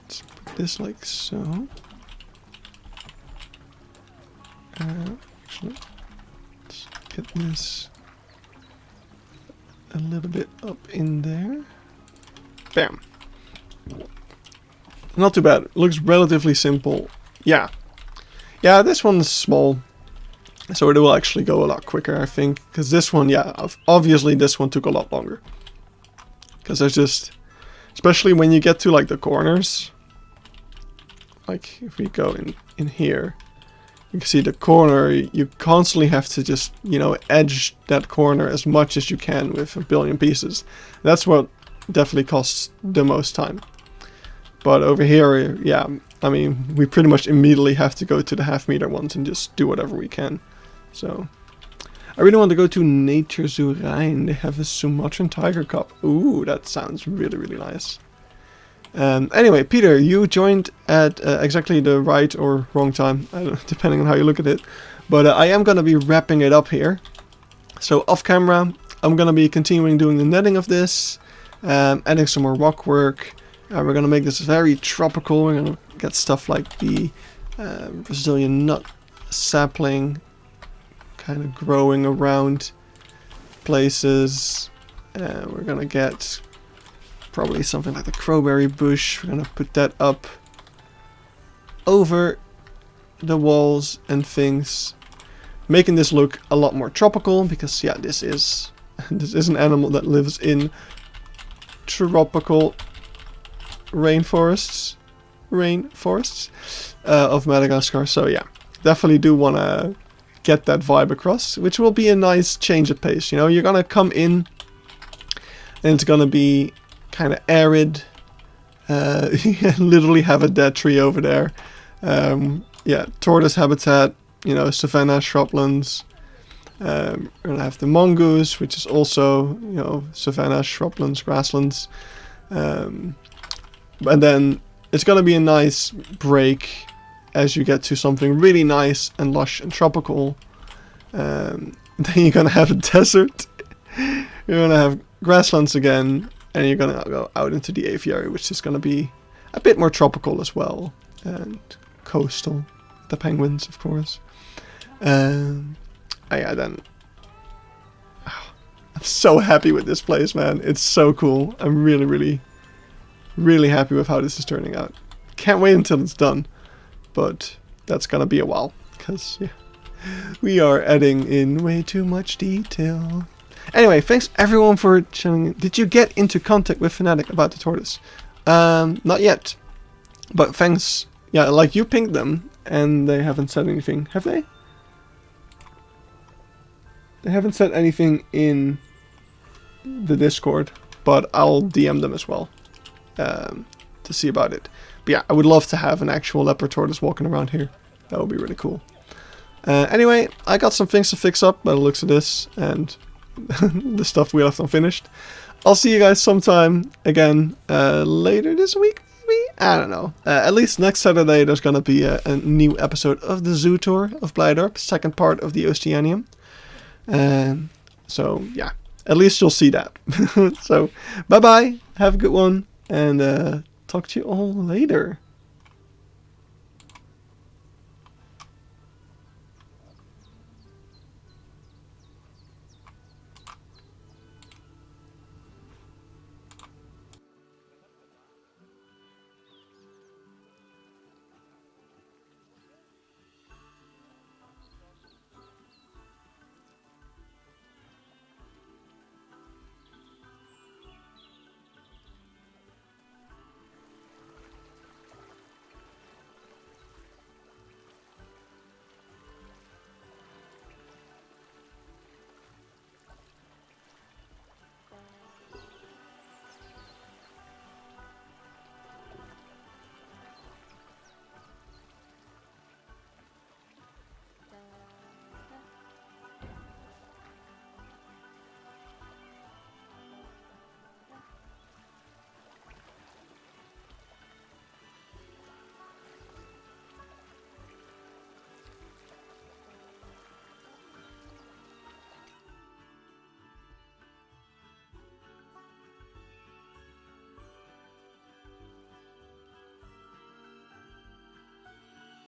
Let's put this like so. Actually, let's get this a little bit up in there. Bam. Not too bad. It looks relatively simple. Yeah. Yeah, this one's small. So it will actually go a lot quicker, I think. Because this one, yeah, obviously this one took a lot longer. Because there's just... Especially when you get to like the corners. Like if we go in here. You can see the corner, you constantly have to just, you know, edge that corner as much as you can with a billion pieces. That's what definitely costs the most time. But over here, yeah, I mean, we pretty much immediately have to go to the half-meter ones and just do whatever we can. So, I really want to go to Nature Zoo Rhein. They have a Sumatran tiger cub. Ooh, that sounds really, really nice. Anyway, Peter, you joined at exactly the right or wrong time, I don't know, depending on how you look at it. But I am going to be wrapping it up here. So off camera, I'm going to be continuing doing the netting of this, adding some more rock work. We're going to make this very tropical. We're going to get stuff like the Brazilian nut sapling kind of growing around places. We're going to get probably something like the crowberry bush. We're going to put that up over the walls and things, making this look a lot more tropical because, yeah, this is an animal that lives in tropical rainforests of Madagascar. So yeah, definitely do want to get that vibe across, which will be a nice change of pace. You know, you're gonna come in and it's gonna be kind of arid. You literally have a dead tree over there. Yeah, tortoise habitat, you know, savanna shrublands. We're gonna have the mongoose, which is also, you know, savanna shrublands, grasslands. And then it's gonna be a nice break as you get to something really nice and lush and tropical, then you're gonna have a desert. You're gonna have grasslands again, and you're gonna go out into the aviary, which is gonna be a bit more tropical as well, and coastal. The penguins, of course. Yeah, then I'm so happy with this place, man. It's so cool. I'm really, really, really happy with how this is turning out. Can't wait until it's done, but that's gonna be a while, because yeah, we are adding in way too much detail. Anyway, thanks everyone for tuning in. Did you get into contact with Fnatic about the tortoise? Not yet, but thanks. Yeah, like you pinged them, and they haven't said anything, have they? They haven't said anything in the Discord, but I'll DM them as well to see about it. But yeah, I would love to have an actual leopard tortoise walking around here. That would be really cool. Anyway, I got some things to fix up by the looks of this, and the stuff we left unfinished. I'll see you guys sometime again later this week, maybe? I don't know. At least next Saturday there's gonna be a new episode of the Zoo Tour of Blijdorp, second part of the Oceanium. So yeah, at least you'll see that. So bye bye, have a good one, and talk to you all later.